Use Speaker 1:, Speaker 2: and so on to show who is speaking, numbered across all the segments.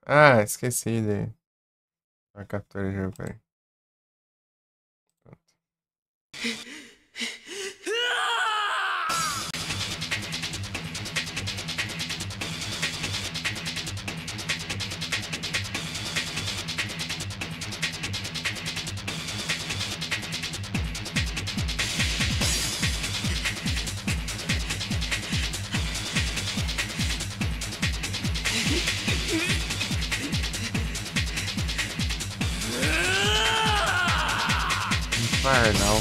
Speaker 1: Ah, esqueci de a captura de jogo, peraí. Infernal.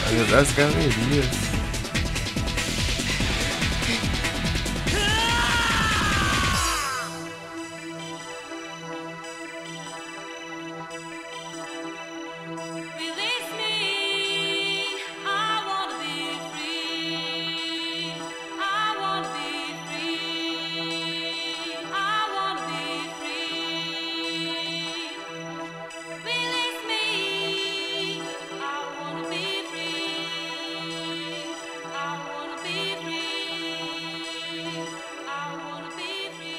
Speaker 1: Olha das galerias.
Speaker 2: Release me. I wanna be free. I wanna be free. I wanna be free. Release me. I wanna be free. I wanna be free. I wanna be free.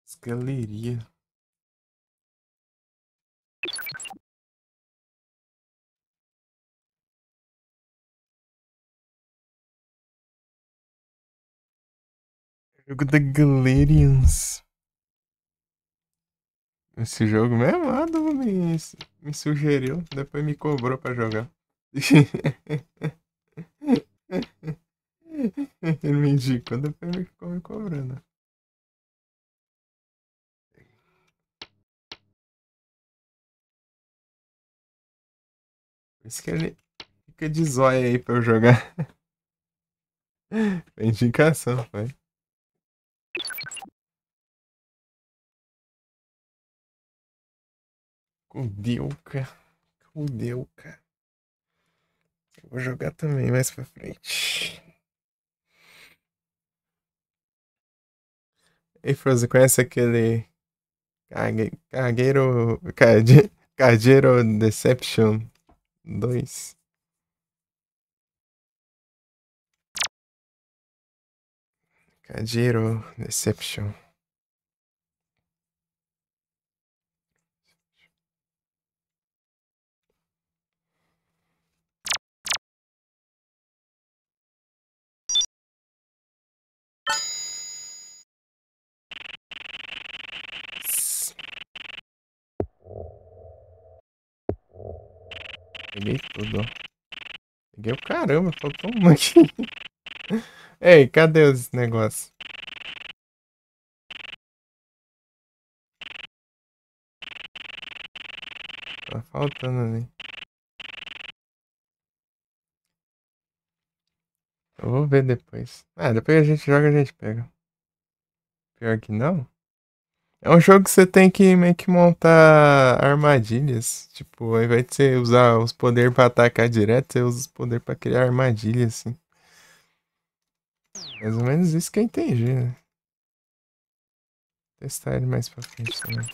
Speaker 1: As galerias. Jogo da Galerians. Esse jogo mesmo, me sugeriu, depois me cobrou pra jogar. Ele me indicou, depois me ficou me cobrando. Por isso que ele fica de zóia aí pra eu jogar. Foi indicação, foi. Kudeuka. Kudeuka. Vou jogar também mais pra frente. Ei, Frozen, conhece aquele Cagueiro Deception 2? Cagueiro Deception. Peguei tudo, ó. Peguei o caramba, faltou uma aqui. Ei, cadê os negócios? Tá faltando ali. Eu vou ver depois. Ah, depois a gente joga, a gente pega. Pior que não. É um jogo que você tem que meio que montar armadilhas. Tipo, ao invés de você usar os poderes pra atacar direto, você usa os poderes pra criar armadilhas, assim. Mais ou menos isso que eu entendi, né? Testar ele mais pra frente também.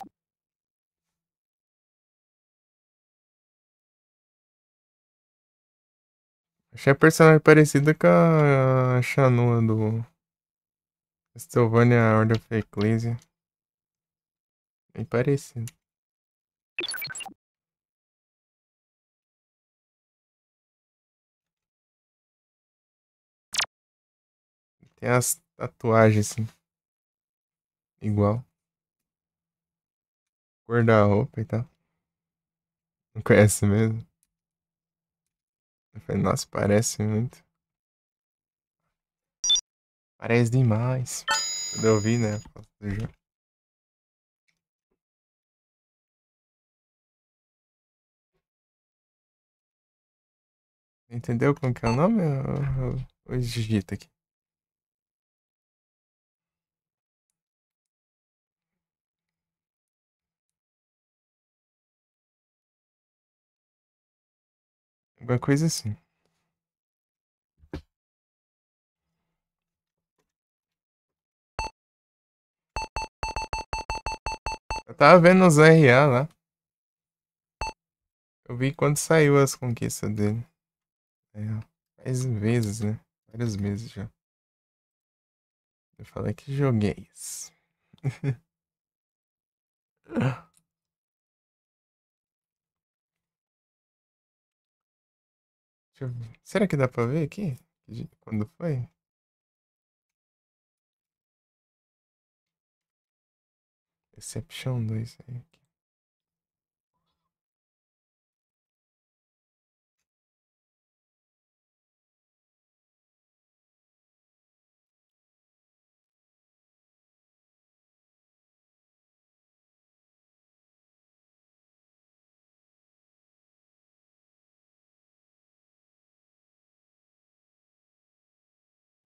Speaker 1: Achei a personagem parecida com a Shanua do Castlevania Order of Ecclesia. Bem parecido. Tem as tatuagens, assim, igual. Cor da roupa e tal. Não conhece mesmo? Eu falei, nossa, parece muito. Parece demais. Quando eu vi, né? A foto do jogo. Entendeu como que é o nome? Ou digita aqui. Alguma coisa assim. Eu tava vendo os RA lá. Eu vi quando saiu as conquistas dele. É, faz vezes, né? Vários meses já. Eu falei que joguei isso. Deixa eu ver. Será que dá pra ver aqui? Quando foi? Deception 2 aí.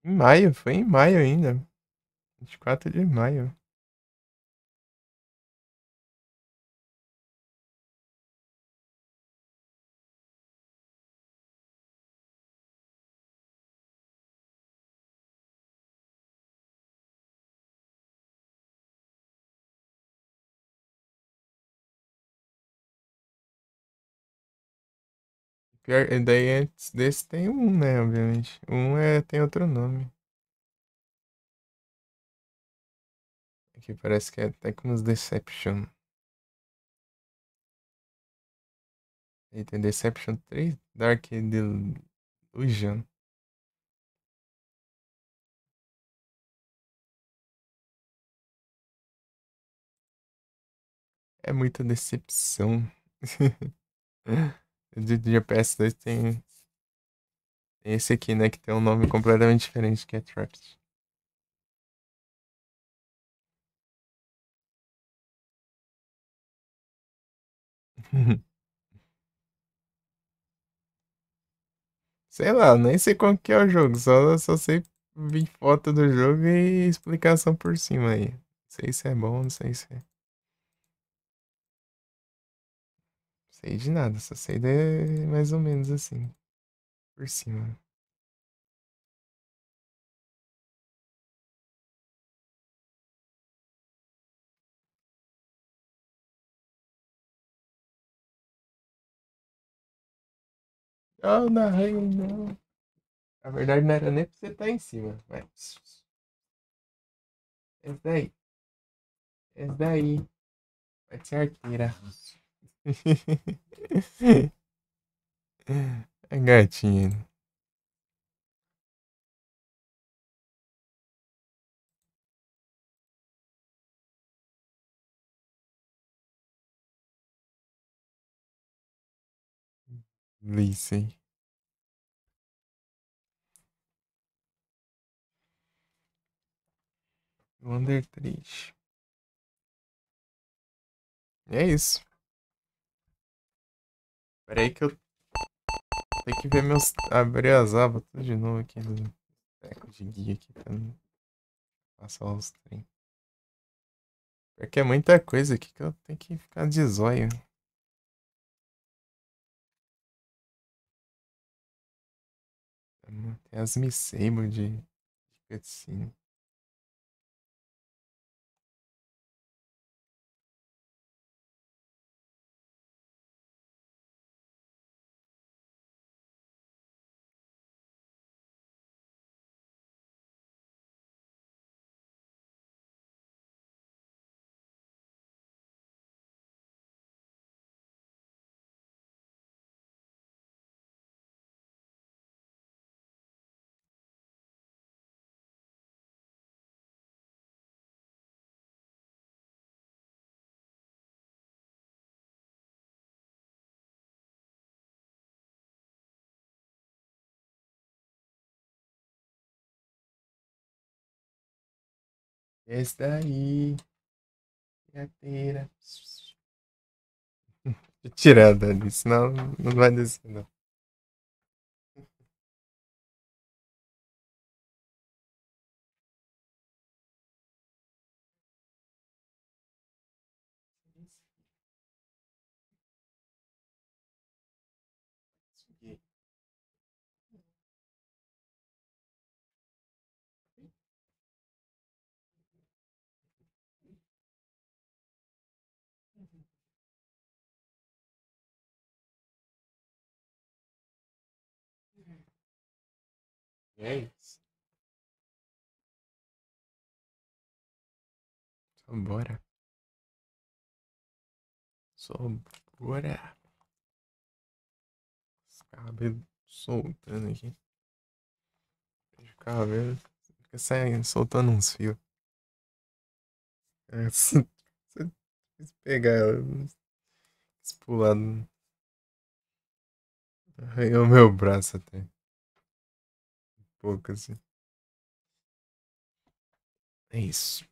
Speaker 1: Em maio, foi em maio ainda. 24 de maio. Pior, e daí antes desse tem um, né, obviamente. Tem outro nome. Aqui parece que é Tecnos Deception. Aí tem Deception 3, Dark Delusion. É muita decepção. De PS2 tem esse aqui, né, que tem um nome completamente diferente, que é Trapped. Sei lá, nem sei qual que é o jogo, só sei ver foto do jogo e explicação por cima aí. Não sei se é bom, não sei se é. Sei de nada, só sei de mais ou menos assim, por cima. Oh, não, não. Na verdade não era nem pra você estar em cima, mas. Esse daí, esse daí, vai ser arteira. É gatinho. Listen. Wonder 3. É isso. Pera aí que eu tenho que ver meus. Abrir as abas tudo de novo aqui do treco de guia aqui pra não passar os trem. Porque é muita coisa aqui que eu tenho que ficar de zóio. Tem as Miss Sable de cutscene. Esse daí. Carteira. Deixa eu tirar dali, senão não vai descer, não. E é isso. Só bora. Só bora. Os cabelos soltando aqui. Os cabelos fica saindo, soltando uns fios. É, se pegar ela, se pular, arranhou meu braço até. Um pouco assim. É isso.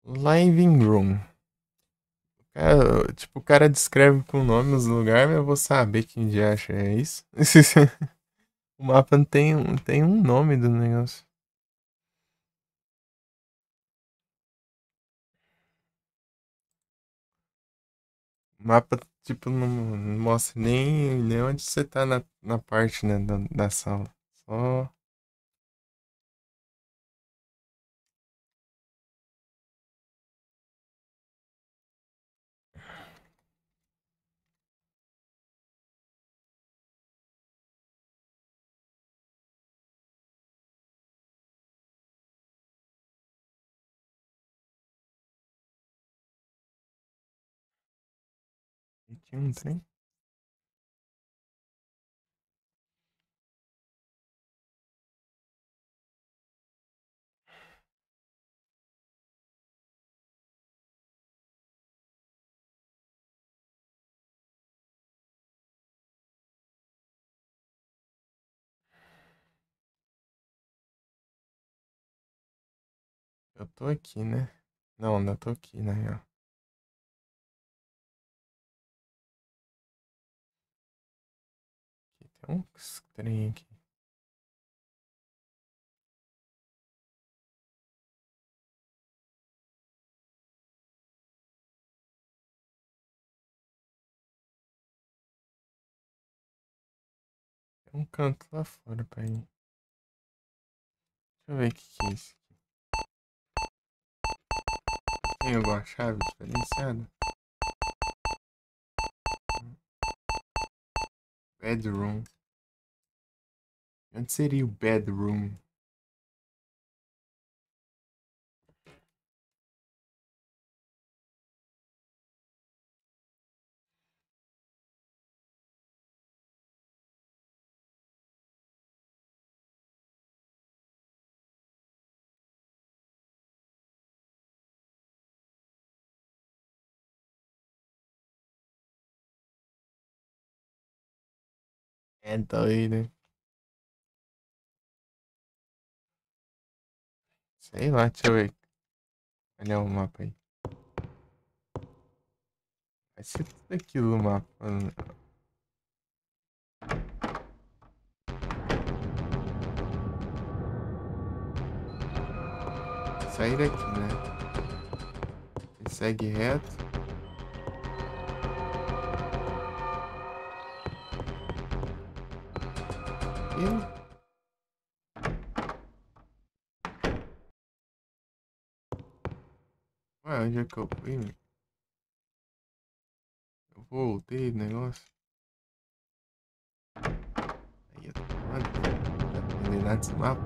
Speaker 1: Living Room. Cara, tipo, o cara descreve com nome os lugares, mas eu vou saber quem de acha é isso. O mapa não tem um nome do negócio. O mapa, tipo, não mostra nem onde você tá na parte, né, da sala. Só. Aqui não tem. Eu tô aqui, né? Não, ainda tô aqui, na real. Aqui tem um trem aqui. Tem um canto lá fora pra ir. Deixa eu ver o que é isso. Tem alguma chave diferenciada? Bedroom. Onde seria o bedroom? É doido. Sei lá, deixa eu ver. Olha o mapa aí. Vai ser tudo aquilo no mapa. Sair daqui, né? E segue reto. E. Ué, onde é que eu fui, meu? Eu voltei o negócio. Aí eu tô falando. Não tá entendendo nada desse mapa.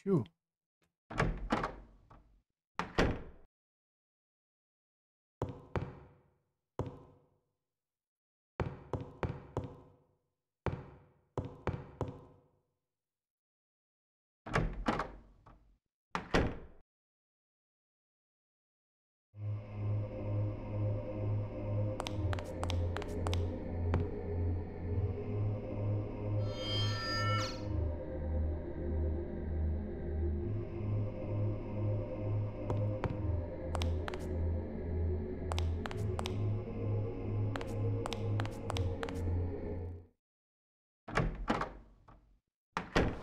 Speaker 1: Tio.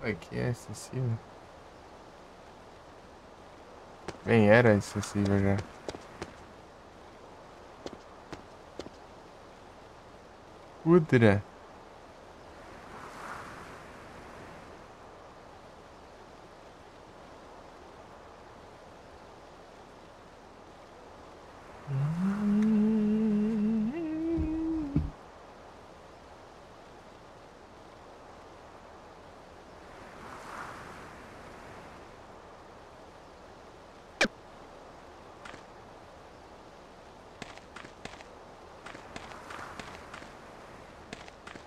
Speaker 1: Aqui é acessível. Bem, era acessível já. Pudra.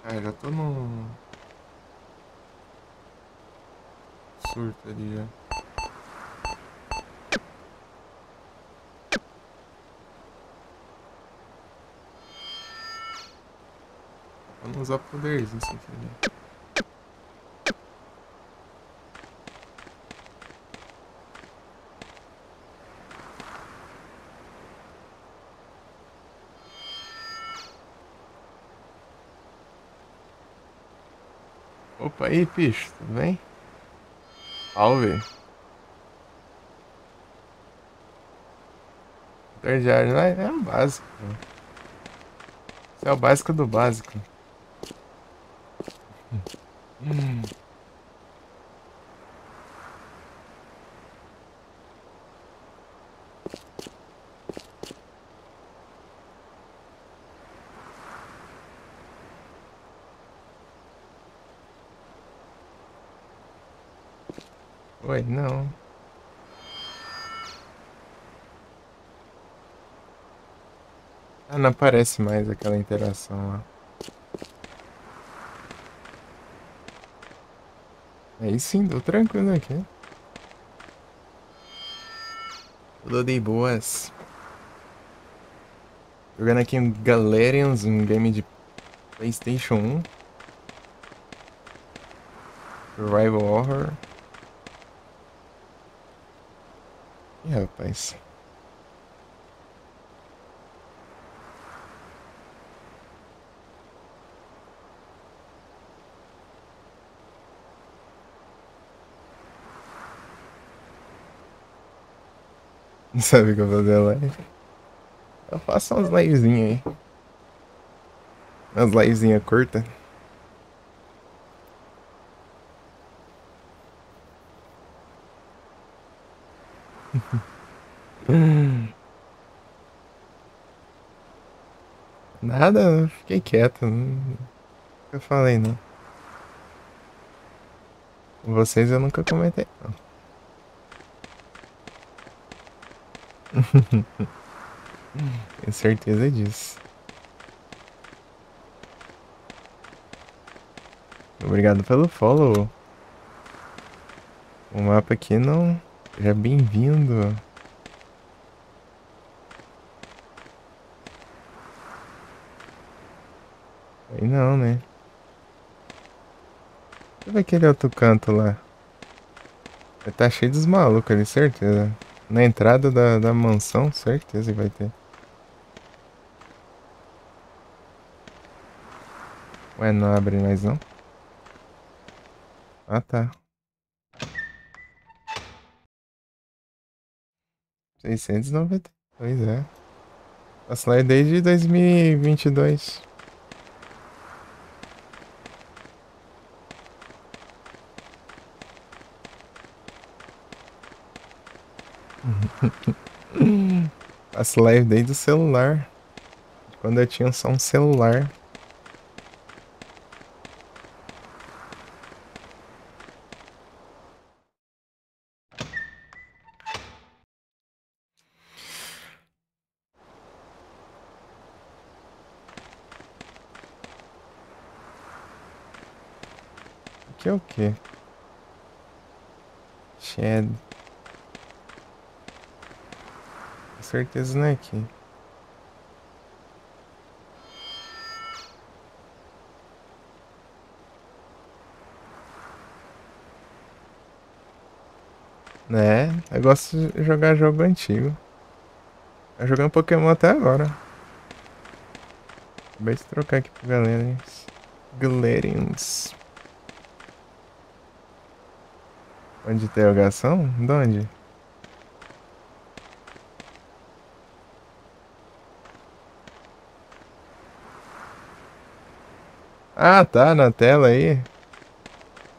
Speaker 1: Ah, já tô no surto ali já. Vamos usar poderzinho sem querer. Opa, aí, bicho, tudo bem? Salve. Interdiário, não é o básico. Isso é o básico do básico. Hum. Oi, não. Ah, não aparece mais aquela interação lá. Aí sim, tô tranquilo aqui. Tudo de boas. Jogando aqui um Galerians, um game de PlayStation 1. Survival Horror. Ih, rapaz. Não sabe o que eu vou fazer live? Eu faço umas livezinhas aí. Umas livezinhas curtas. Nada, eu fiquei quieto. Nunca falei, não. Com vocês eu nunca comentei, não. Tenho certeza disso. Obrigado pelo follow. O mapa aqui não. Seja bem-vindo. Aí não, né? Deixa eu ver aquele outro canto lá. Vai tá cheio dos malucos ali, certeza. Na entrada da mansão, certeza que vai ter. Ué, não abre mais não? Ah, tá. 692, é. Faço live desde 2022. Faço live desde o celular. Quando eu tinha só um celular. Aqui é o quê? Shed. Com certeza não é aqui. Né? Eu gosto de jogar jogo antigo. Eu jogando Pokémon até agora. Acabei de trocar aqui pro Galerians. Galerians. Onde interrogação? De onde? Ah, tá, na tela aí.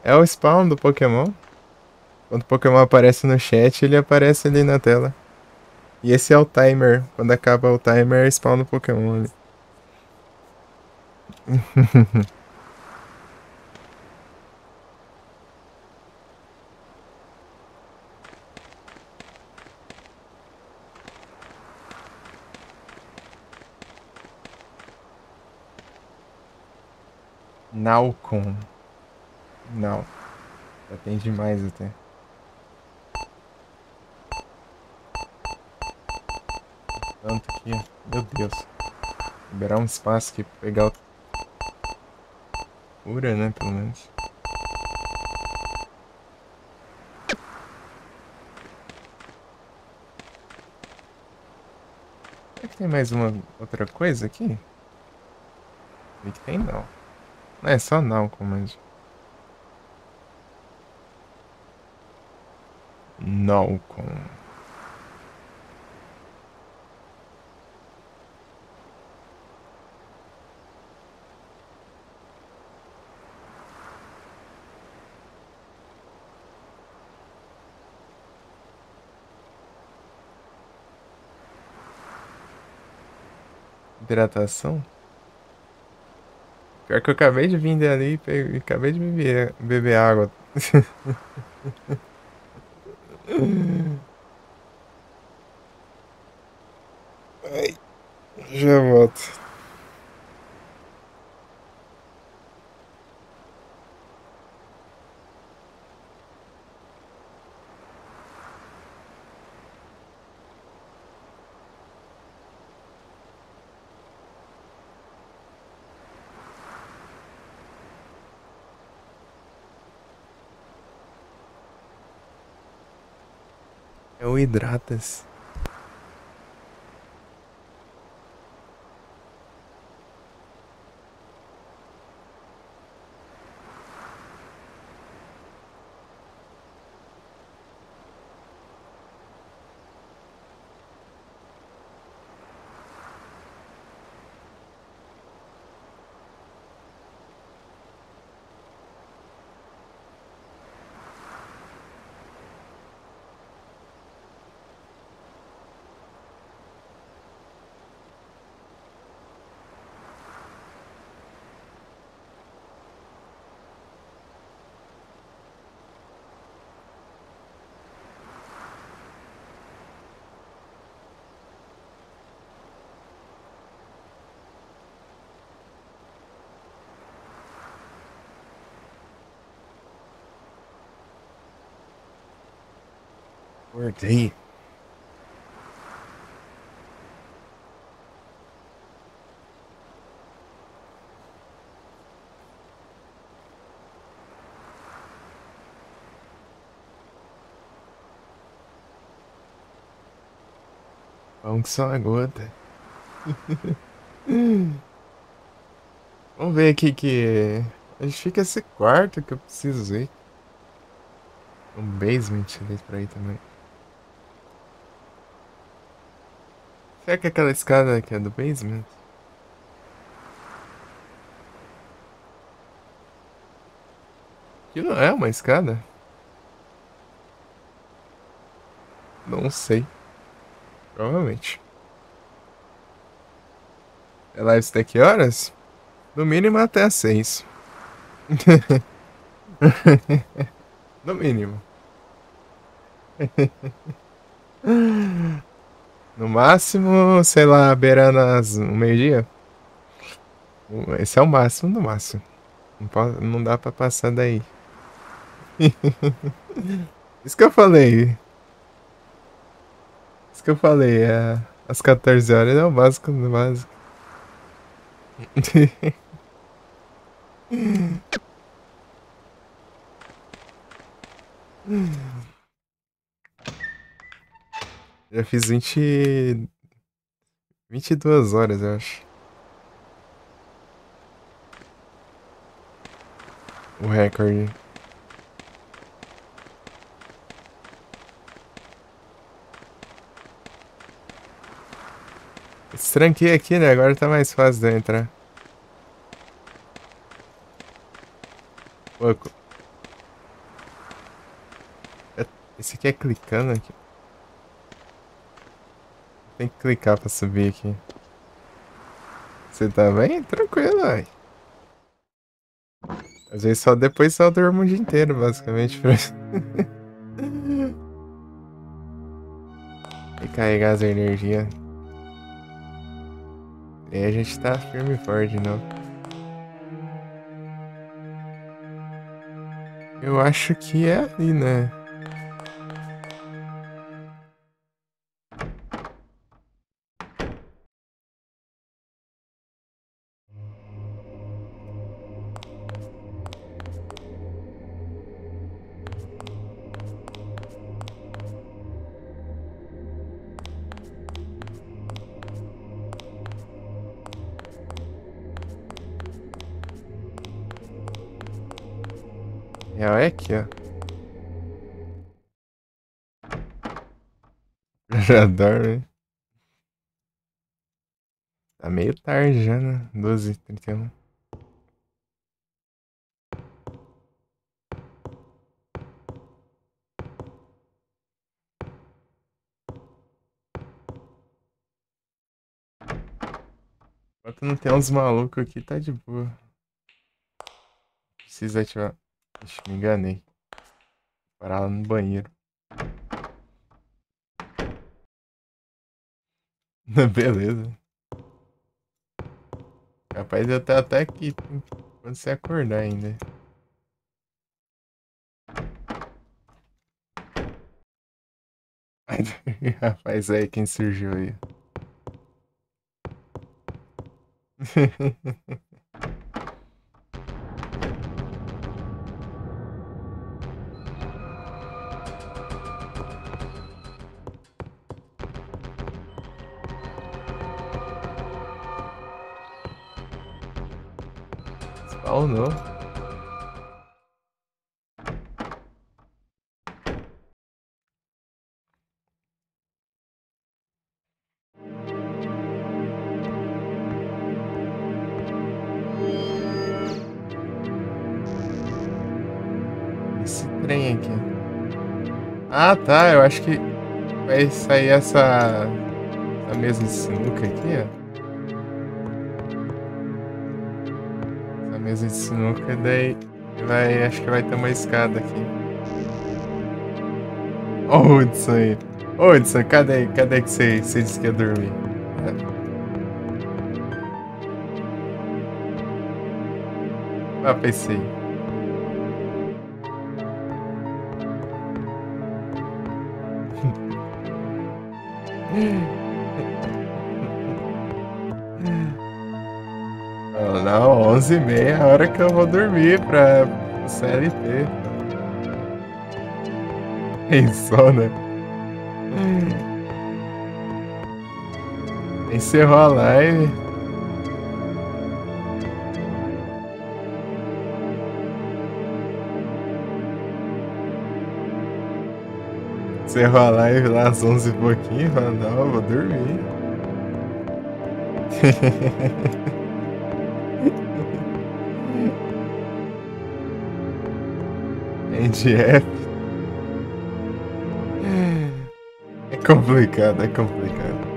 Speaker 1: É o spawn do Pokémon. Quando o Pokémon aparece no chat, ele aparece ali na tela. E esse é o timer. Quando acaba o timer, é spawn do Pokémon ali. Nalcon. Não. Já tem demais até. Tanto aqui, ó. Meu Deus. Liberar um espaço aqui pra pegar o cura, né? Pelo menos. Será que tem mais uma outra coisa aqui? Vi que tem não. Não é só Nalcon mesmo. Nalcon. Hidratação? Pior que eu acabei de vir dali e acabei de beber água. Ai, já volto. É o Hidratas. Acordei. Vamos que só uma gota. Vamos ver aqui que. Onde fica esse quarto que eu preciso ver. Um basement ali pra aí também. Será que é aquela escada que é do basement? Que não é uma escada? Não sei. Provavelmente. É live até que horas? No mínimo até às 6. No mínimo. No máximo, sei lá, beirando o meio-dia. Esse é o máximo do máximo. Não dá pra passar daí. Isso que eu falei. Isso que eu falei. Às 14 horas é o básico do básico. Já fiz 22 horas, eu acho. O recorde. destranquei aqui, né? Agora tá mais fácil de eu entrar. Pô, esse aqui é clicando aqui. Tem que clicar pra subir aqui. Você tá bem? Tranquilo, aí. Às vezes depois só durmo o dia inteiro, basicamente. Pra recarregar as energias. E aí a gente tá firme e forte, não. Eu acho que é ali, né? É aqui, ó. Já dorme. Tá meio tarde já, né? 12h31. Enquanto não tem uns malucos aqui, tá de boa. Precisa ativar. Ixi, me enganei. Parar lá no banheiro. Beleza. Capaz de eu estar até aqui quando você acordar ainda. Rapaz, aí quem surgiu aí? Spawnou. Esse trem aqui. Ah, tá. Eu acho que vai sair essa mesa de sinuca aqui, ó. Essa mesa de sinuca, daí vai. Acho que vai ter uma escada aqui. Ó o Hudson aí. Ô, Hudson, cadê que você disse que ia dormir? Ah, pensei. Não, 11h30 é a hora que eu vou dormir pra CLT. Pensou, né? Encerrou a live. Encerrou a live lá às 11 e pouquinho. Fala, não, eu vou dormir. NDF. É complicado, é complicado.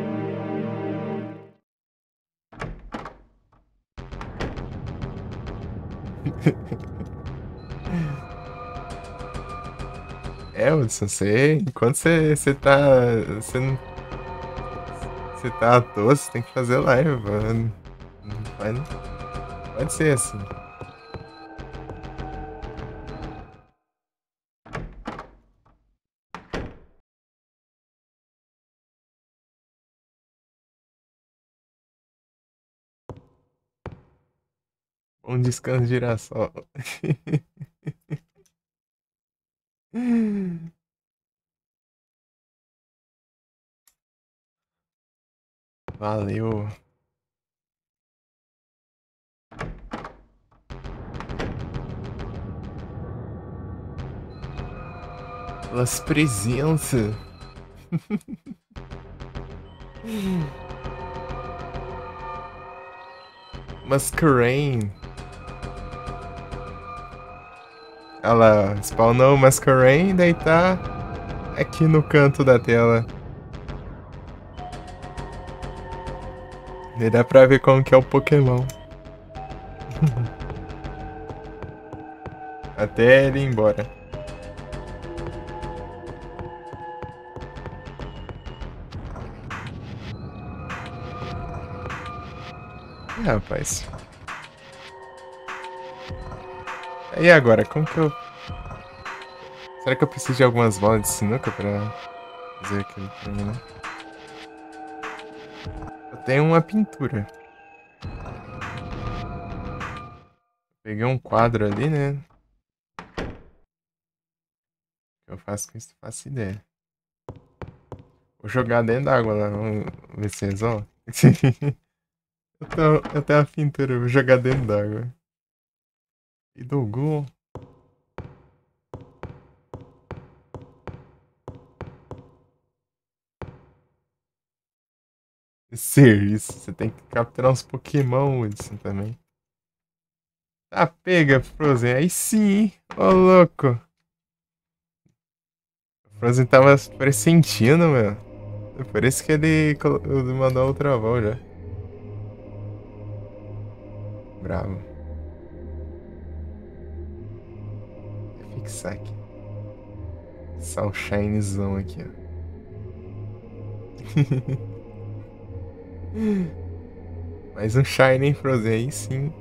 Speaker 1: É, Hudson, enquanto você tá. Você não. Você tá à toa, você tem que fazer live, mano. Pode ser assim. Um descanso de girassol. Valeu. Pelas presenças. Masquerain. Olha lá, ó, spawnou o Masquerain, daí tá aqui no canto da tela. E dá pra ver como que é o Pokémon. Até ele ir embora. Rapaz. E agora, como que eu... Será que eu preciso de algumas bolas de sinuca pra fazer aquilo pra mim, né? Eu tenho uma pintura. Peguei um quadro ali, né? O que eu faço com isso? Não faço ideia. Vou jogar dentro da água lá, vamos ver se resolve. Eu tenho uma pintura, vou jogar dentro d'água. E do Google. Serviço, você tem que capturar uns Pokémon, Hudson, também. Ah, pega, Frozen, aí sim, ô louco. O Frozen tava pressentindo, meu. Por isso que ele mandou outra voz já. Bravo. Vou fixar aqui. Só o shinezão aqui, ó. Mais um shine, hein, Frozen, aí sim.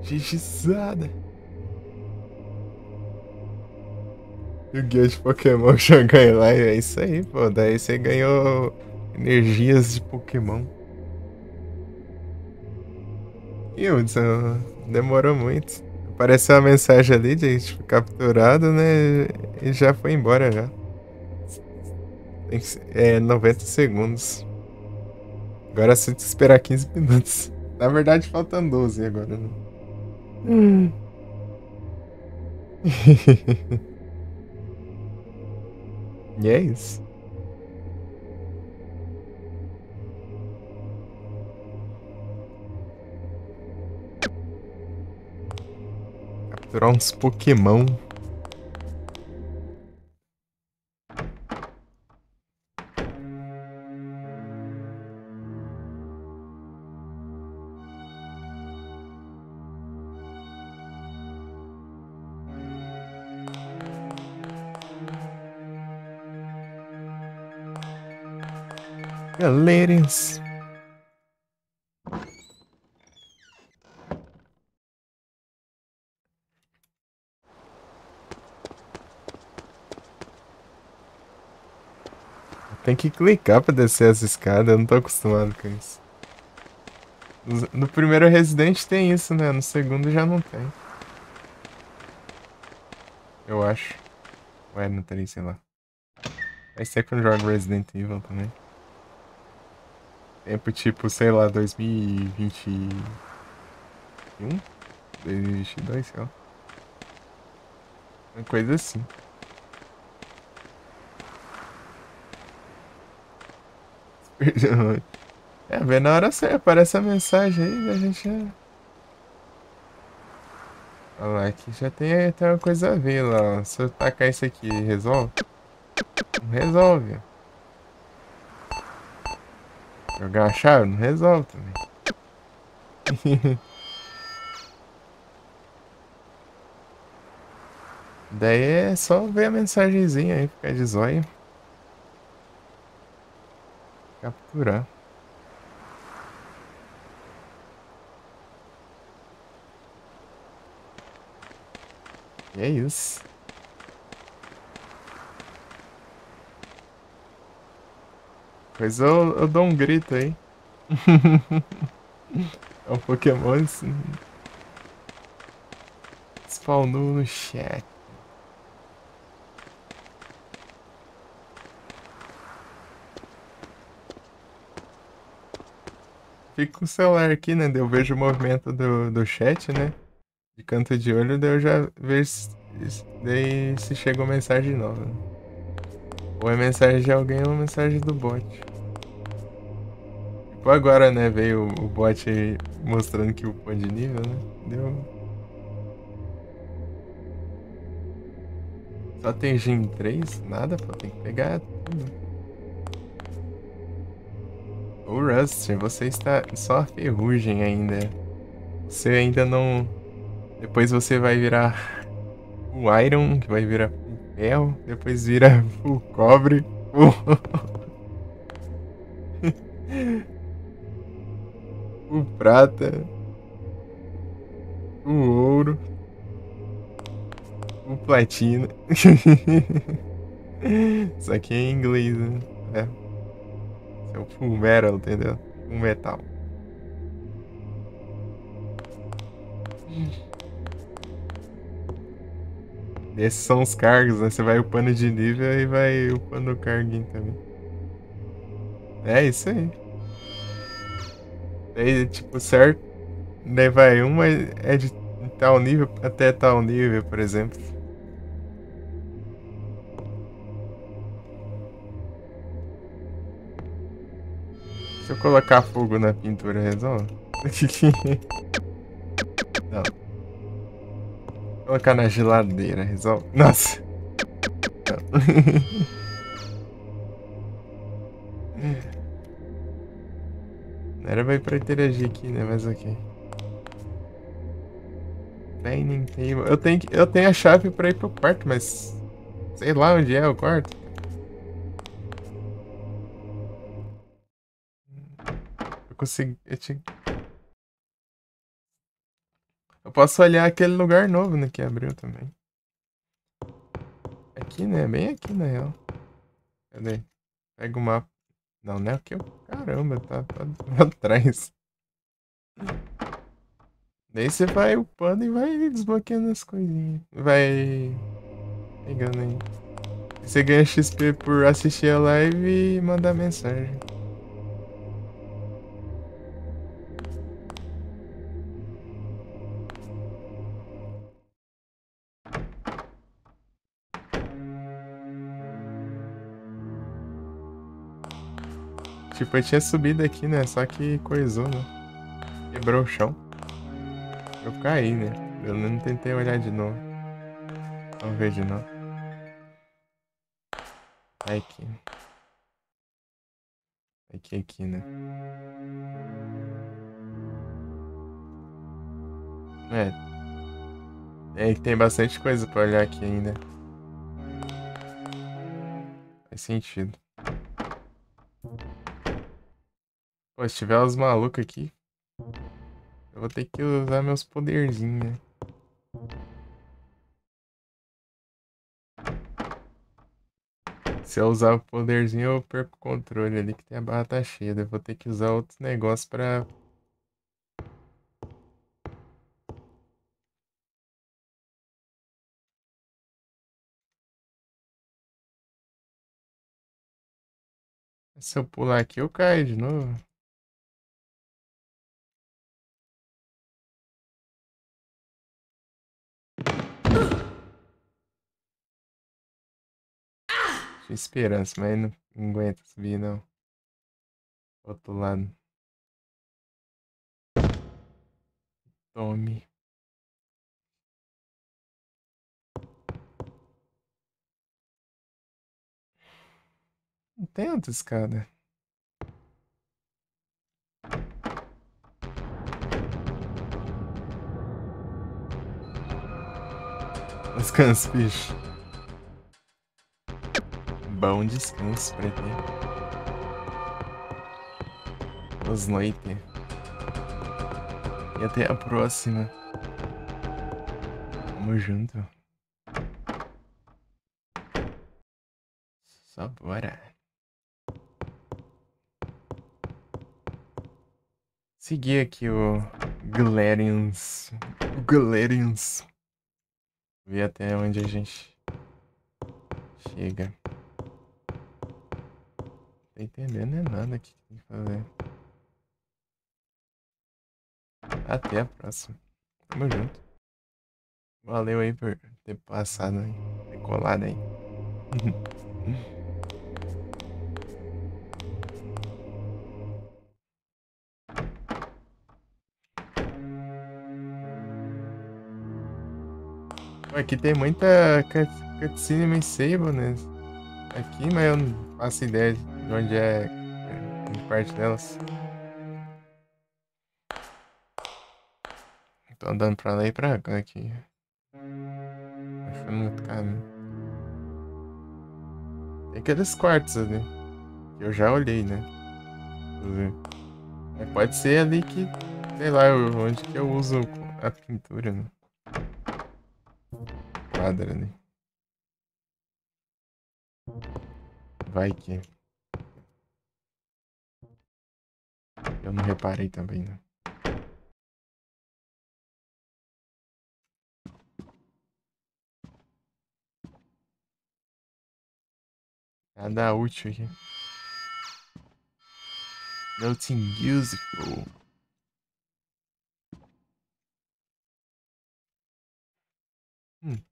Speaker 1: Gigizada. E o guia de Pokémon jogou em live, é isso aí, pô. Daí você ganhou energias de Pokémon. E Hudson, demorou muito. Apareceu uma mensagem ali de tipo, capturado, né? E já foi embora já. Tem que, 90 segundos. Agora você tem que esperar 15 minutos. Na verdade, faltam 12 agora, né? E é isso. Capturar uns Pokémon. Galerinhas. Tem que clicar pra descer as escadas, eu não tô acostumado com isso. No primeiro Resident tem isso, né? No segundo já não tem. Eu acho. Ué, não tem, sei lá. Faz tempo que eu não jogo Resident Evil também. Tempo tipo, sei lá, 2021? 2022, sei lá. Uma coisa assim. Vê na hora certa, aparece a mensagem aí, a gente já... Olha lá, aqui já tem uma coisa a ver lá, ó. Se eu tacar isso aqui, resolve? Não resolve. Jogar uma chave? Não resolve também. Daí é só ver a mensagenzinha aí, ficar de zóio. Capturar. E é isso. Pois eu dou um grito aí. É um Pokémon assim. Spawnou no chat. Fico com o celular aqui, né? Daí eu vejo o movimento do chat, né? De canto de olho, daí eu já vejo daí se chega uma mensagem nova. Ou é mensagem de alguém ou é mensagem do bot. Tipo, agora, né, veio o bot aí mostrando que upou de nível, né? Deu. Só tem Gen 3? Nada, pô, tem que pegar tudo. O Rust, você está só a ferrugem ainda. Você ainda não. Depois você vai virar o Iron, que vai virar o ferro, depois vira o cobre, o prata, o ouro, o platina. Isso aqui é em inglês, né? É. Isso é o full metal, entendeu? Full metal. Esses são os cargos, né? Você vai upando de nível e vai upando o carguinho também. É isso aí. Aí, tipo, certo? Daí vai uma é de tal nível até tal nível, por exemplo. Se eu colocar fogo na pintura, resolve? Não. Colocar na geladeira, resolve? Nossa. Não. Não era pra interagir aqui, né? Mas ok. Dining table. Eu tenho a chave pra ir pro quarto, mas sei lá onde é o quarto. Eu consegui. Eu posso olhar aquele lugar novo, né? Que abriu também. Aqui, né? Bem aqui, na real. Cadê? Pega o mapa. Não, não é aqui. Caramba, tá atrás. Daí você vai upando e vai desbloqueando as coisinhas. Vai pegando aí. Você ganha XP por assistir a live e mandar mensagem. Tipo, eu tinha subido aqui, né? Só que coisou, né? Quebrou o chão. Eu caí, né? Eu não tentei olhar de novo. Vamos ver de novo. Aqui. Aqui, né? É que tem bastante coisa pra olhar aqui ainda. Faz sentido. Pô, se tiver os malucos aqui, eu vou ter que usar meus poderzinhos, né? Se eu usar o poderzinho, eu perco o controle ali, que tem a barra tá cheia. Eu vou ter que usar outros negócios pra... Se eu pular aqui, eu caio de novo. Tinha esperança, mas não aguenta subir, não. Outro lado. Tome. Não tem outra escada. Descanso, bicho. Bom descanso pra ti. Boas noites. E até a próxima. Tamo junto. Só bora. Seguir aqui o Galerians. O Galerians. Ver até onde a gente chega. Não tô entendendo é nada que tem que fazer. Até a próxima. Tamo junto. Valeu aí por ter passado aí. Ter colado aí. Aqui tem muita cutscene meio Sable, né? Aqui, mas eu não faço ideia de onde é em parte delas. Tô andando pra lá e pra cá aqui. Achando muito caminho. Tem aqueles quartos ali. Que eu já olhei, né? Inclusive. Mas pode ser ali que, sei lá, onde que eu uso a pintura, né? Quadra ali. Vai que. Eu não reparei também, né? Nada útil aqui. Nothing useful. Hum,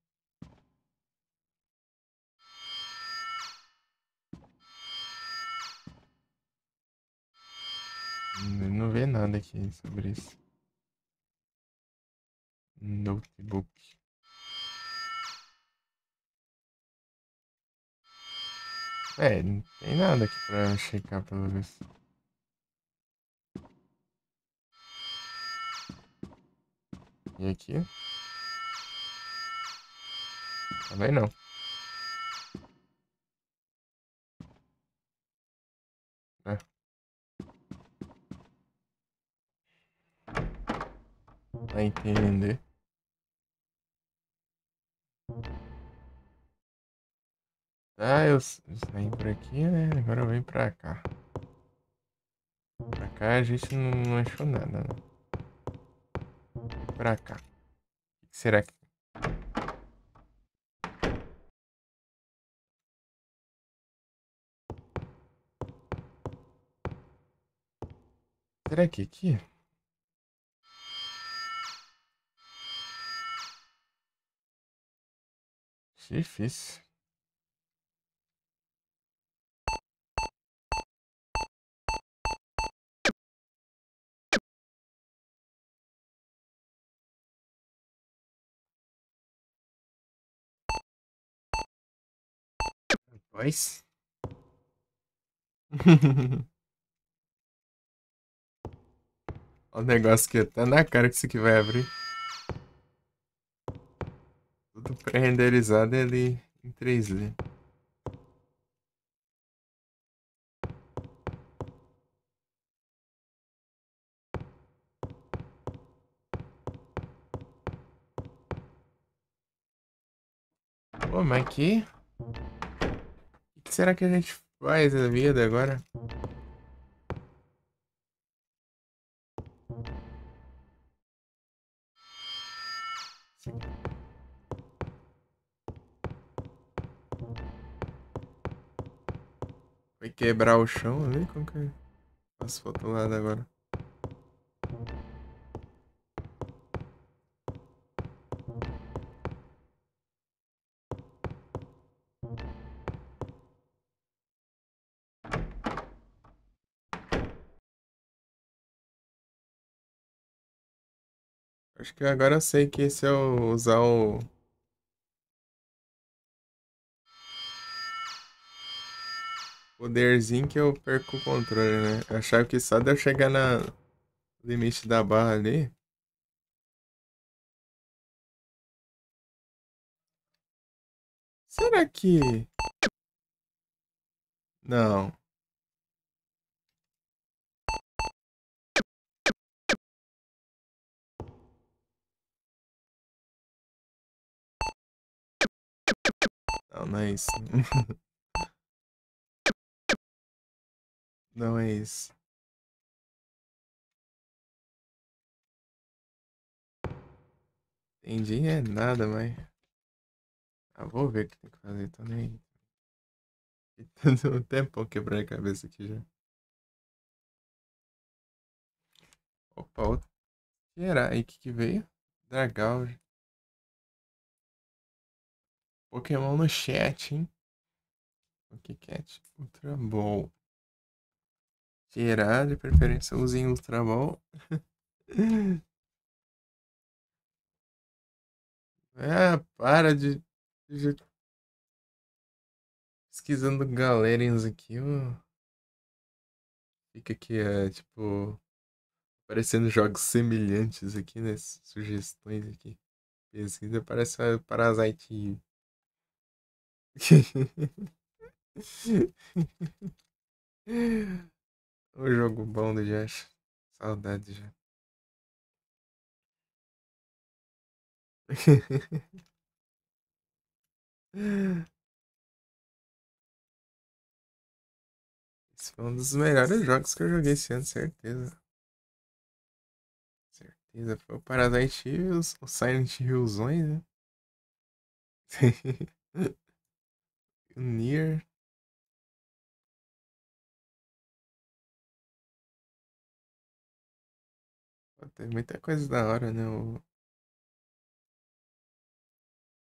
Speaker 1: não vê nada aqui sobre isso. Notebook. É, não tem nada aqui pra checar pelo visto. E aqui? Também não. É, pra entender. Ah, eu saí por aqui, né? Agora eu venho pra cá. Pra cá a gente não achou nada, né? E pra cá. O que será que. Será que aqui? Difícil. Pois. O negócio que tá na cara que isso aqui vai abrir. Tudo pré-renderizado ali em 3D. Pô, mas aqui. O que será que a gente faz da vida agora? Vai quebrar o chão ali? Como que eu faço pro outro lado agora? Acho que agora eu sei que se eu usar o poderzinho que eu perco o controle, né? Eu achava que só de eu chegar na limite da barra ali. Será que. Não. Não, não é isso. Não é isso. Entendi, é nada, mas. Ah, vou ver o que tem que fazer também. Tanto um tempão quebrando a cabeça aqui já. Opa, outro. Que era? Aí, o que que veio? Dragão. Pokémon no chat, hein? O que que é? Ultra Ball. Tirar, de preferência, usem Ultra Ball. Ah, para de pesquisando galerians aqui, ó. Fica aqui, tipo, aparecendo jogos semelhantes aqui, né? Sugestões aqui. Pesquisa parece a Parasite. O jogo bom do Josh. Saudade já. Esse foi um dos melhores jogos que eu joguei esse ano, certeza. Certeza. Foi o Parasite e o Silent Hillzões, né? O Nier. Pô, tem muita coisa da hora, né?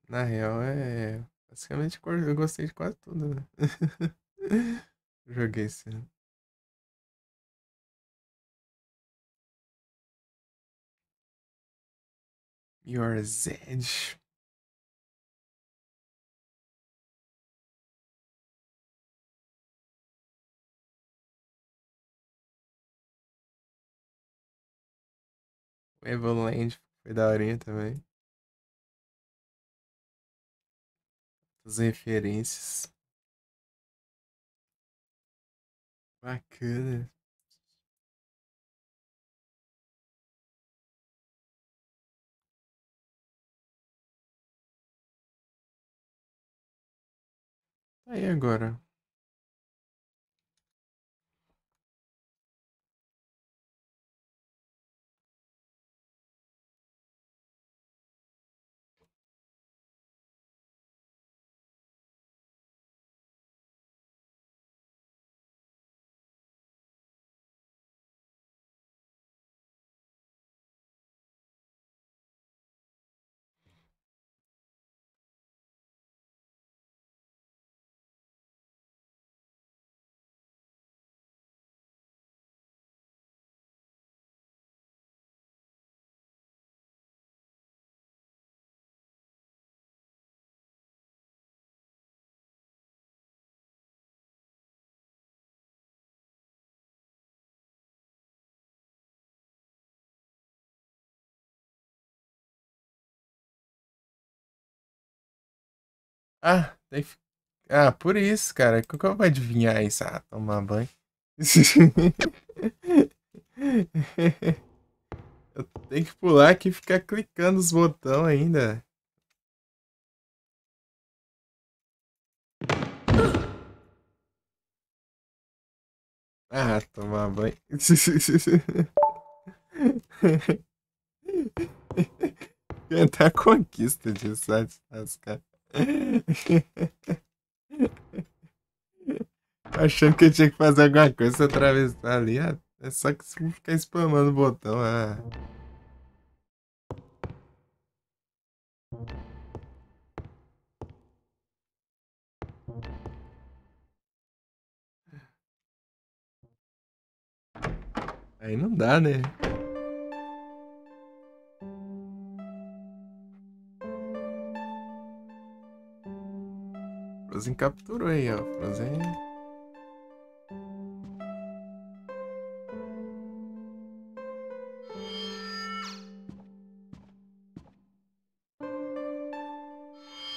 Speaker 1: Na real, basicamente, eu gostei de quase tudo, né? Joguei esse ano. Yours Edge. O Evoland foi daorinha também. As referências. Bacana. Tá aí agora. Ah, por isso, cara. Como que eu vou adivinhar isso? Ah, tomar banho. Eu tenho que pular aqui e ficar clicando os botões ainda. Ah, tomar banho. Tentar a conquista de Satisfaz, cara. Achando que eu tinha que fazer alguma coisa se atravessar ali. Ah, é só que se ficar spamando o botão. Ah. Aí não dá, né? Frozen capturou aí, ó. Frozen.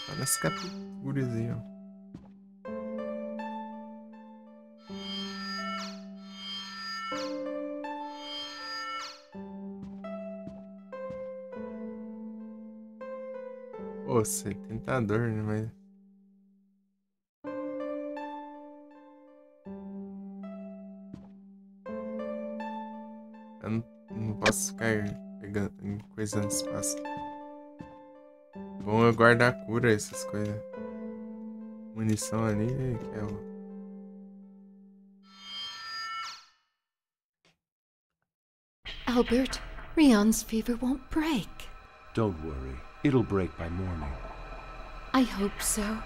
Speaker 1: Olha as capturas aí, ó. Pô, você é tentador, né? Mas eu não posso ficar pegando coisando espaço. Bom eu guardar cura, essas coisas. Munição ali, que é o.
Speaker 3: Albert, Rion's fever won't break.
Speaker 4: Don't worry. It'll break by morning.
Speaker 3: I hope so.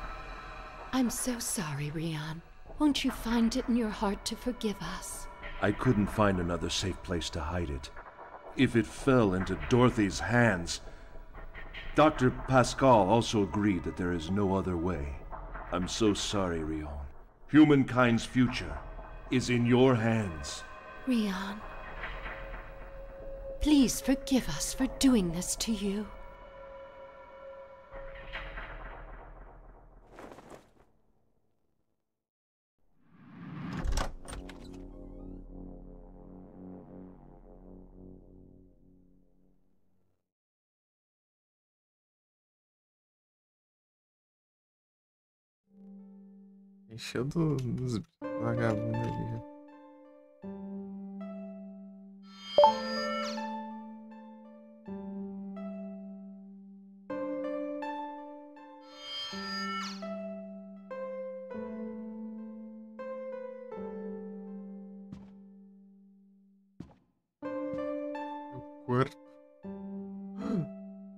Speaker 3: I'm so sorry, Rion. Won't you find it in your heart to forgive us?
Speaker 4: I couldn't find another safe place to hide it. If it fell into Dorothy's hands... Dr. Pascal also agreed that there is no other way. I'm so sorry, Rion. Humankind's future is in your hands.
Speaker 3: Rion, please forgive us for doing this to you.
Speaker 1: Encheu dos vagabundos ali já. Meu corpo.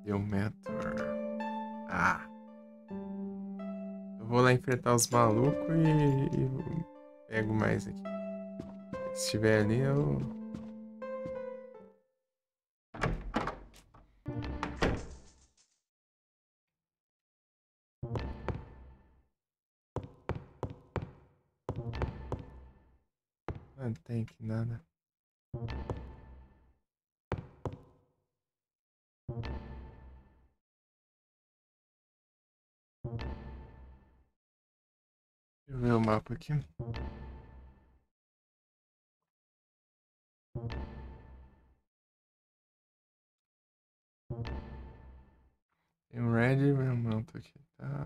Speaker 1: Deu Mentor. Ah! Eu vou lá enfrentar os malucos e pego mais aqui. Se estiver ali, eu. Não tem que nada. Deixa eu ver o mapa aqui. Tem um red e meu manto aqui, tá?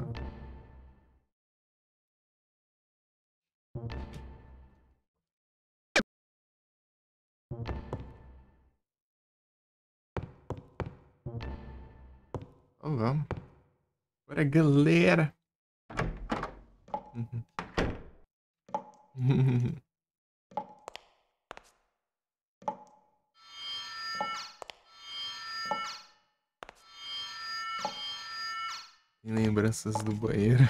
Speaker 1: Então vamos. Bora, galera! Tem lembranças do banheiro.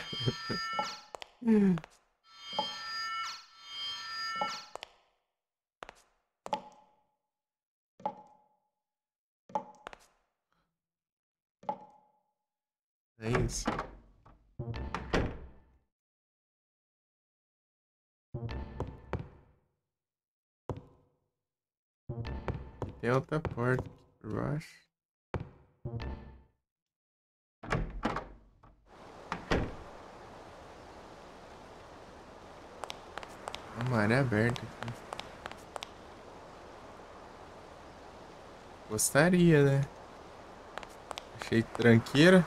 Speaker 1: É isso. E tem outra porta aqui por baixo. Uma maré aberta aqui. Gostaria, né? Achei tranqueira.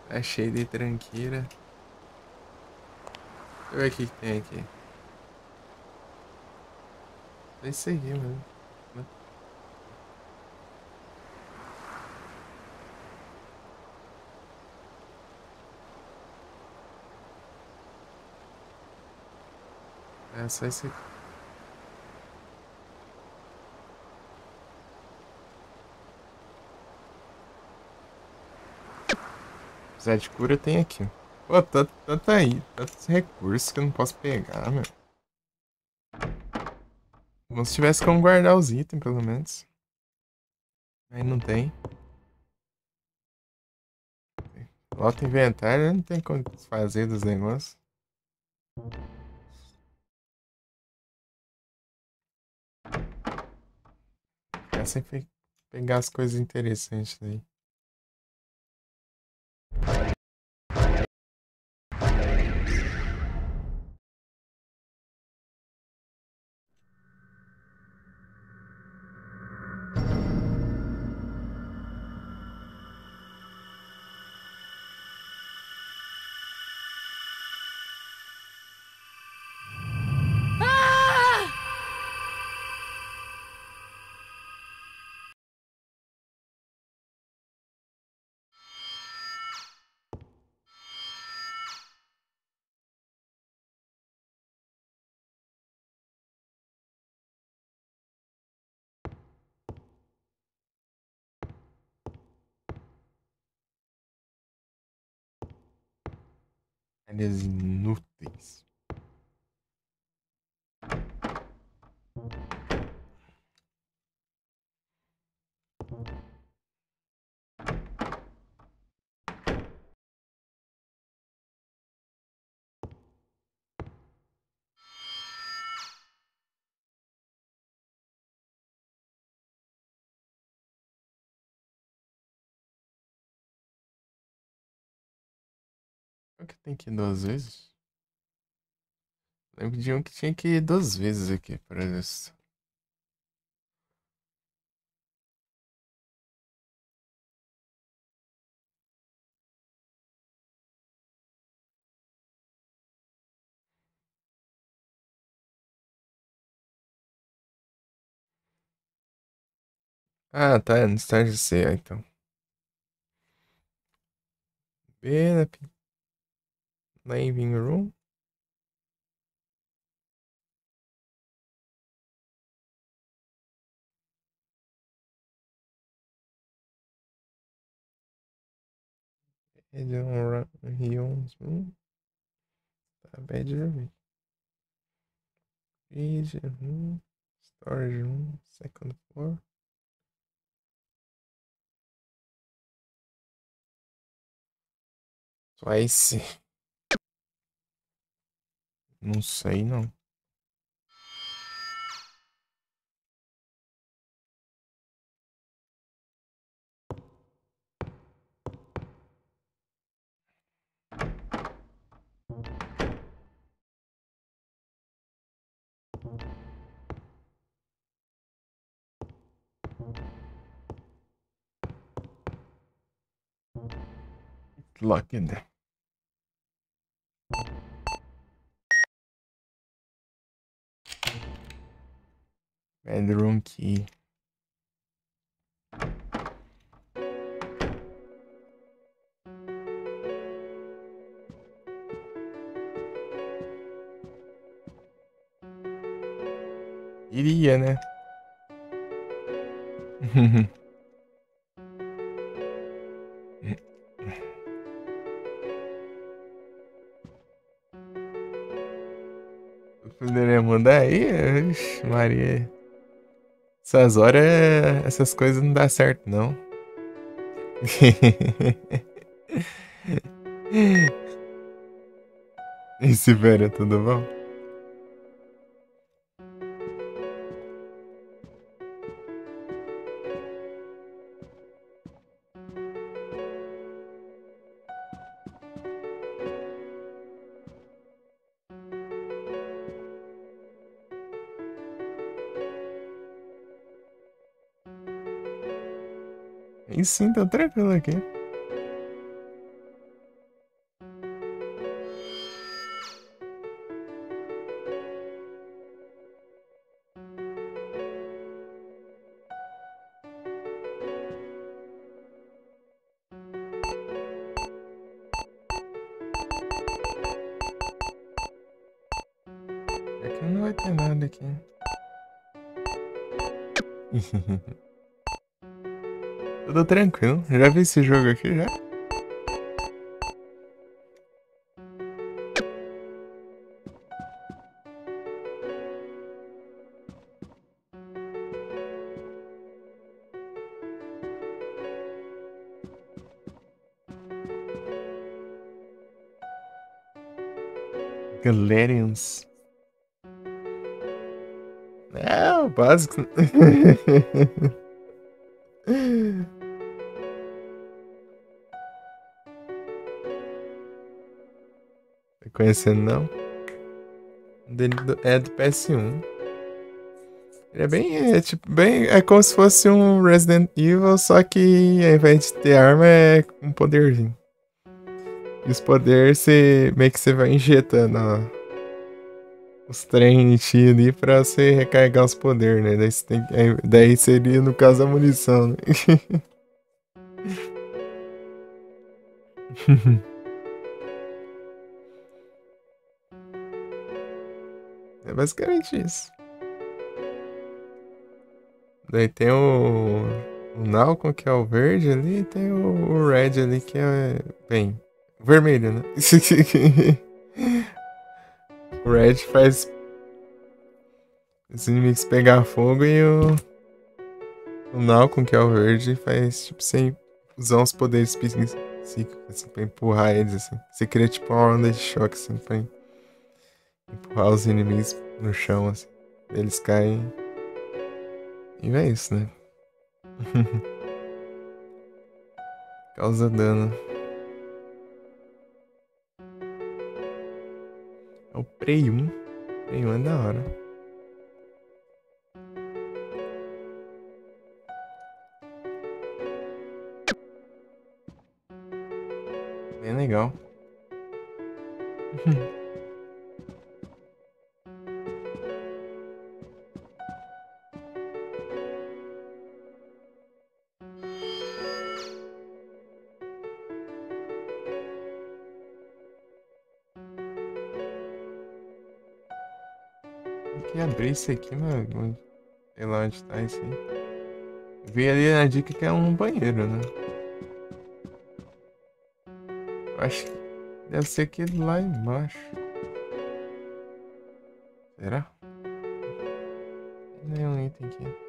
Speaker 1: Achei de tranqueira. Deixa eu ver o que tem aqui. É isso aqui, mano. É só isso aqui. Apesar de cura tem aqui. Pô, tanto aí. Tantos recursos que eu não posso pegar, meu. Como se tivesse como guardar os itens, pelo menos. Aí não tem. Lota inventário, não tem como fazer dos negócios. É sempre pegar as coisas interessantes daí. Áreas inúteis. Por que tem que ir 2 vezes? Lembro de um que tinha que ir 2 vezes aqui, por isso. Ah, tá, no estágio C, então. B na living room. Rion's room. Tá, bedroom. Fridge room. Storage room. Second floor. Twice. Não sei, não. Locked. Bedroom key. Iria, né? Eu poderia mudar aí? Ixi, Maria. Essas horas, essas coisas não dá certo, não. E Sibéria, tudo bom? E sim, tá tranquilo aqui. É que não vai ter nada aqui. Tudo tranquilo. Já vi esse jogo aqui já? Galerians. É, o básico. Tá conhecendo, não? É do PS1. Ele é bem, tipo, bem, é como se fosse um Resident Evil, só que ao invés de ter arma é um poderzinho. E os poderes você meio que você vai injetando os trem em ti ali pra você recarregar os poderes, né? Daí, daí seria no caso a munição, né? É basicamente isso. Daí tem o Nalcon, que é o verde ali, e tem o Red ali, que é. Bem, vermelho, né? O Red faz os inimigos pegar fogo e o Nalcon, que é o verde, faz tipo sem usar os poderes psíquicos assim, pra empurrar eles assim. Você cria tipo uma onda de choque assim pra empurrar os inimigos no chão assim. Eles caem. E é isso, né? Causa dano. Prey 1. Prey 1 é da hora. Bem legal. Tem que abrir isso aqui, mano. Sei lá onde tá isso aí. Vi ali na dica que é um banheiro, né? Eu acho que deve ser aquele lá embaixo. Será? Tem nenhum item aqui.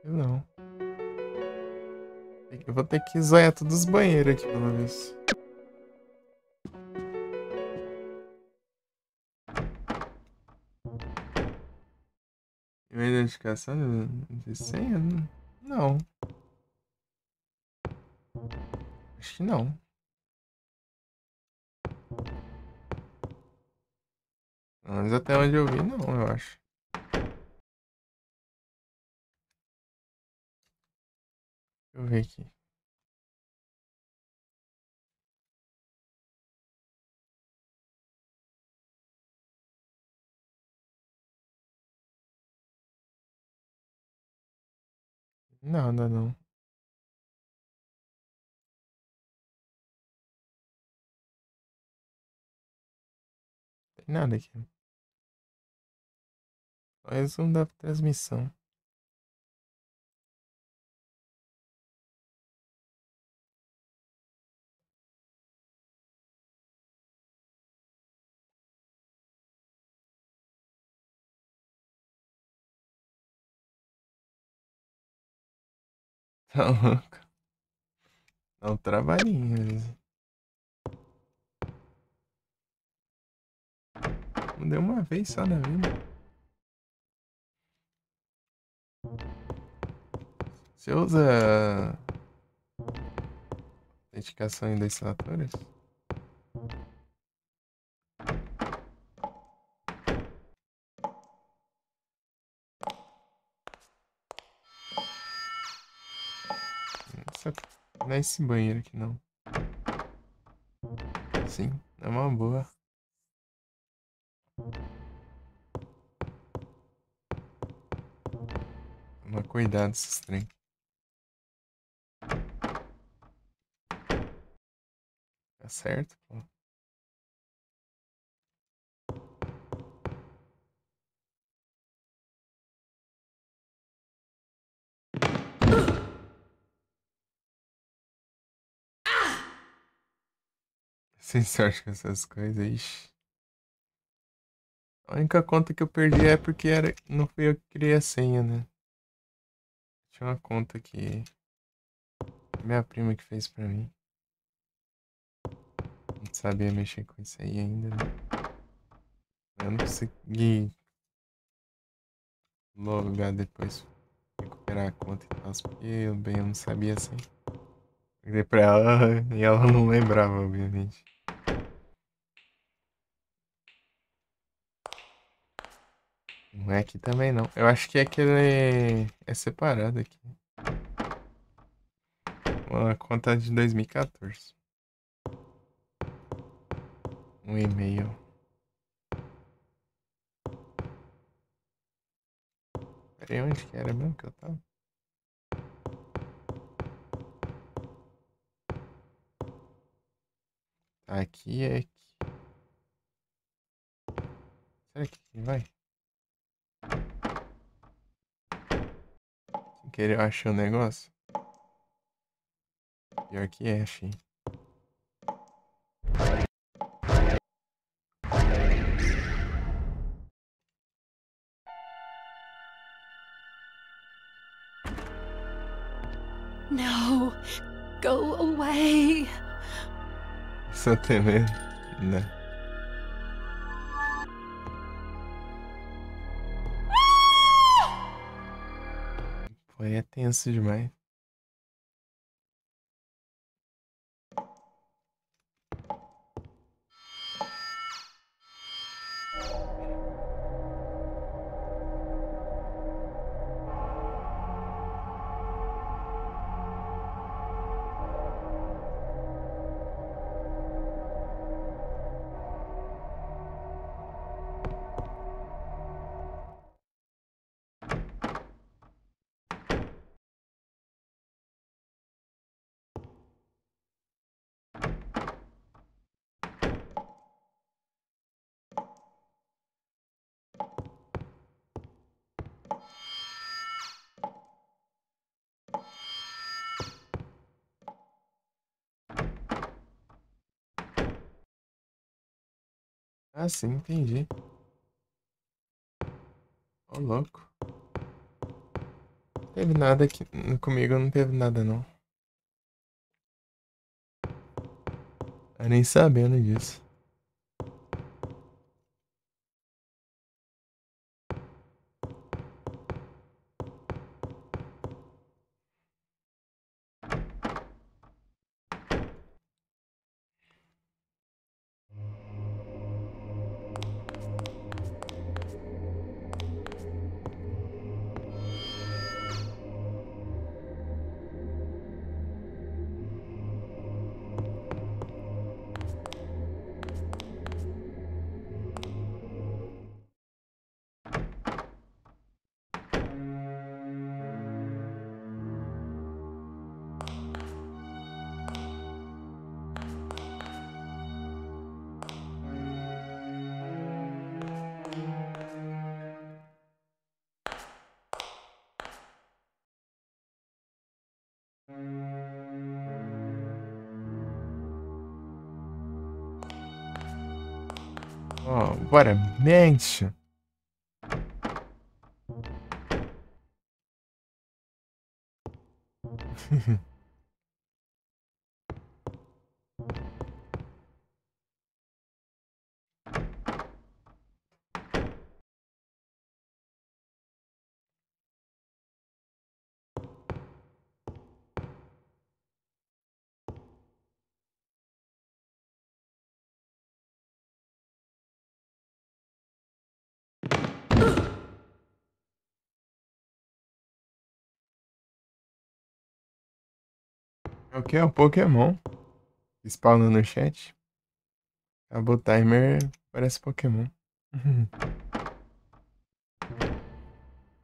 Speaker 1: Eu não. Eu vou ter que zoar todos os banheiros aqui, pelo menos. Minha identificação de senha? Não. Acho que não. Mas até onde eu vi, não, eu acho. Deixa eu ver aqui. Não, ainda não. Tem nada aqui. Só resumo da transmissão. Tá louco. Dá um trabalhinho mesmo. Mudei uma vez só na vida. Você usa autenticação em 2 fatores? Não é esse banheiro aqui, não. Sim, é uma boa. Toma cuidado esses trem. Tá certo, pô. Sem sorte com essas coisas, ixi. A única conta que eu perdi é porque não fui eu que criei a senha, né? Tinha uma conta que minha prima que fez pra mim. Não sabia mexer com isso aí ainda, né? Eu não consegui logar depois, recuperar a conta e tal, porque eu não sabia assim. Eu dei pra ela e ela não lembrava, obviamente. Não é aqui também não. Eu acho que aquele é separado aqui. Uma conta de 2014. Um e-mail. Peraí, onde que era mesmo que eu tava? Aqui é aqui. Será que aqui vai? querer achar o negócio? Pior que é, achei.
Speaker 3: No, go away.
Speaker 1: Só tem medo. Não. Pô, é tenso demais. Ah, sim, entendi. Ô, louco. Teve nada aqui. Comigo não teve nada, não. Eu nem sabendo disso. Ó, bora, mente. É o que? É o Pokémon. Spawna no chat. Acabou o timer, parece Pokémon.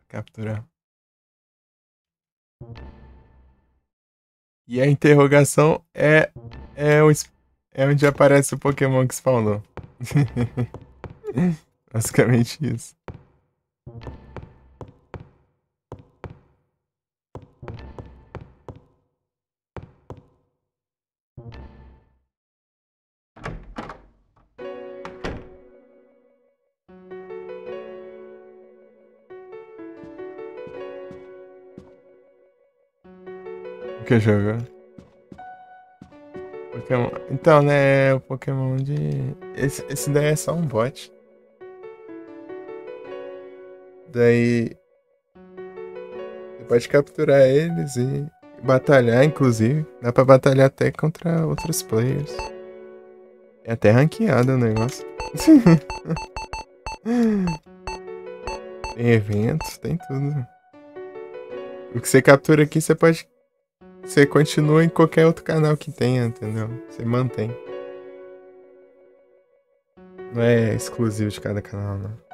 Speaker 1: Capturar. E a interrogação é onde aparece o Pokémon que spawnou. Basicamente isso. O que jogou? Pokémon. Então, né? O Pokémon de. Esse daí é só um bot. Daí. Você pode capturar eles e batalhar, inclusive. Dá pra batalhar até contra outros players. É até ranqueado o negócio. Tem eventos, tem tudo. O que você captura aqui, você pode. Você continua em qualquer outro canal que tenha, entendeu? Você mantém. Não é exclusivo de cada canal, não.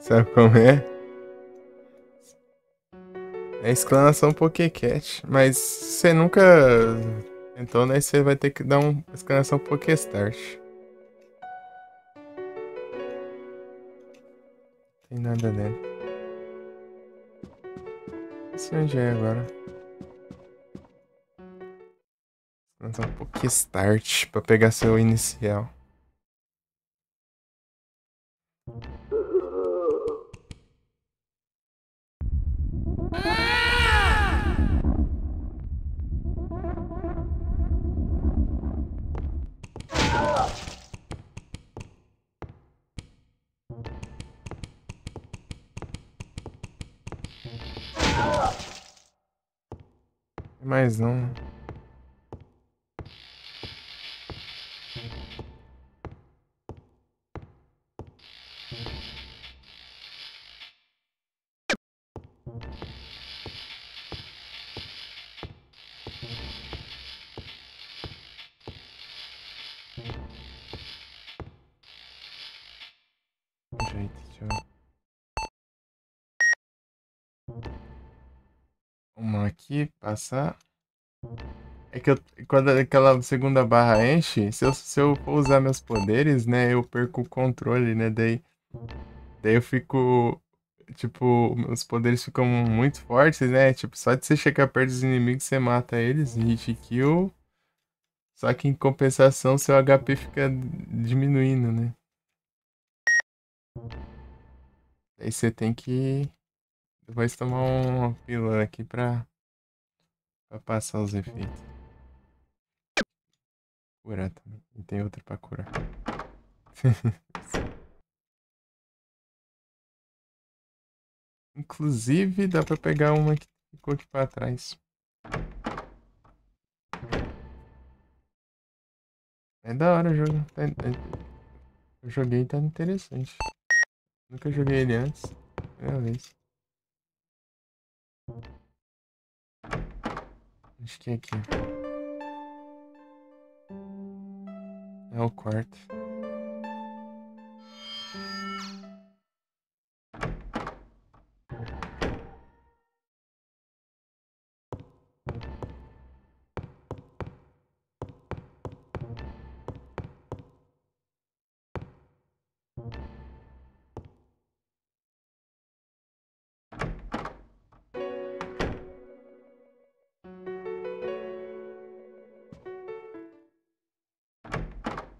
Speaker 1: Sabe como é? É exclamação Pokécat. Mas se você nunca tentou, né? Você vai ter que dar uma exclamação Pokéstart. Tem nada nele. Não sei onde é agora. Exclamação Pokéstart pra pegar seu inicial. Mais não. Um jeito, deixa eu... Vamos aqui, passar. É que eu, quando aquela segunda barra enche, se eu for usar meus poderes, né, eu perco o controle, né, daí eu fico, tipo, meus poderes ficam muito fortes, né, tipo, só de você chegar perto dos inimigos, você mata eles, hit kill, só que em compensação, seu HP fica diminuindo, né. Daí você tem que depois tomar uma pílula aqui pra passar os efeitos. Curar também, e tem outra pra curar. Inclusive, dá pra pegar uma que ficou aqui pra trás. É da hora o jogo. Eu joguei e tá interessante. Nunca joguei ele antes. Primeira vez. Acho que é aqui. É o quarto.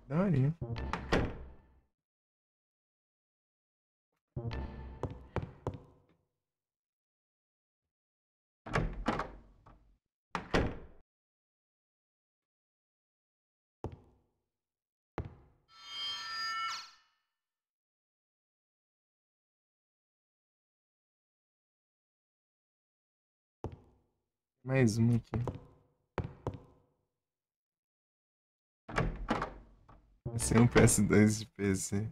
Speaker 1: Daorinha. Mais uma aqui. Esse é um PS2 de PC.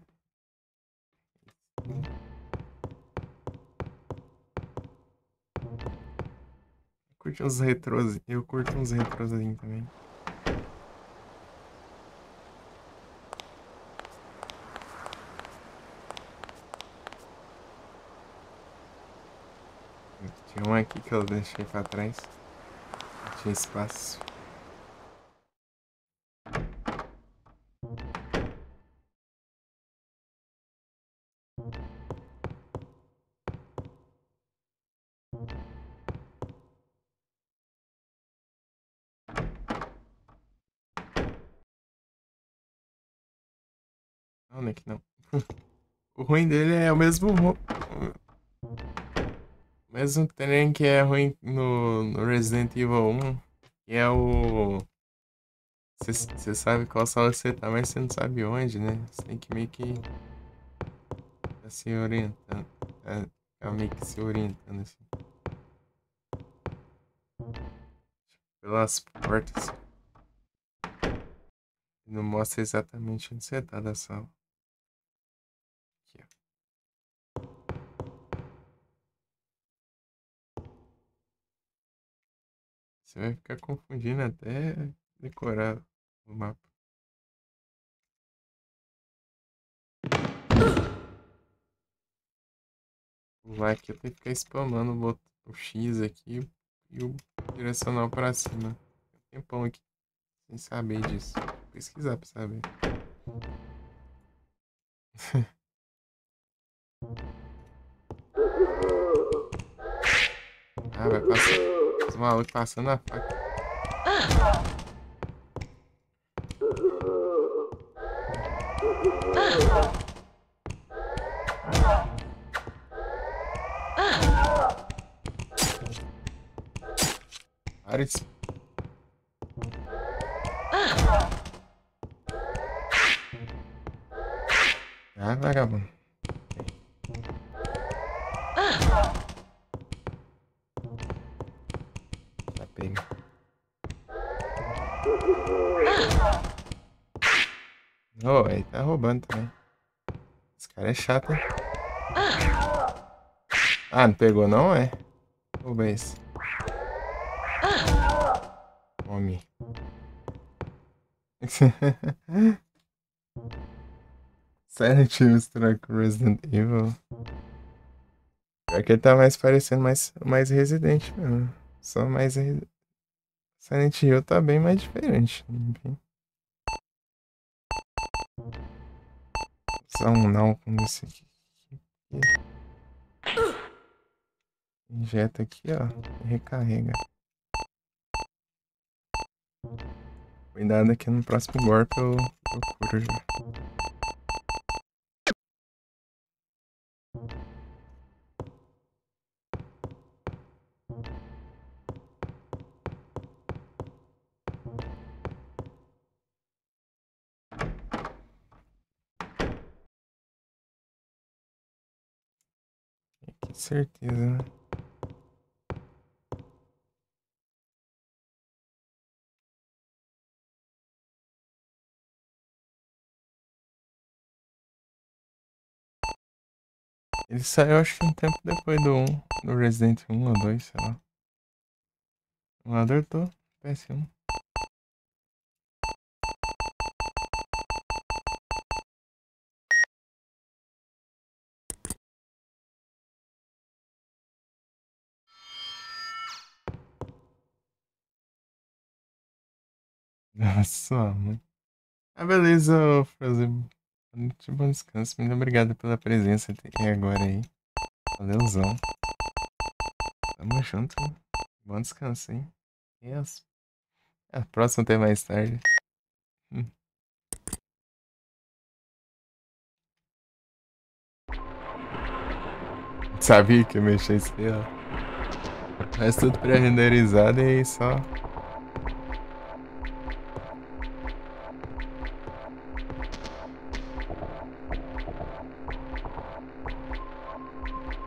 Speaker 1: Curte uns retrôs. Eu curto uns retrôzinhos também. Tinha um aqui que eu deixei pra trás. Não tinha espaço. Não, Nick, não. O ruim dele é o mesmo trem que é ruim no Resident Evil 1, que é o. Você sabe qual sala você tá, mas você não sabe onde, né? Você tem que meio que tá se orientando. É meio que se orientando assim. Pelas portas. E não mostra exatamente onde você tá da sala. Aqui, ó. Você vai ficar confundindo até decorar o mapa. Pular aqui eu tenho que ficar spamando o X aqui e o direcional pra cima. Tem um tempão aqui, sem saber disso. Vou pesquisar pra saber. Ah, vai passar. Os malucos passando a faca. Para de... Ah, vagabundo. Já pega. Oh, aí tá roubando também. Esse cara é chato, hein? Ah, não pegou não, é? Rouba esse. Homem. Silent Hill misturar com Resident Evil. Pior que ele tá mais parecendo mais Resident mesmo. Só mais... Silent Hill tá bem mais diferente. Bem... Usar um não com esse aqui. Injeta aqui, ó. E recarrega. Cuidado aqui no próximo golpe eu curo já. Que certeza, né? Ele saiu acho que um tempo depois do Resident 1 ou 2, sei lá. O emulador tô PS1. Nossa, mãe. Ah, beleza, Frozen. Bom descanso. Muito obrigado pela presença até agora aí. Valeuzão. Tamo junto. Bom descanso, hein? E a próxima até mais tarde. Sabia que eu mexi isso aí, ó. Mas tudo pré-renderizado e aí só.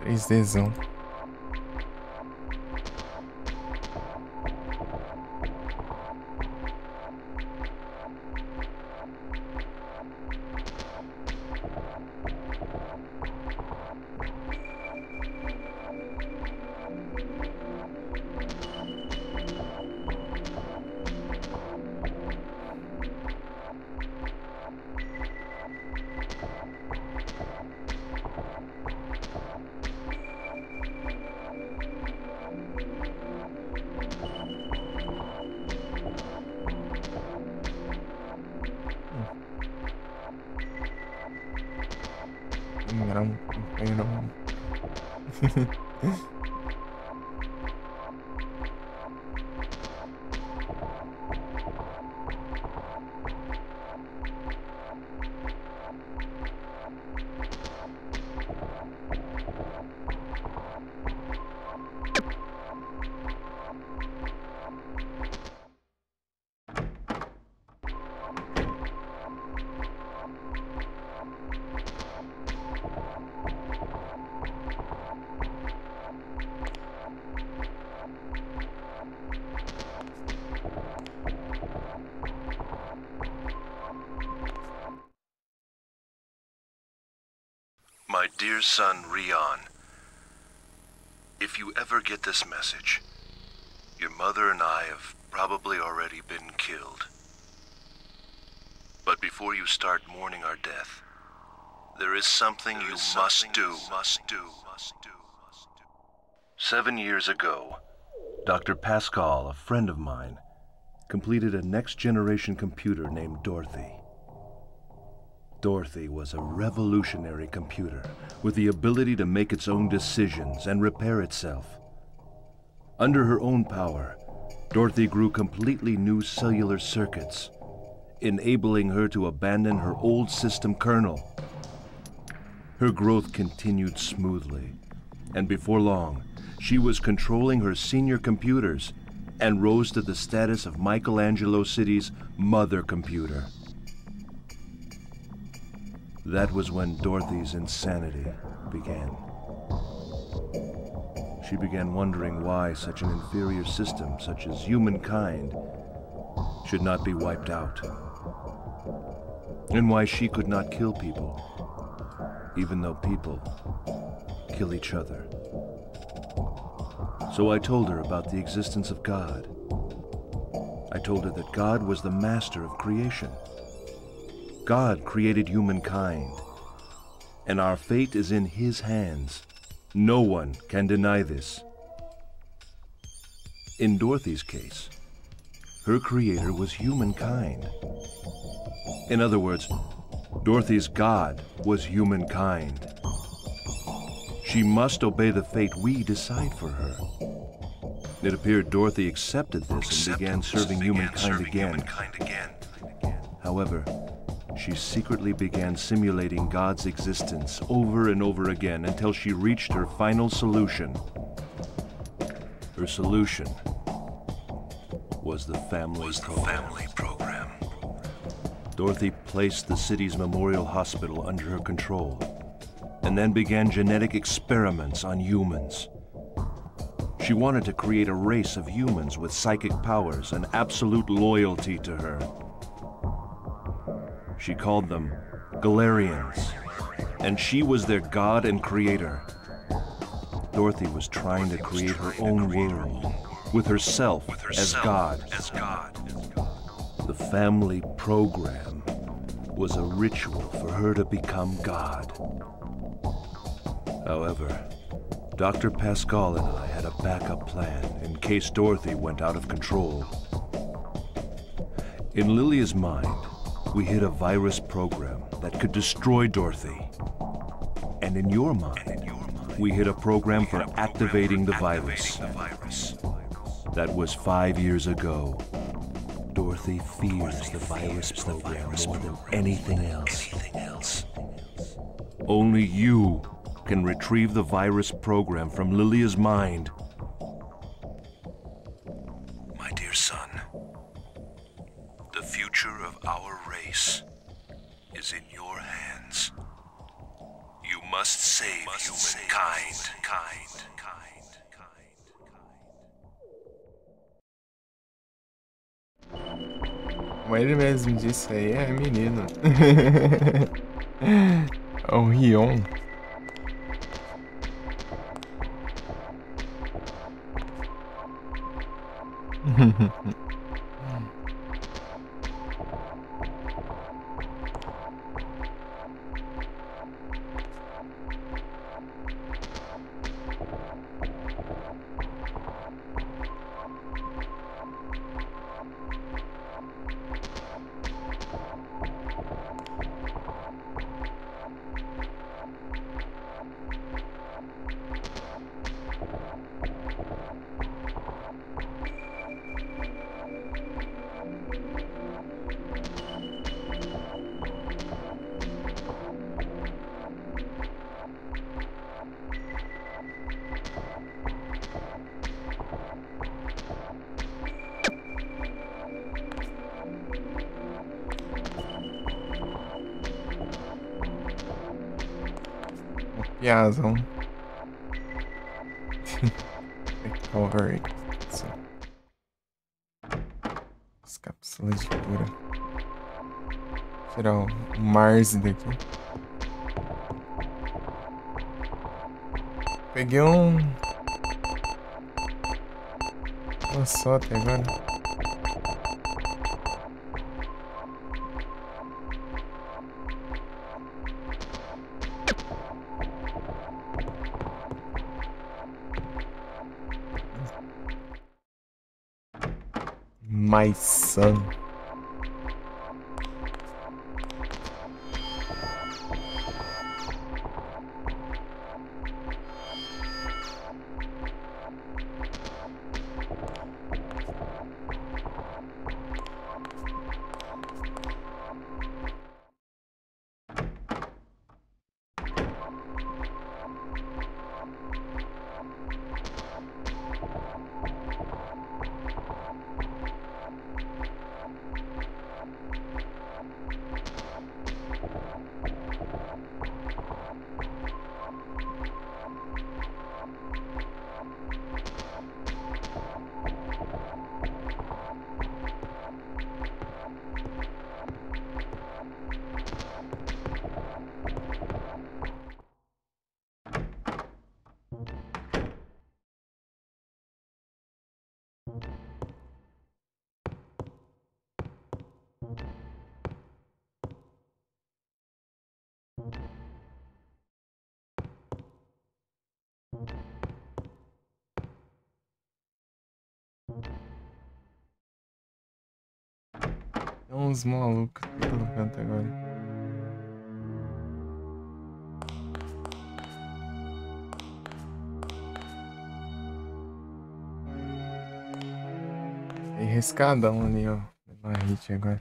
Speaker 1: Três dzão. Não, não.
Speaker 4: My dear son, Rion, if you ever get this message, your mother and I have probably already been killed. But before you start mourning our death, there is something you must do. 7 years ago, Dr. Pascal, a friend of mine, completed a next-generation computer named Dorothy. Dorothy was a revolutionary computer with the ability to make its own decisions and repair itself. Under her own power, Dorothy grew completely new cellular circuits, enabling her to abandon her old system kernel. Her growth continued smoothly, and before long, she was controlling her senior computers and rose to the status of Michelangelo City's mother computer. That was when Dorothy's insanity began. She began wondering why such an inferior system, such as humankind, should not be wiped out. And why she could not kill people, even though people kill each other. So I told her about the existence of God. I told her that God was the master of creation. God created humankind, and our fate is in His hands. No one can deny this. In Dorothy's case, her creator was humankind. In other words, Dorothy's God was humankind. She must obey the fate we decide for her. It appeared Dorothy accepted this and began serving humankind again. However, she secretly began simulating God's existence over and over again until she reached her final solution. Her solution was the family program. Dorothy placed the city's Memorial Hospital under her control, and then began genetic experiments on humans. She wanted to create a race of humans with psychic powers and absolute loyalty to her. She called them Galarians, and she was their god and creator. Dorothy was trying to create her own world, with herself as God. The family program was a ritual for her to become God. However, Dr. Pascal and I had a backup plan in case Dorothy went out of control. In Lilia's mind, we hid a virus program that could destroy Dorothy. And in your mind, we hid a program for activating the virus. That was 5 years ago. Dorothy fears the virus program more than anything else. Only you can retrieve the virus program from Lilia's mind. My dear son, the future of our race is in your hands. You must save humankind.
Speaker 1: Como ele mesmo disse aí, é menino. É o Rion. Piazão. Recovery. As cápsulas de cura. Tirar o Mars daqui. Peguei um só até agora. My son. Tem uns malucos em todo canto agora. Tem riscadão ali, ó. Na hit agora.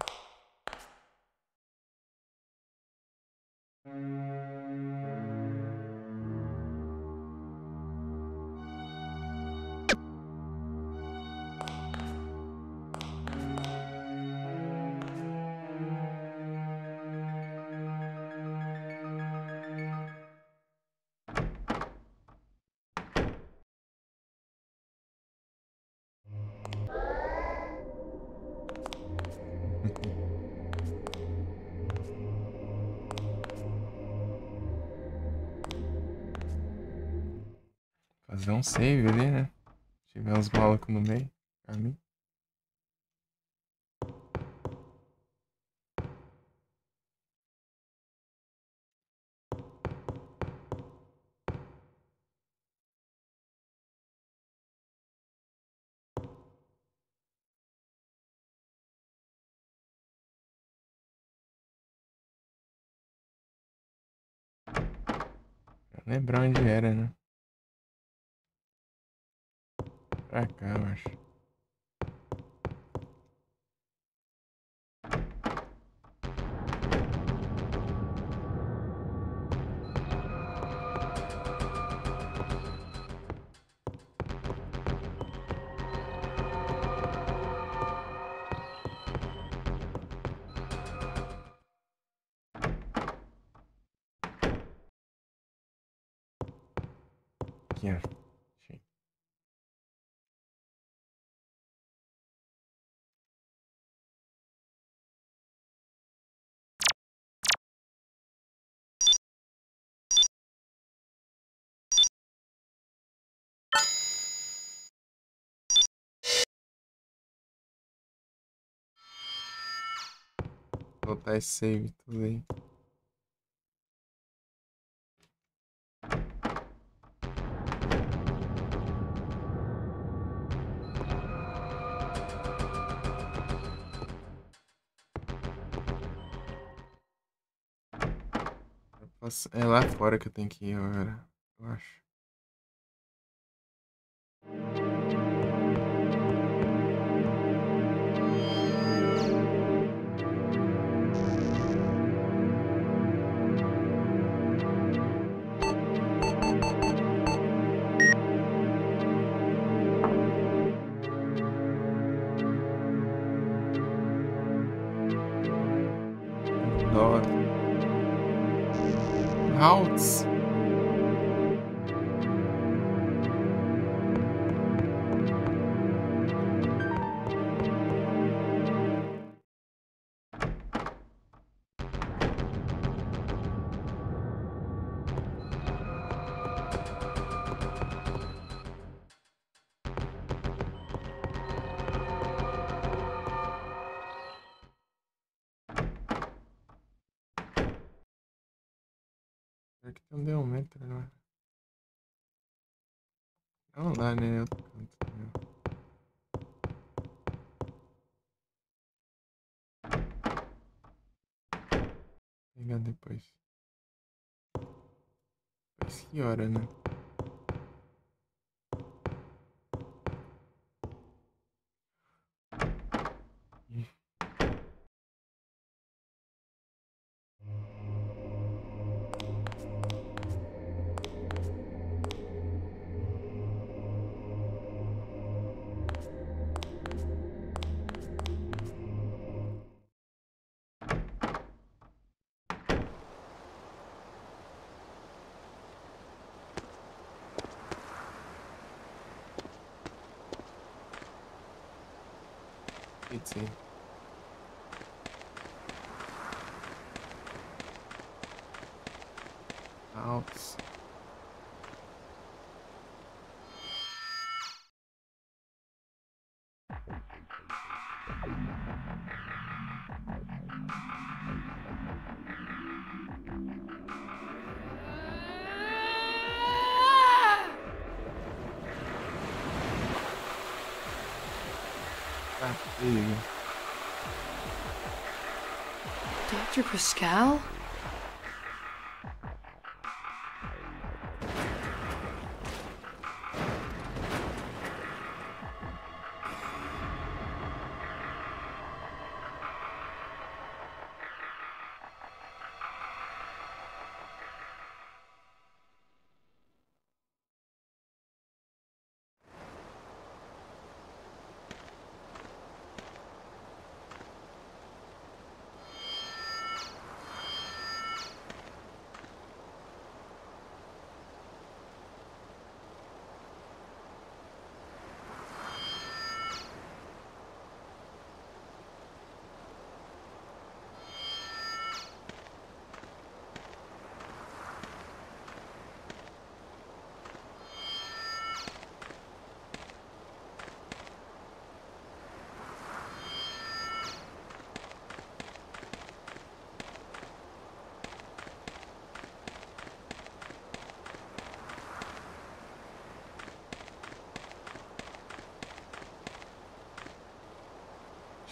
Speaker 1: Fazer um save ali, né? Se tiver uns malucos no meio. Caminho. Pra lembrar onde era, né? Pra cá, eu acho. Aqui, ó. Achei. Vou botar esse save tudo aí. É lá fora que eu tenho que ir agora, eu acho. Dó. Haltz. Aqui tem um Deometer, né? Não dá, né? Outro canto também. depois. Mas que hora, né? Pizza. Altos. Ah, filho.
Speaker 5: Dr. Pascal?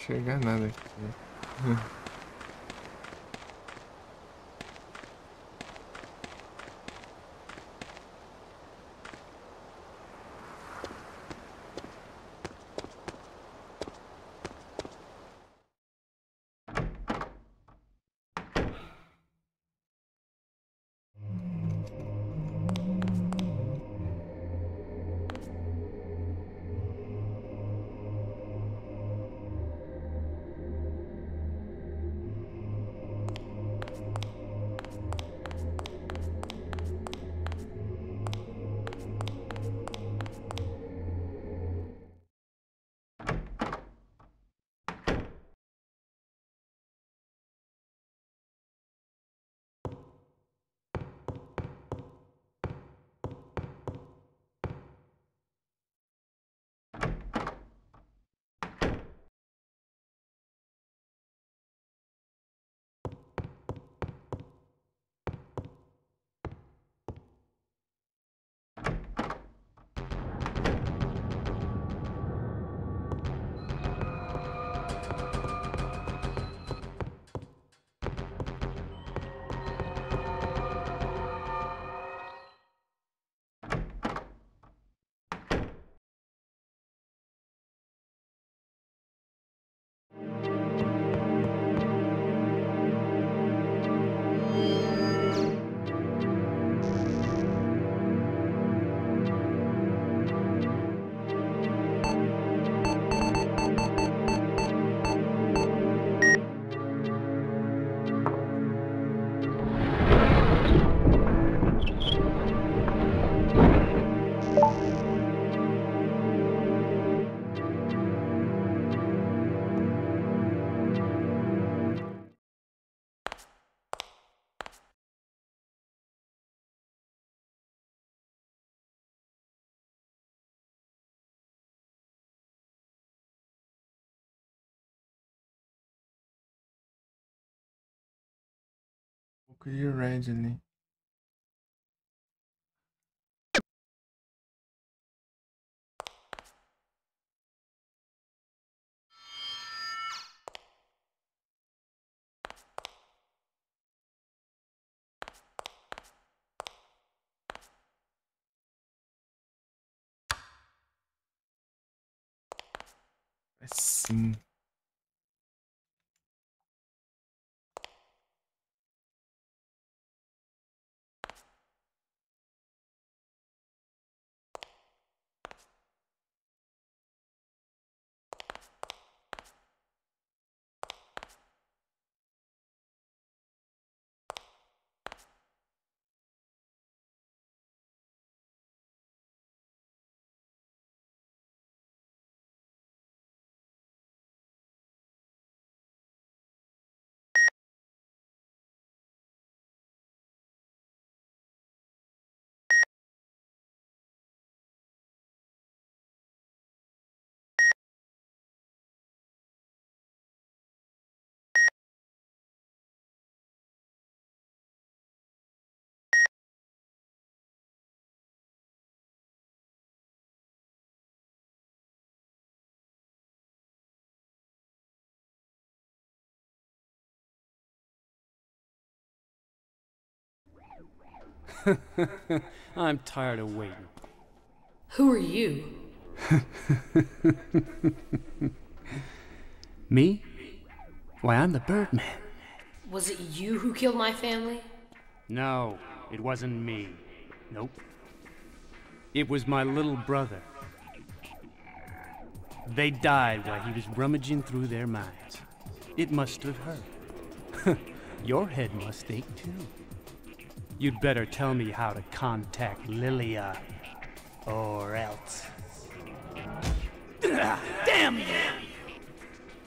Speaker 1: Chegar nada aqui. Um pouco de red ali. Assim.
Speaker 6: I'm tired of waiting.
Speaker 5: Who are you?
Speaker 6: Me? Why, I'm the Birdman.
Speaker 5: Was it you who killed my family?
Speaker 6: No, it wasn't me. Nope. It was my little brother. They died while he was rummaging through their minds. It must have hurt. Your head must ache too. You'd better tell me how to contact Lilia, or else. Damn you!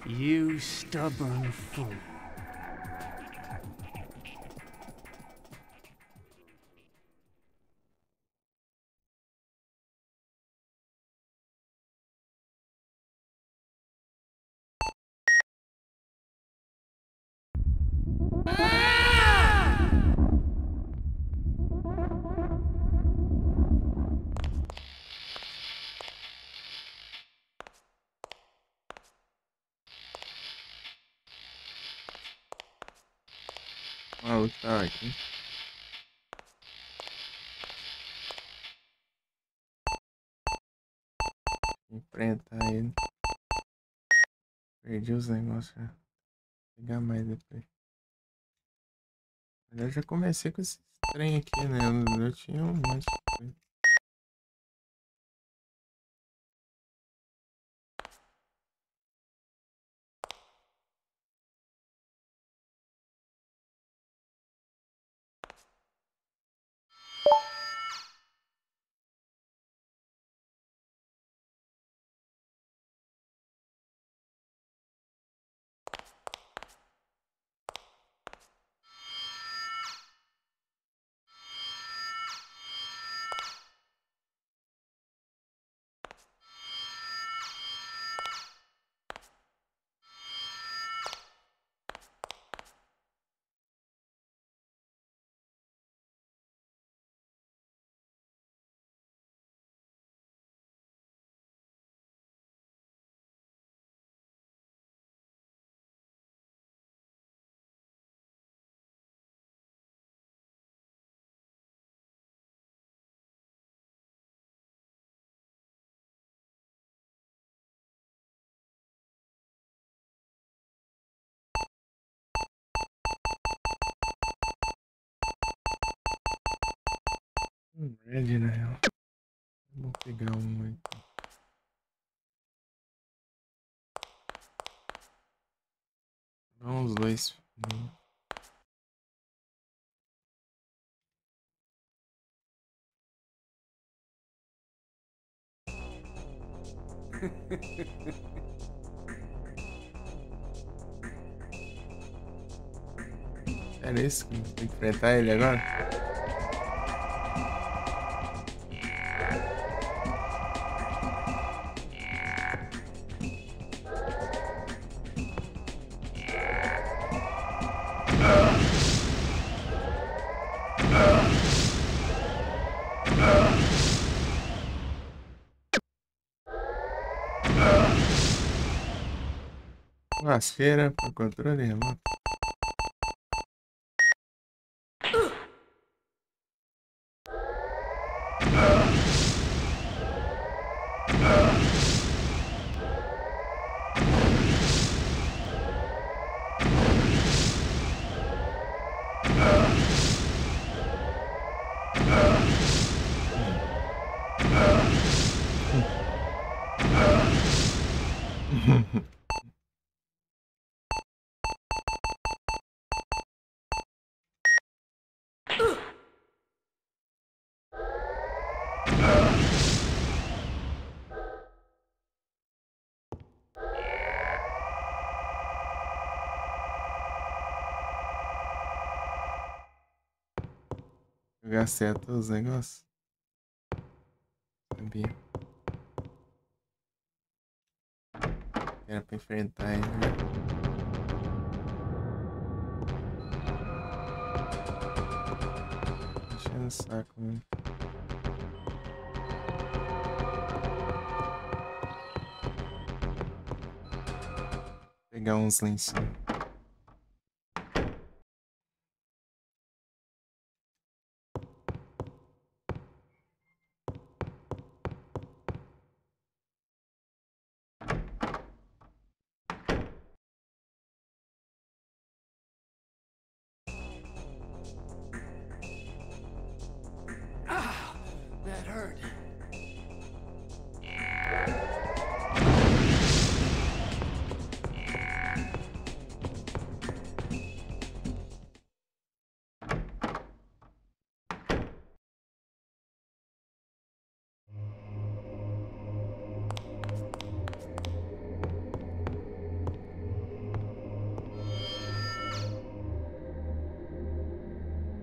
Speaker 6: You stubborn fool.
Speaker 1: Vou lutar aqui. Enfrentar ele. Perdi os negócios já. Vou pegar mais depois. Eu já comecei com esse trem aqui, né? Eu tinha um monte de coisa. Red, na real. Vou pegar um aqui. Vamos os dois. Era isso que tem que enfrentar ele agora? Lasqueira para controle remoto. Eu gastei a todos os negócios. Sabia. Era pra enfrentar ele, né? Enchendo o saco, mano. Pegar uns lencinhos.
Speaker 6: That hurt.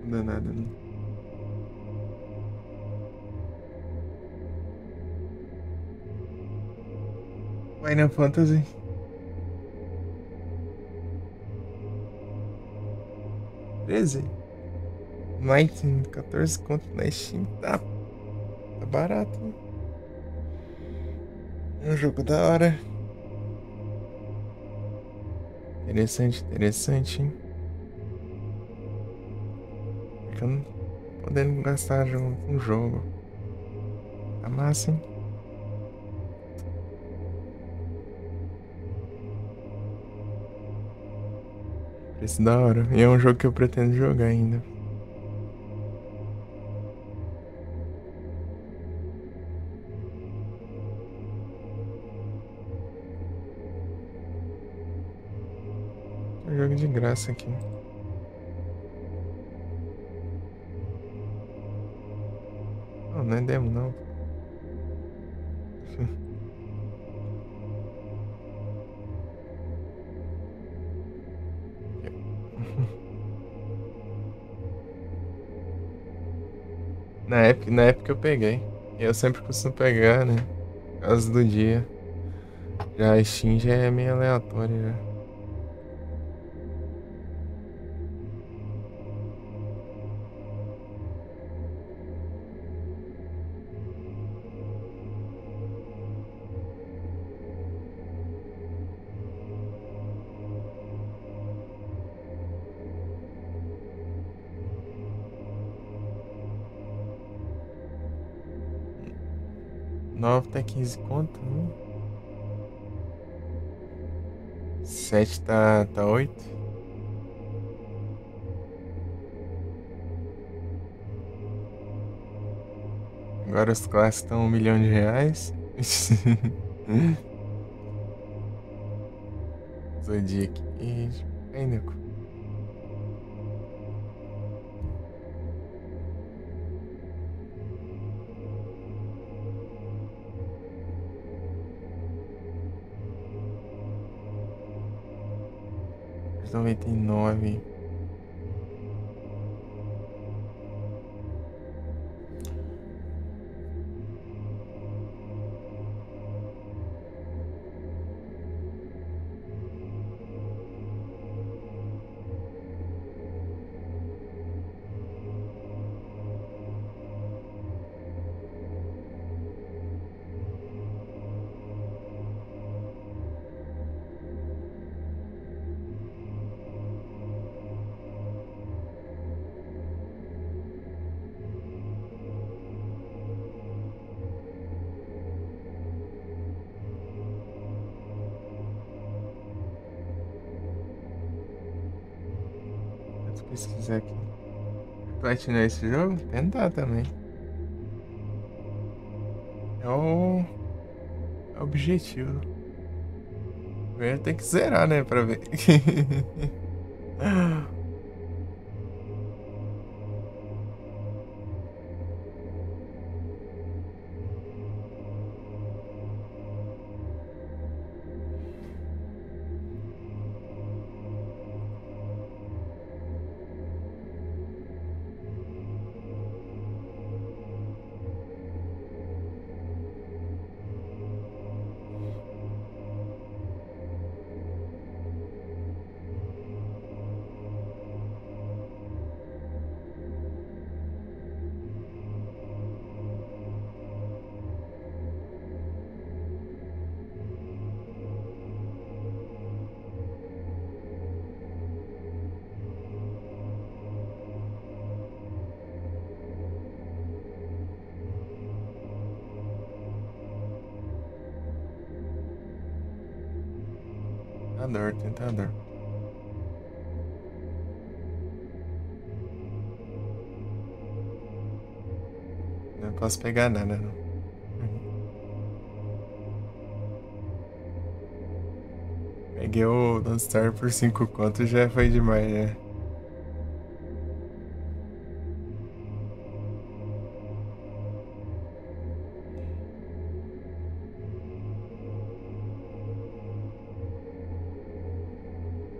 Speaker 1: Não dá nada, não. Final Fantasy. 13? Night, 14 conto na Steam. Tá barato, né? É um jogo da hora. Interessante, interessante, hein? Porque eu não podendo gastar com jogo. Tá massa, hein? Preço da hora. E é um jogo que eu pretendo jogar ainda. É um jogo de graça aqui. Não, não é demo, não. Na época eu peguei. Eu sempre costumo pegar, né? Por causa do dia. Já a Steam já é meio aleatória já. Nove tá 15 conto, né? 7 tá 8. Agora os clássicos estão R$ 1 milhão. Zodiac Age. Ainda. R$ 99. Deixa eu pesquisar aqui. Platinar esse jogo? Tentar também. É o objetivo. Tem que zerar, né, pra ver. Tentador, tentador. Não posso pegar nada, não. Peguei o Don't Star por 5 contos, já foi demais, né?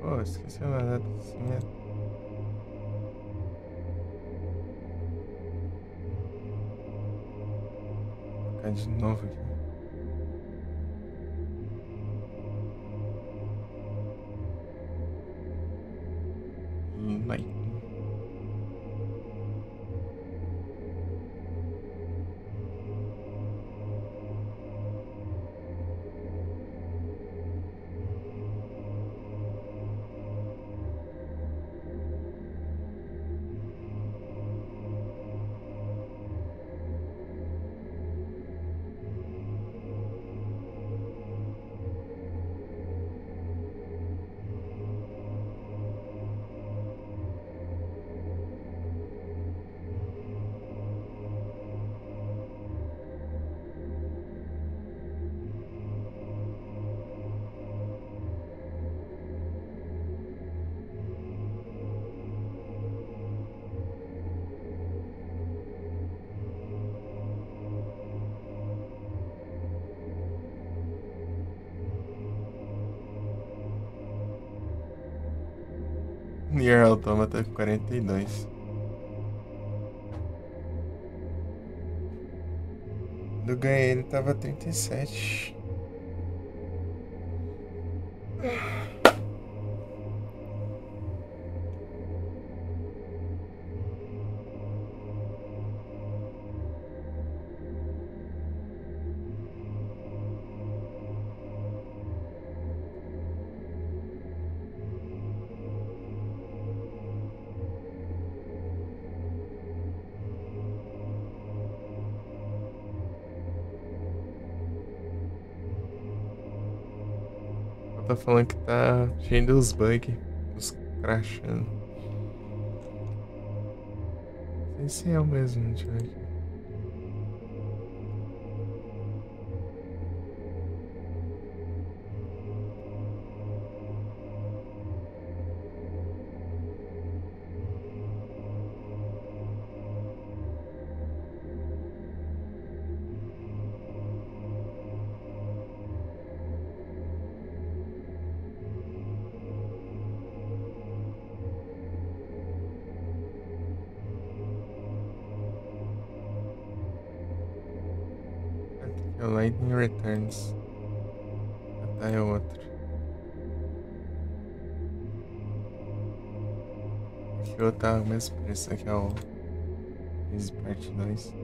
Speaker 1: Pô, esqueci uma data assim, né? Vou colocar de novo aqui. Lightning. Nier Automata 42. Quando eu ganhei ele tava 37. Tá falando que tá cheio dos bugs, os crashando. Não sei se é o mesmo, deixa eu ver aqui. Aqui é o Lightning Returns. Ah, tá, é outro. Aqui o outro tá o mesmo preço, aqui é o Easy Part 2.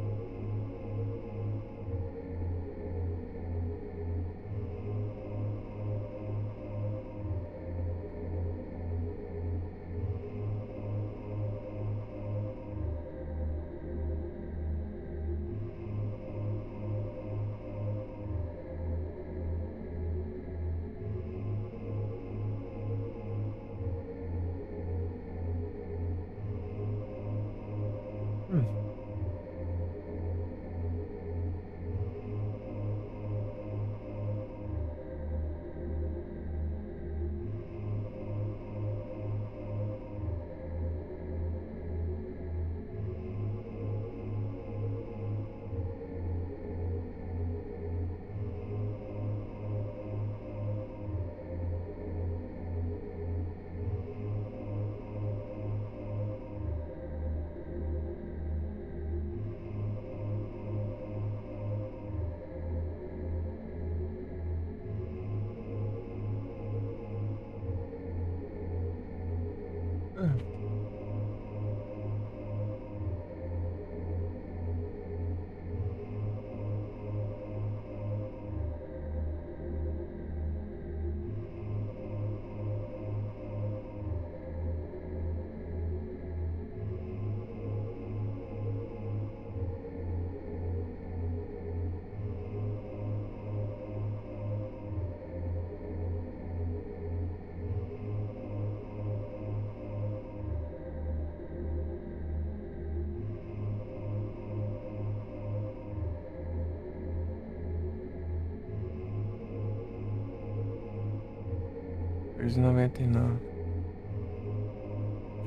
Speaker 1: R$2,99.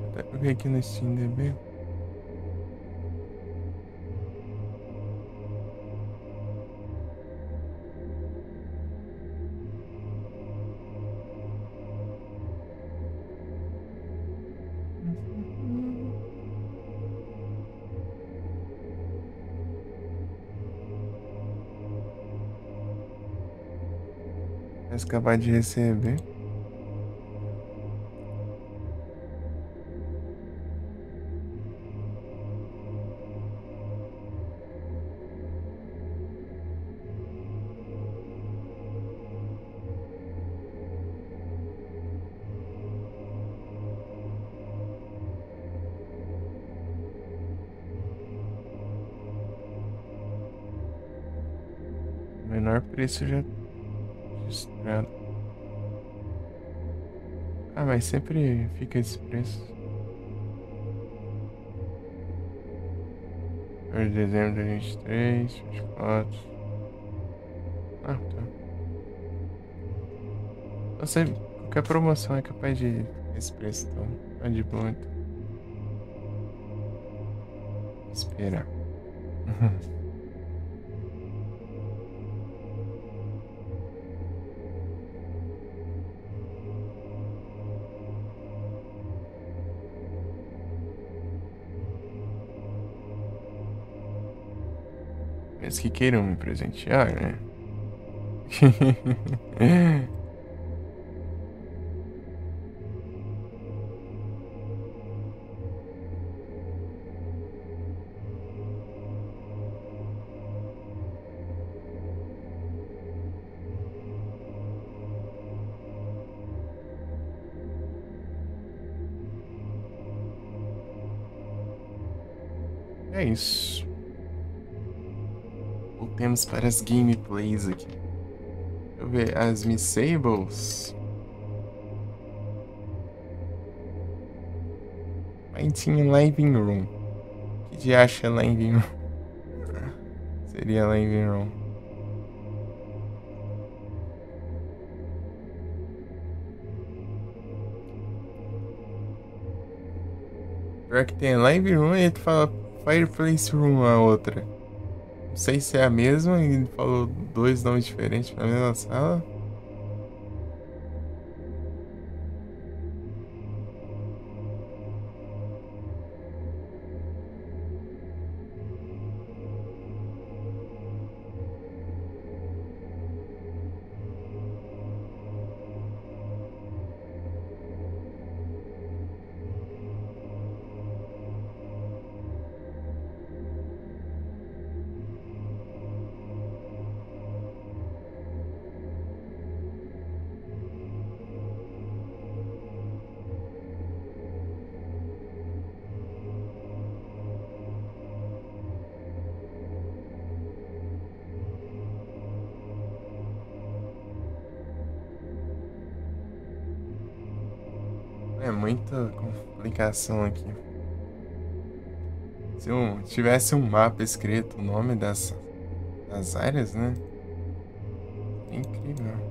Speaker 1: Deixa eu até ver aqui no SteamDB. Vai acabar de receber. Menor preço já registrado. Ah, mas sempre fica esse preço. 1 de dezembro de 23, 24. Ah, tá. Eu sei, qualquer promoção é capaz de esse preço, então tá de boa, então. Esperar. Eles que queiram me presentear, né? É isso. Voltemos para as gameplays aqui. Deixa eu ver, as Missables. Fighting Living Room. O que de acha Living Room? Seria Living Room. Pior que tem Living Room e ele fala Fireplace Room a outra. Não sei se é a mesma, ele falou dois nomes diferentes pra mesma sala. É muita complicação aqui. Se eu tivesse um mapa escrito o nome das áreas, né? É incrível.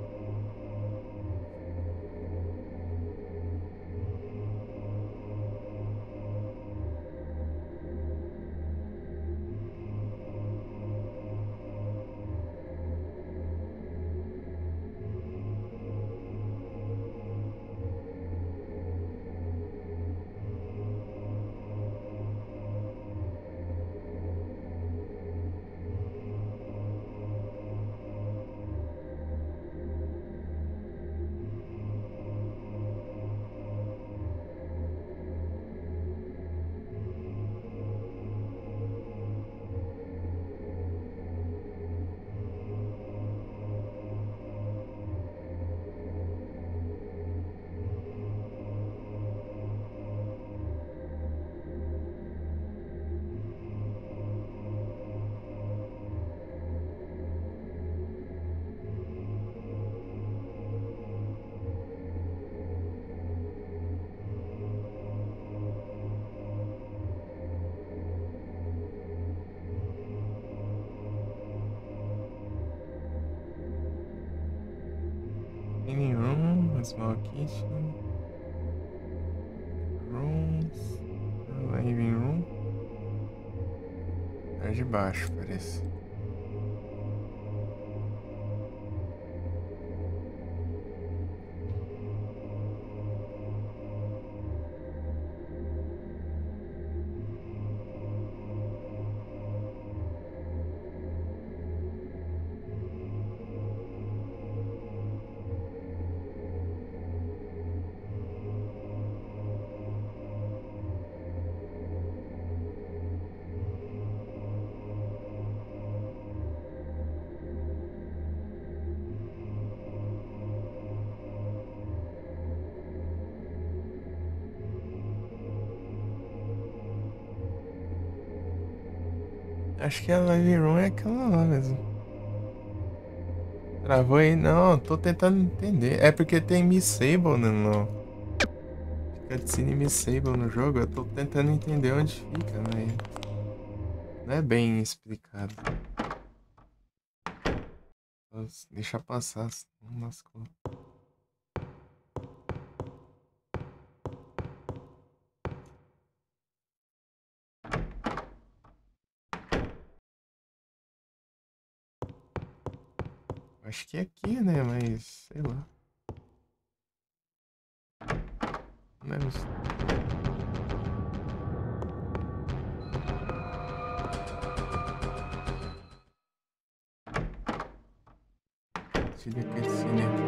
Speaker 1: Cleaning room, small kitchen, rooms, living room. É de baixo, parece. Acho que a Live Room é aquela lá mesmo. Travou aí? Não, tô tentando entender. É porque tem Miss Sable no cutscene Miss Sable no jogo. Eu tô tentando entender onde fica, mas não é bem explicado. Deixa passar, senão lascou. Acho que é aqui, né? Mas sei lá. Não é isso. Tira a cutscene aqui.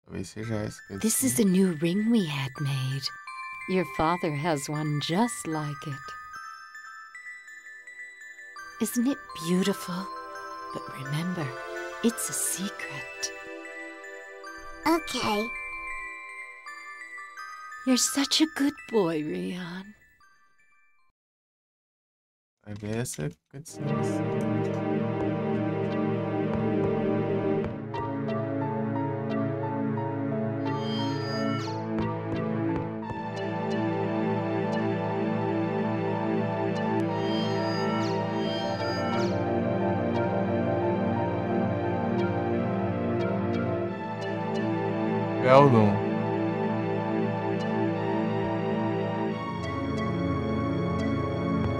Speaker 1: Talvez seja essa cutscene.
Speaker 3: This is a new ring we had made. Your father has one just like it. Isn't it beautiful? But remember, it's a secret.
Speaker 7: Okay.
Speaker 3: You're such a good boy, Rian.
Speaker 1: Vai ver essa cutscene. Eldon.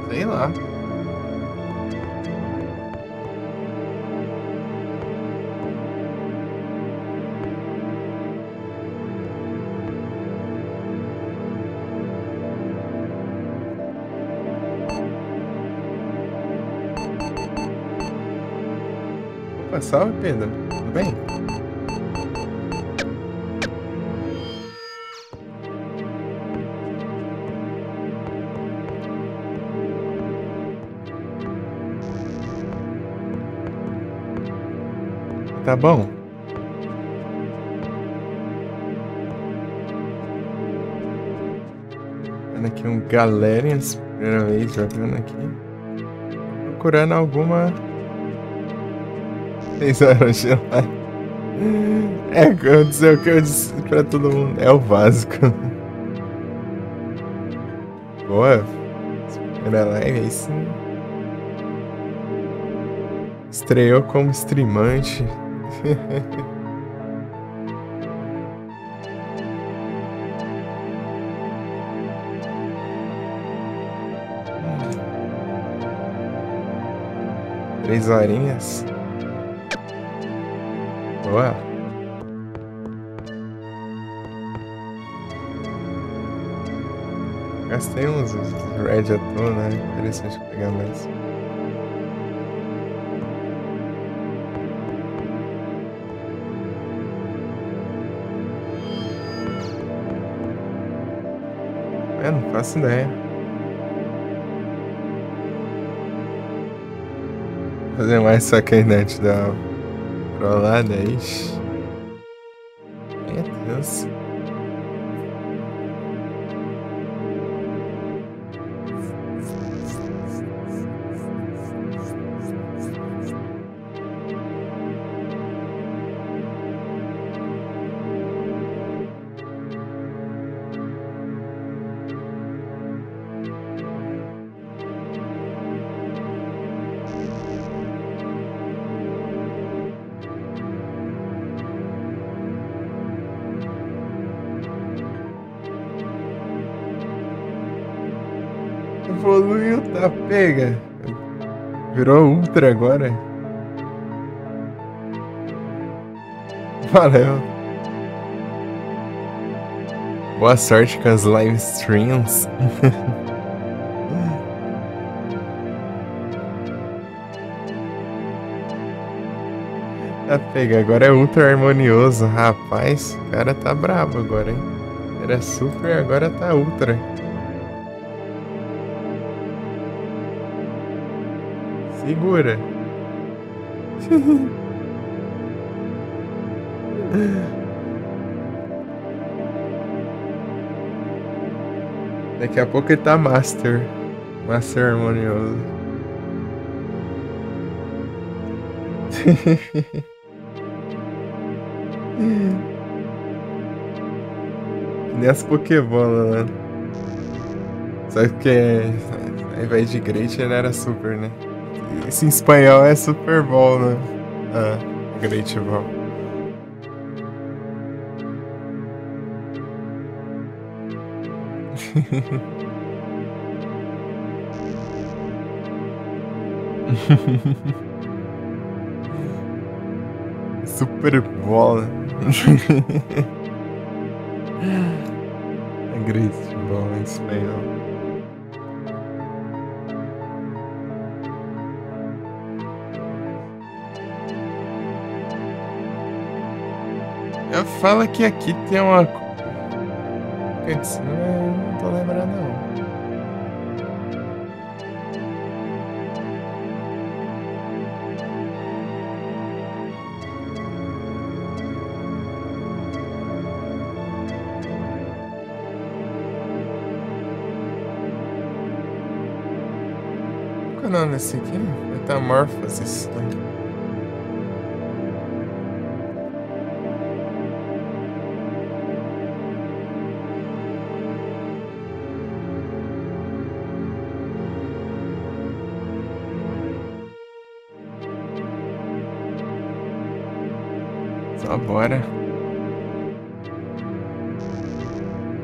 Speaker 1: Sei lá. Opa, salve, Pedro. Tudo bem? Tá bom? Vendo aqui um Galerians, primeira vez jogando aqui. Procurando alguma 6 horas de live. É, eu dizer o que eu disse pra todo mundo. É o básico. Boa. Primeira live aí sim. Estreou como streamante. Três horinhas. Boa. Gastei uns red à toa, né? Interessante pegar mais. Não faço ideia. Vou fazer mais só que a internet dá uma trollada aí. Meu Deus. Evoluiu, tá pega. Virou Ultra agora. Valeu. Boa sorte com as live streams. Tá pega, agora é ultra harmonioso. Rapaz, o cara tá brabo agora, hein? Era super, agora tá ultra. Segura. Daqui a pouco ele tá Master. Master harmonioso. Que nem as Pokébola, né? Só que ao invés de Great ele era Super, né? Esse em espanhol é Super Ball, né? Ah, Great Ball. Super Bola. É Great Ball em espanhol. Eu falo que aqui tem uma. Putz, não tô lembrando não. Qual é o nome desse aqui? Metamorphosis. Só bora.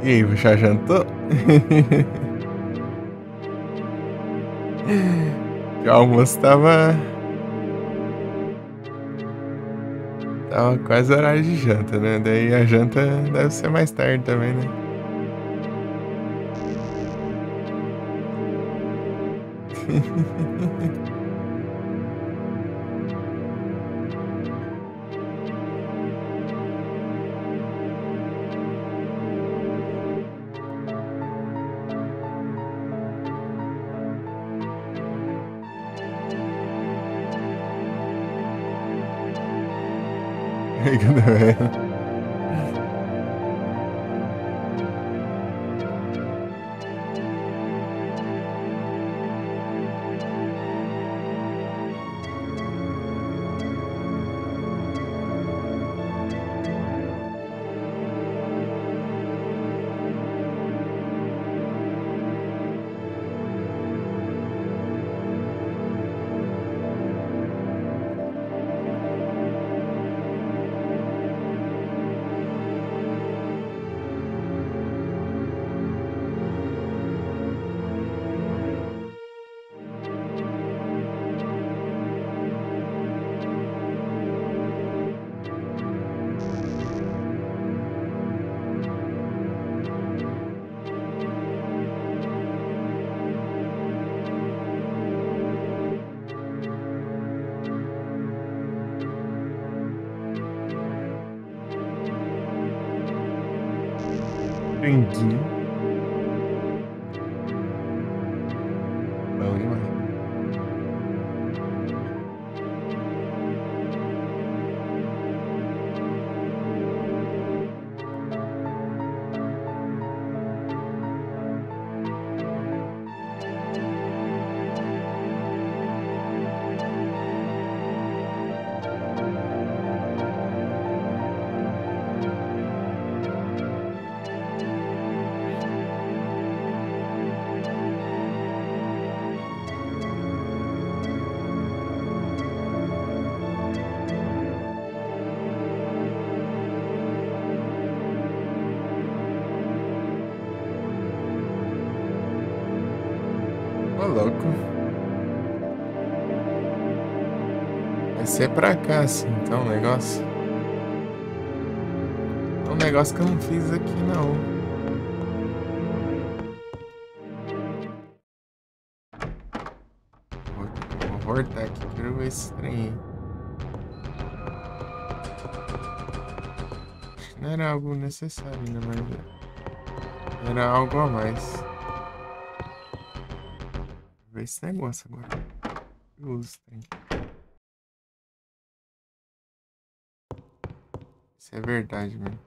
Speaker 1: E aí, já jantou? O almoço tava quase horário de janta, né? Daí a janta deve ser mais tarde também, né? Franguinho. Bom demais. Ô, louco. Vai ser pra cá, assim, então, o negócio. É um negócio que eu não fiz aqui, não. Vou voltar aqui, quero ver esse trem aí. Acho que não era algo necessário, né, mas era algo a mais. Vou ver esse negócio agora. Eu uso esse trem. Isso é verdade mesmo.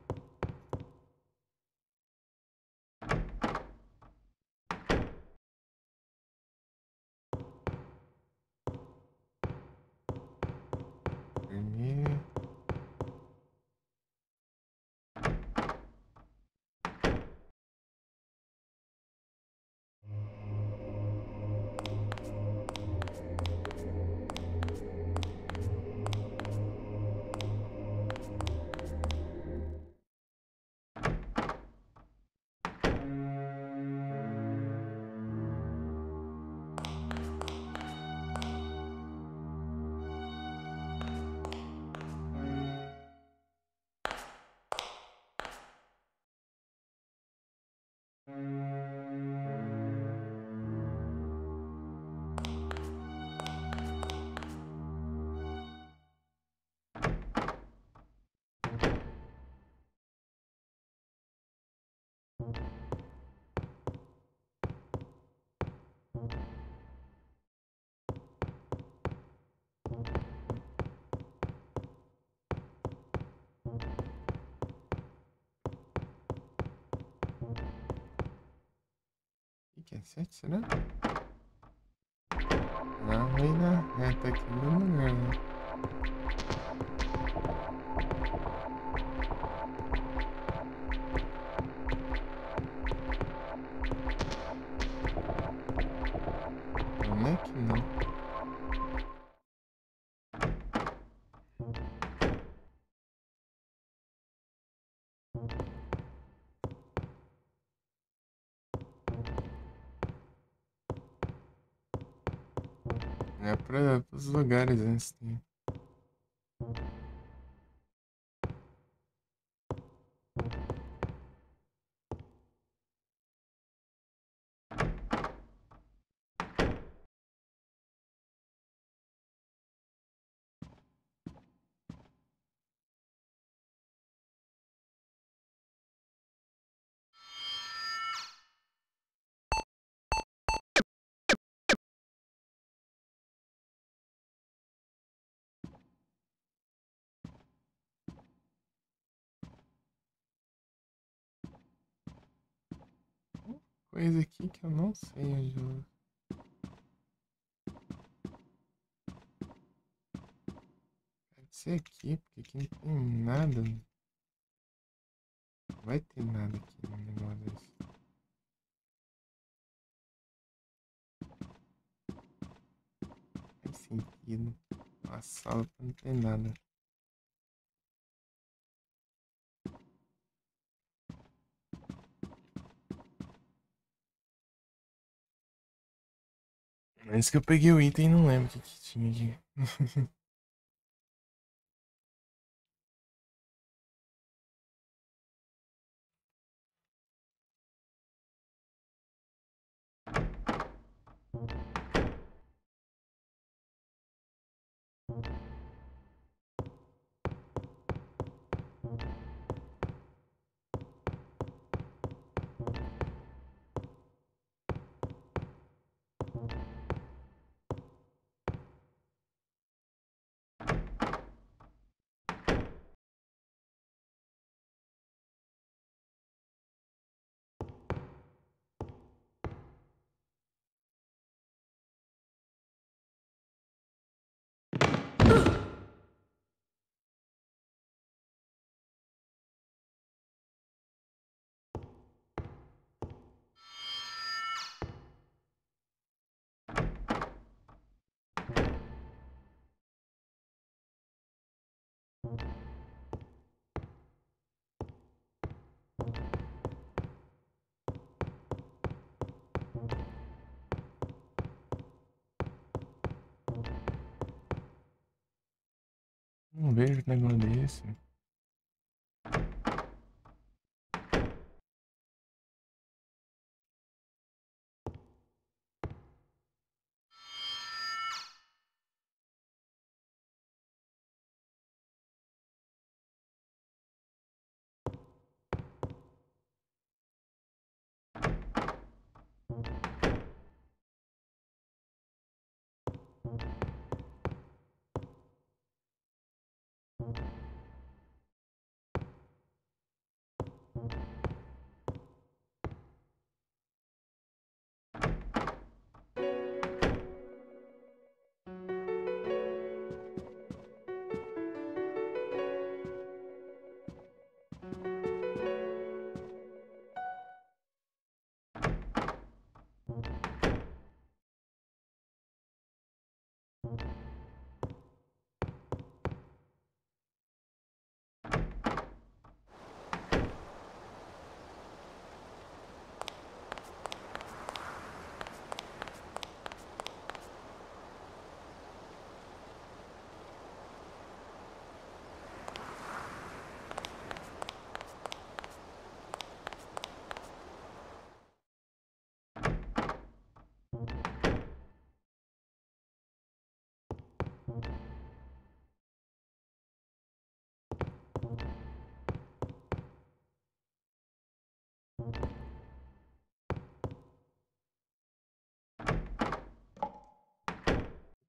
Speaker 1: Vermelho. O que é 7, será? Não, aí na reta aqui no lugar, né? Não é que não. É para os lugares antes. Coisa aqui que eu não sei onde eu... Deve ser aqui, porque aqui não tem nada. Não vai ter nada aqui no negócio desse. Faz sentido. Uma sala que não tem nada. Antes que eu peguei o item, não lembro o que tinha aqui. um negócio desse.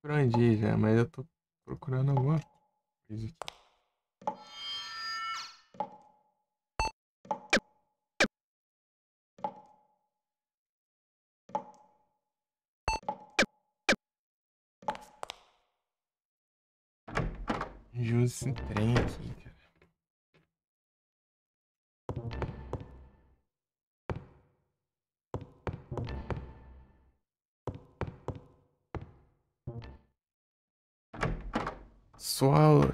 Speaker 1: Por onde ir já, mas eu tô procurando alguma coisa aqui. Usa esse trem aqui, cara. Swallow.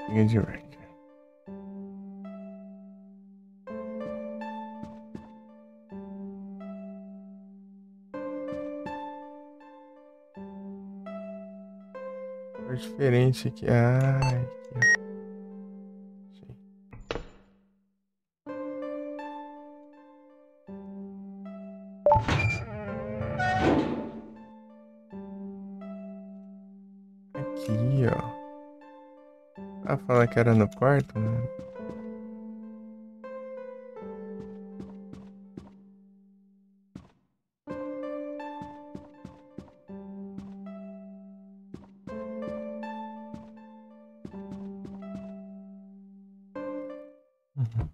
Speaker 1: Liga direct. Cor diferente aqui. Ai, aqui, ó. Achei. Aqui, ó. Ah, falar que era no quarto, mano. Uhum.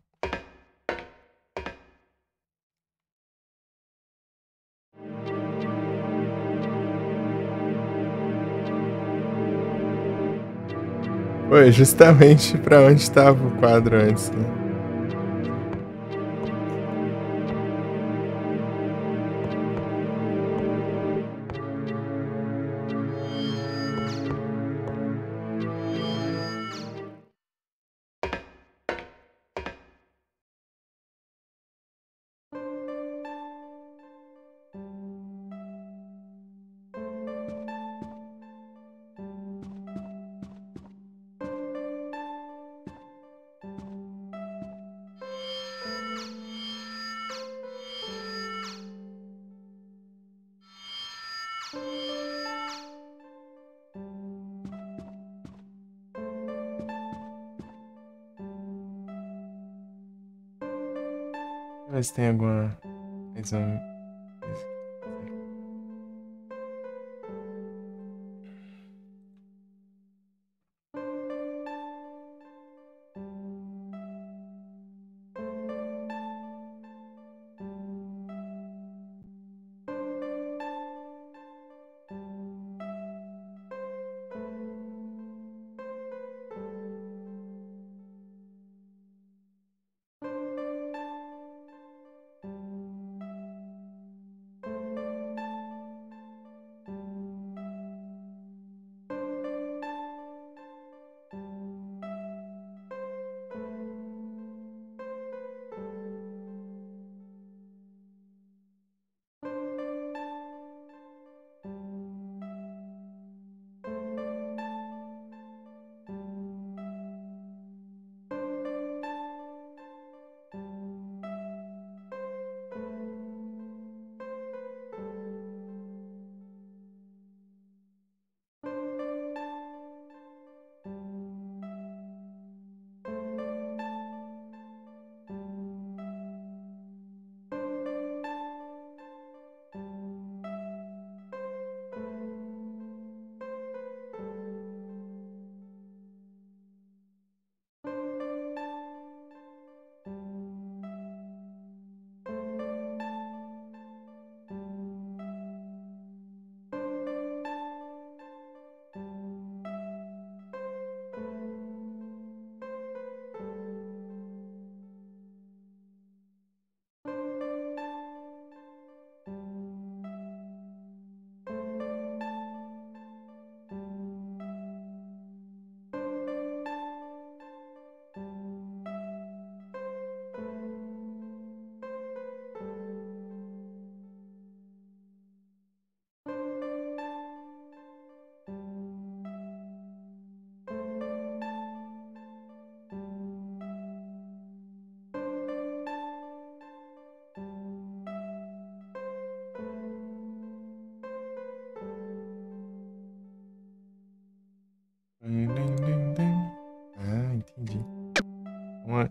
Speaker 1: Foi justamente pra onde tava o quadro antes, né? Ver se tem alguma exame. uma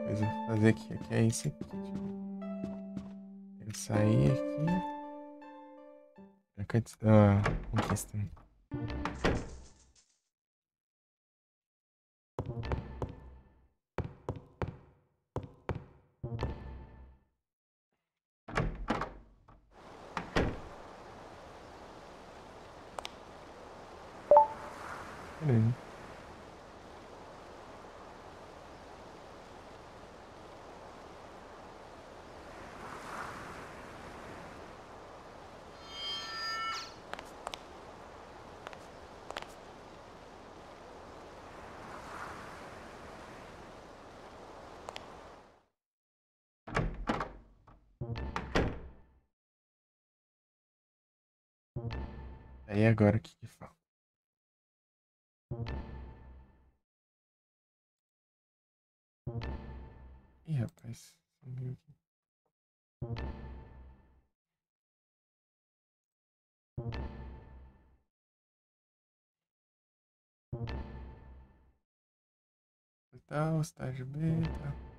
Speaker 1: coisa a fazer aqui. Aqui é isso aqui. Eu sair aqui. Conquista. Peraí. Aí agora o que que falta? Ih, rapaz. Sumiu aqui. Tá, estágio B, tá.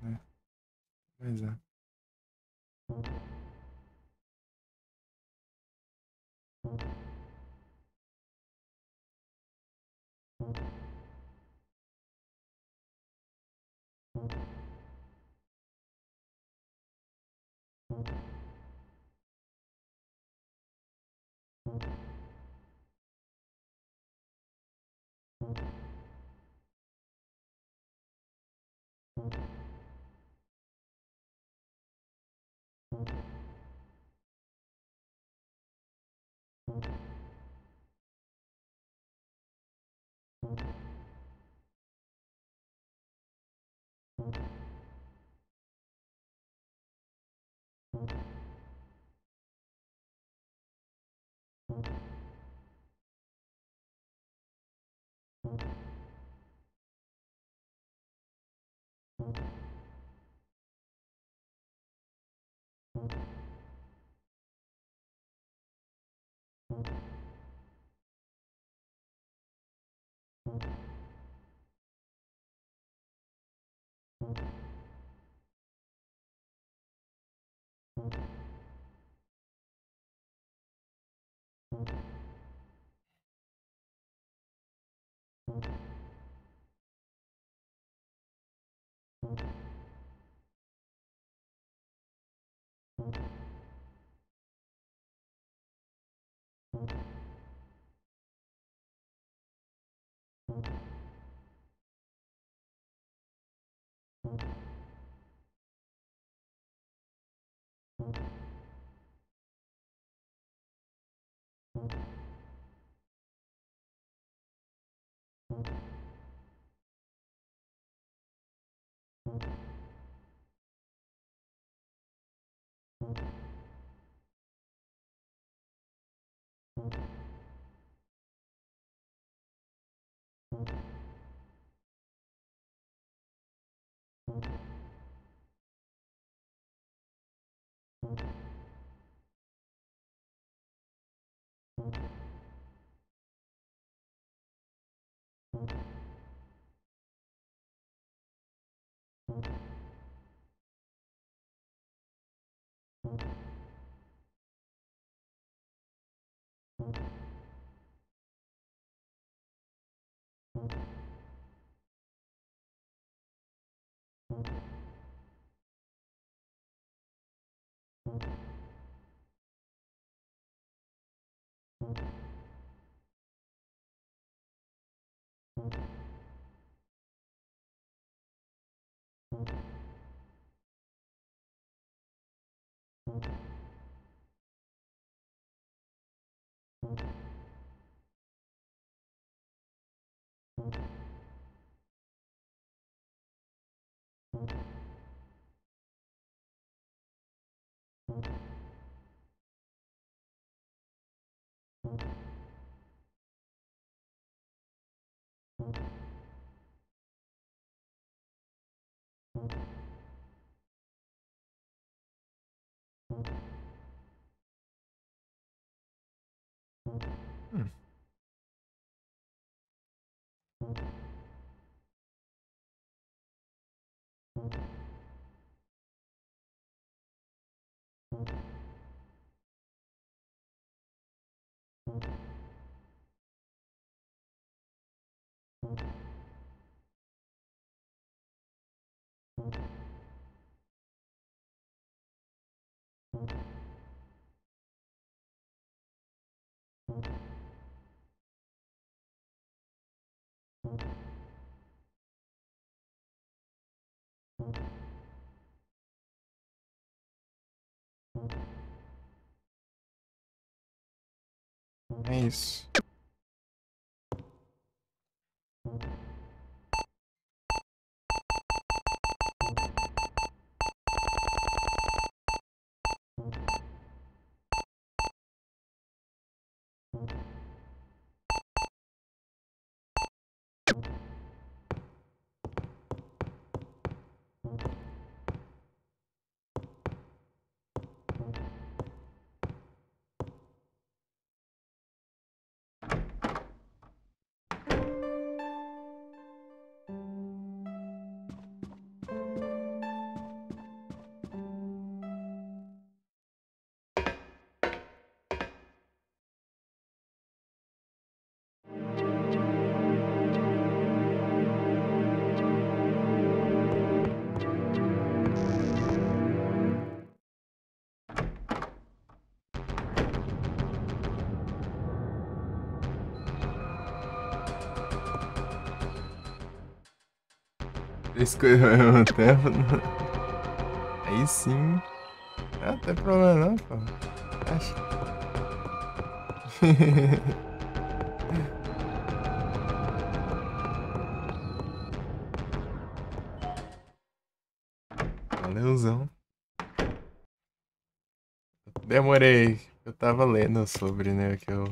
Speaker 1: É, mas é. Hum. É isso. Escolheu ao mesmo tempo. Aí sim. Ah, não tem problema não, pô. Acho. Valeuzão. Demorei. Eu tava lendo sobre, né, que eu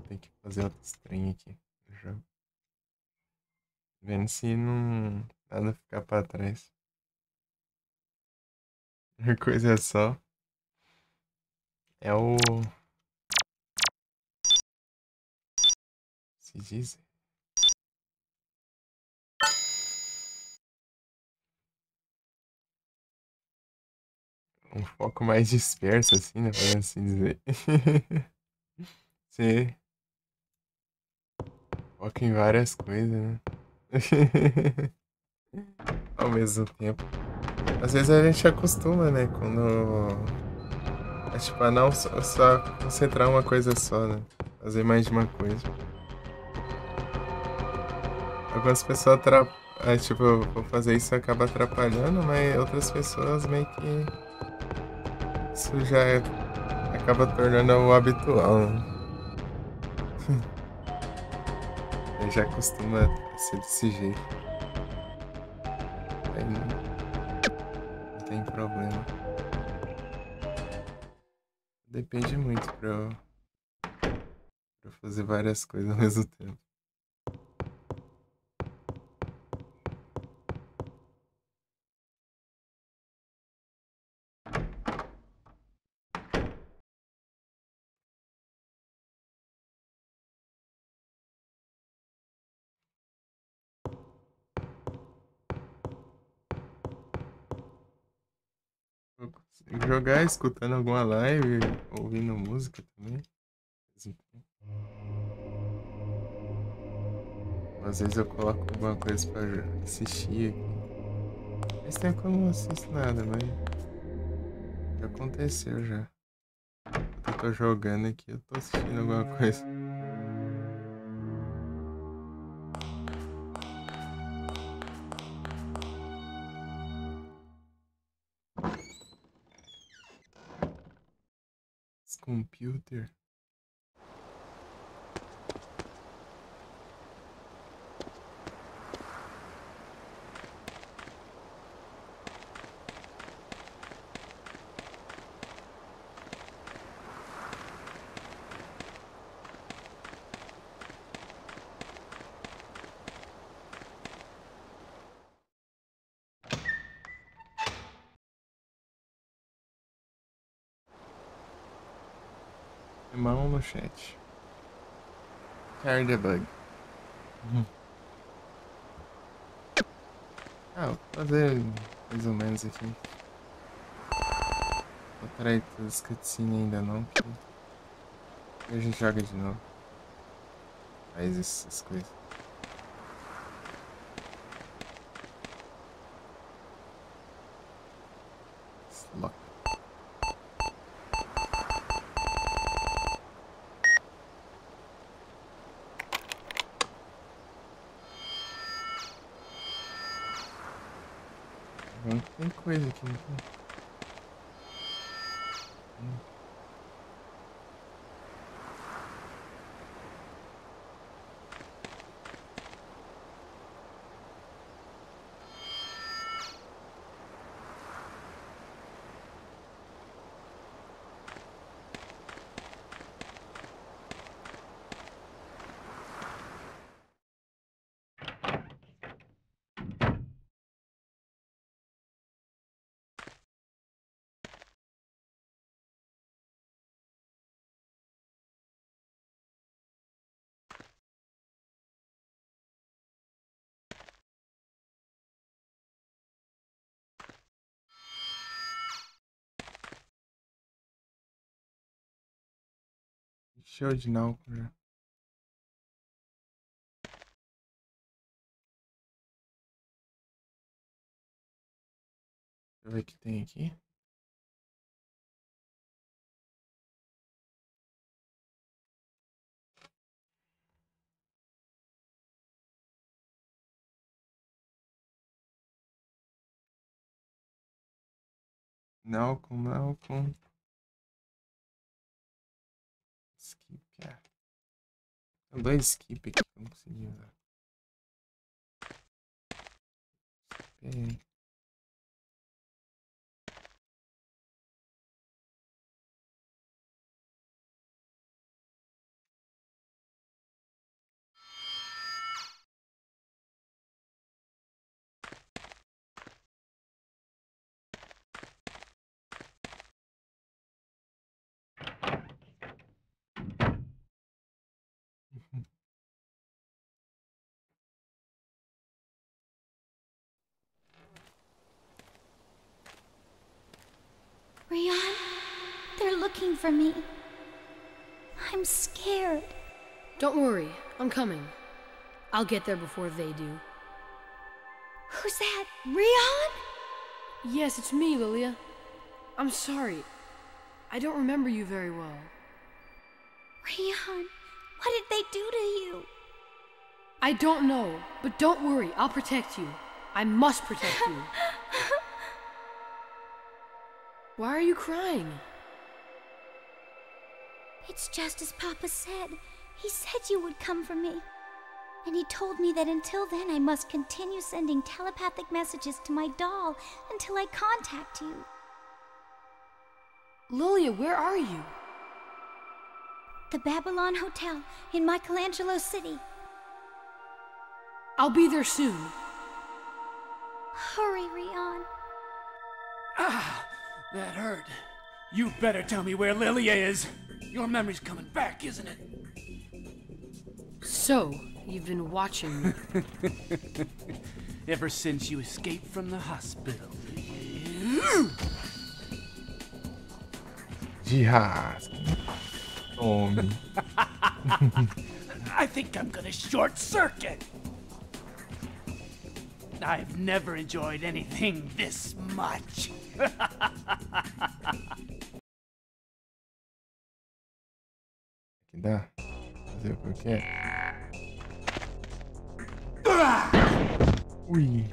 Speaker 1: tenho que fazer outros trem aqui no jogo. Vendo se não nada ficar pra trás. A coisa só é o. Se diz? Um foco mais disperso, assim, né? Por assim dizer. Você foca em várias coisas, né? Ao mesmo tempo. Às vezes a gente acostuma, né? Quando. É tipo, a não só concentrar uma coisa só, né? Fazer mais de uma coisa. Algumas pessoas tipo, eu vou fazer isso acaba atrapalhando, mas outras pessoas meio que isso já acaba tornando o habitual, né? Aí já acostuma a ser desse jeito. Aí não tem problema. Depende muito pra eu fazer várias coisas ao mesmo tempo. Eu consigo jogar escutando alguma live, ouvindo música também. Às vezes eu coloco alguma coisa pra assistir aqui. Faz tempo que eu não assisto nada, mas já aconteceu já. Enquanto eu tô jogando aqui, eu tô assistindo alguma coisa. Esse computer. Mão no chat. Car debug. Ah, vou fazer mais ou menos aqui. Vou trair todas as cutscenes ainda não, porque a gente joga de novo. Faz essas coisas. Lock. Tem coisa aqui, não tem? Show de álcool já. Deixa eu ver o que tem aqui. Álcool. Skip, cara. Tem 2 skip aqui que eu não consegui usar. Skip.
Speaker 7: Rian, they're looking for me. I'm scared.
Speaker 5: Don't worry, I'm coming. I'll get there before they do.
Speaker 7: Who's that? Rian?
Speaker 5: Yes, it's me, Lilia. I'm sorry. I don't remember you very well.
Speaker 7: Rian, what did they do to you?
Speaker 5: I don't know, but don't worry, I'll protect you. I must protect you. Why are you crying?
Speaker 7: It's just as Papa said. He said you would come for me. And he told me that until then I must continue sending telepathic messages to my doll until I contact you.
Speaker 5: Lilia, where are you?
Speaker 7: The Babylon Hotel in Michelangelo City.
Speaker 5: I'll be there soon.
Speaker 7: Hurry, Rian.
Speaker 6: Ah, that hurt. You better tell me where Lilia is. Your memory's coming back, isn't it?
Speaker 5: So, you've been watching me.
Speaker 6: Ever since you escaped from the hospital.
Speaker 1: Jihad. Tome.
Speaker 6: I think I'm gonna short circuit. I've never enjoyed anything this much.
Speaker 1: Que dá? Fazer o que eu quero. Ui.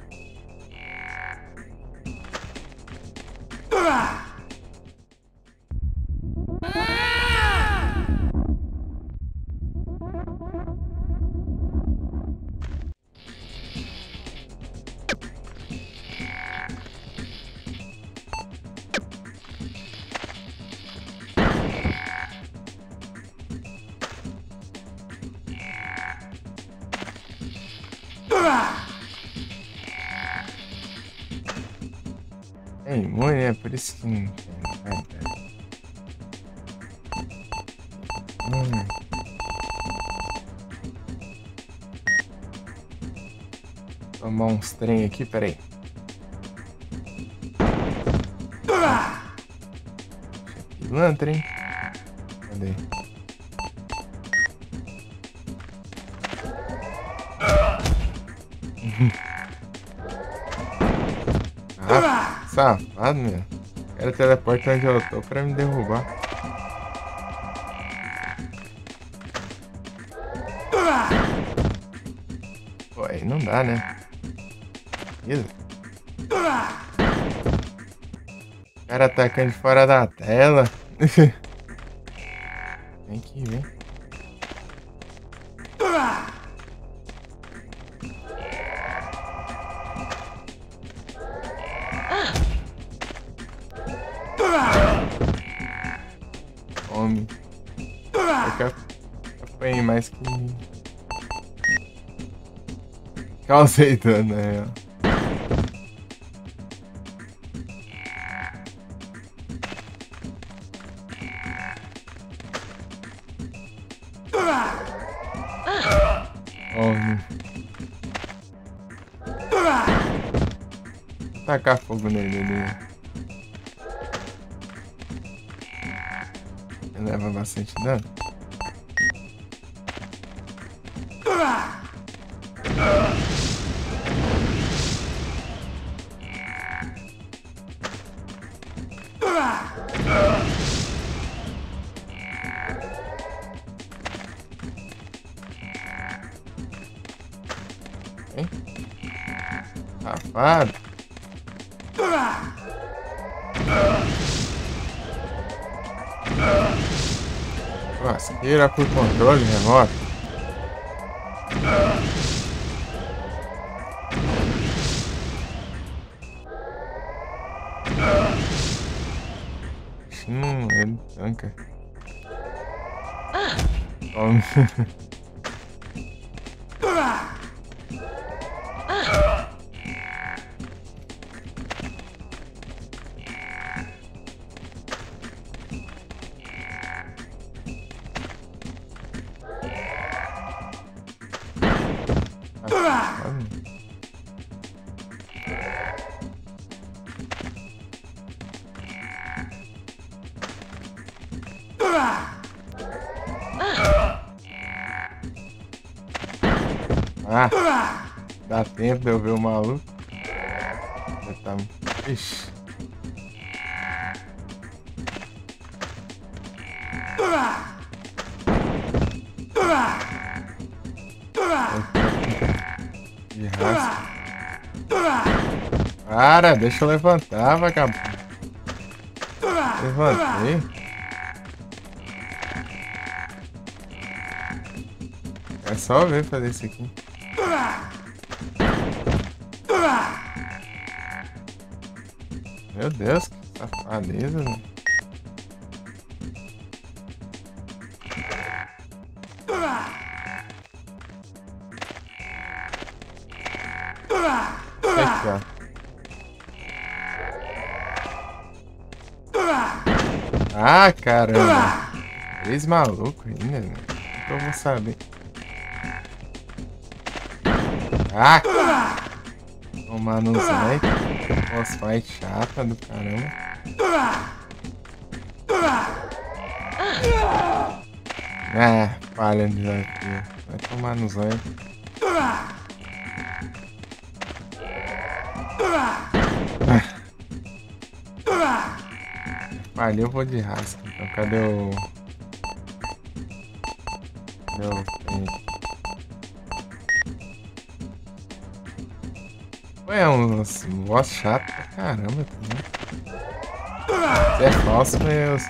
Speaker 1: É imune, né? Por isso que não tem. Tomar uns trem aqui, peraí. Pilantra, hein? Cadê? Ah, safado, meu. O cara teleporta onde eu tô pra me derrubar. Pô, aí não dá, né? Isso. O cara atacando de fora da tela. Vem aqui, vem. Homem. Eu apanhei mais que causei dano, né? Homem. Tacar fogo nele ali. Leva bastante dano. Hein? Safado. Lasqueira por controle remoto. Ele tanca. Toma. Ah, dá tempo de eu ver o maluco. Tá... Ixi. De raça. Para, deixa eu levantar, vagabundo. Levantei. É só ver fazer isso aqui. Meu Deus, que safadeza, mano. Aqui, ó. Ah, caramba. 3 malucos ainda, né? O que eu vou saber? Ah! Tomar no Zé. Boss fight chata do caramba. Ah, falha de desafio. Vai tomar no Zé. Falhei, eu vou de rasca. Então, cadê o... Cadê o... É um boss chato pra caramba também. Isso é falso, meus.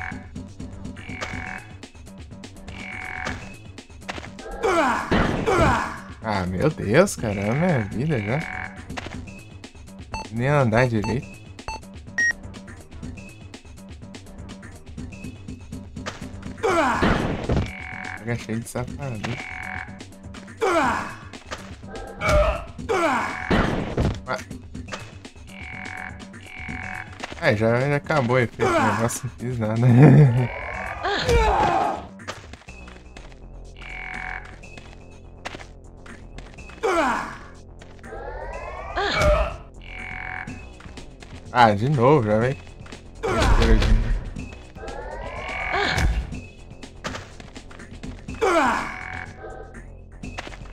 Speaker 1: Ah, meu Deus, cara, é a minha vida já. Nem andar direito. Pega cheio de safado. É, já acabou o efeito do negócio, não fiz nada. Ah, de novo, já vem.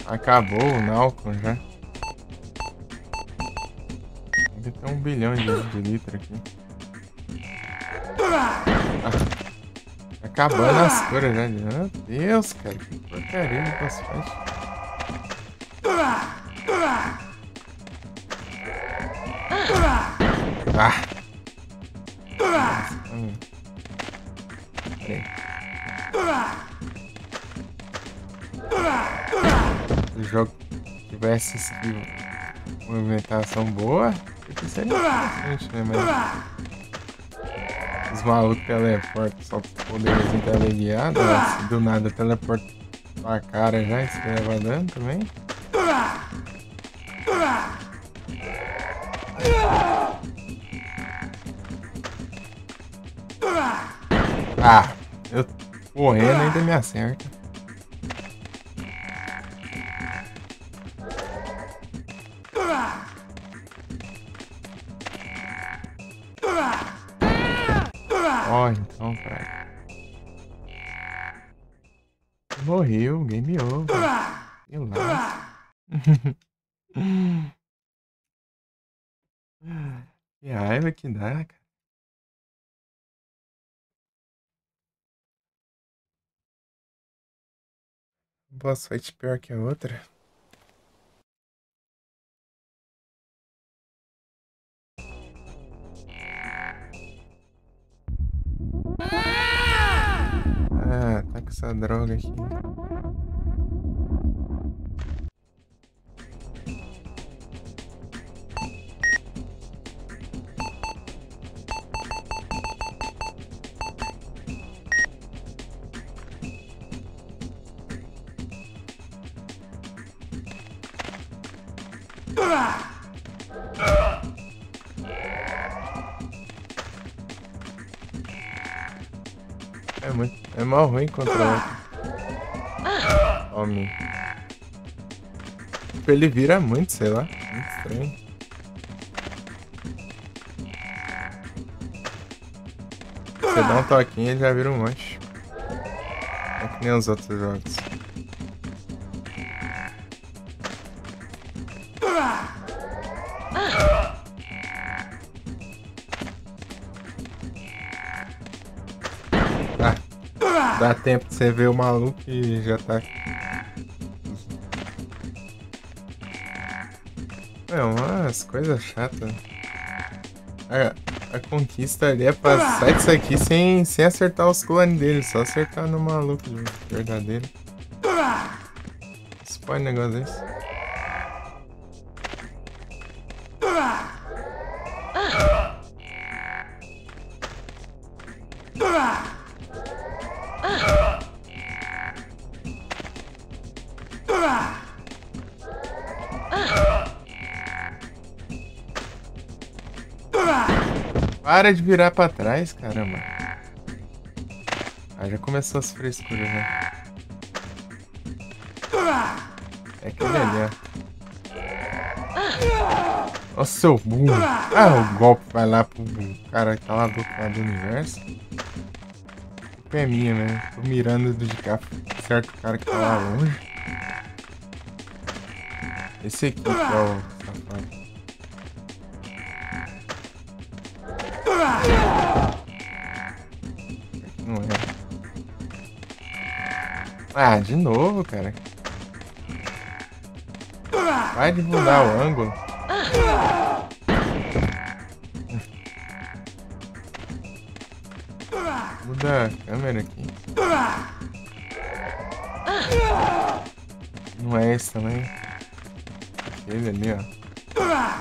Speaker 1: Acabou o Nalcon já. Deve ter 1 bilhão de litros aqui. Ah, acabando as curas já. Meu Deus, cara, que porcaria de boss fight. Ah! Se o jogo tivesse skill, movimentação boa, isso seria interessante, né? Mas os malucos teleportam só com poderes interligados, se do nada teleporta pra cara já, isso que leva dano também. Ah, eu correndo ainda me acerta. Ó, então, cara. Morreu, game over. Eu lá. Que raiva que dá, cara. Boss fight pior que a outra. Ah, tá com essa droga aqui. É mal ruim contra o homem. Tipo, ele vira muito, sei lá. Muito estranho. Você dá um toquinho, ele já vira um monte. É que nem os outros jogos. Dá tempo de você ver o maluco e já tá. É umas coisas chatas. A conquista ali é passar disso aqui sem acertar os clones dele, só acertar no maluco verdadeiro. Spoiler negócio desse. Para de virar pra trás, caramba. Ah, já começou as frescuras, né? É aquele ali, ó. Nossa, seu burro. Ah, o golpe vai lá pro cara que tá lá do outro lado do universo. A culpa é minha, né? Tô mirando de cá, certo o cara que tá lá longe. Esse aqui que é o safado. Não é. Ah, de novo, cara. Vai de mudar o ângulo. Muda a câmera aqui. Não é esse também. Aquele ali, ó.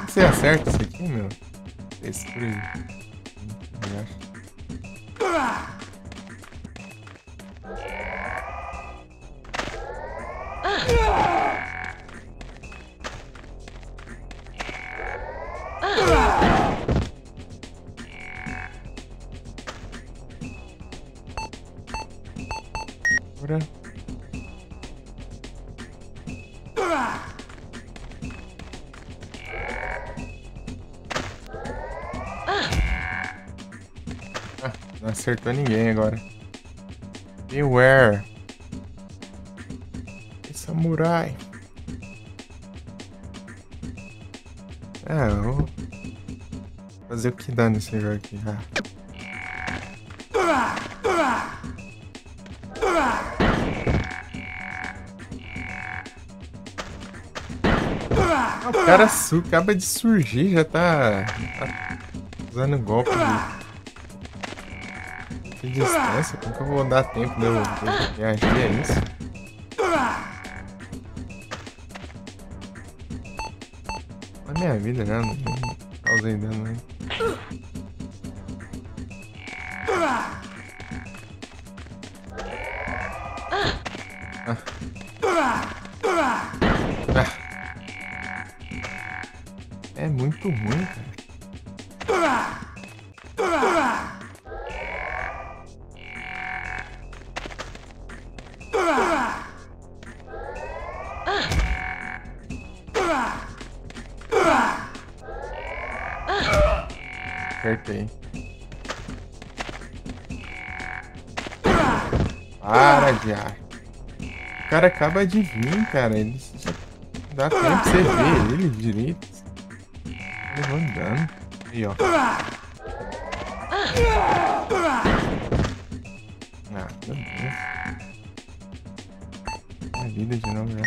Speaker 1: Você acerta isso aqui, meu? Esse por aí. Bora. Não acertou ninguém agora. Beware. Samurai. Eu vou fazer o que dá nesse jogo aqui. O cara acaba de surgir, já tá usando golpe de distância. Como que eu vou dar tempo de eu reagir a isso? A minha vida já não causei dano, né? É muito ruim, cara. Acertei. Para de ar. cara acaba de vir, cara. Ele já não dá tempo pra você ver ele direito. Levando dano. Aí, ó. Ah, meu Deus. Minha vida de novo já.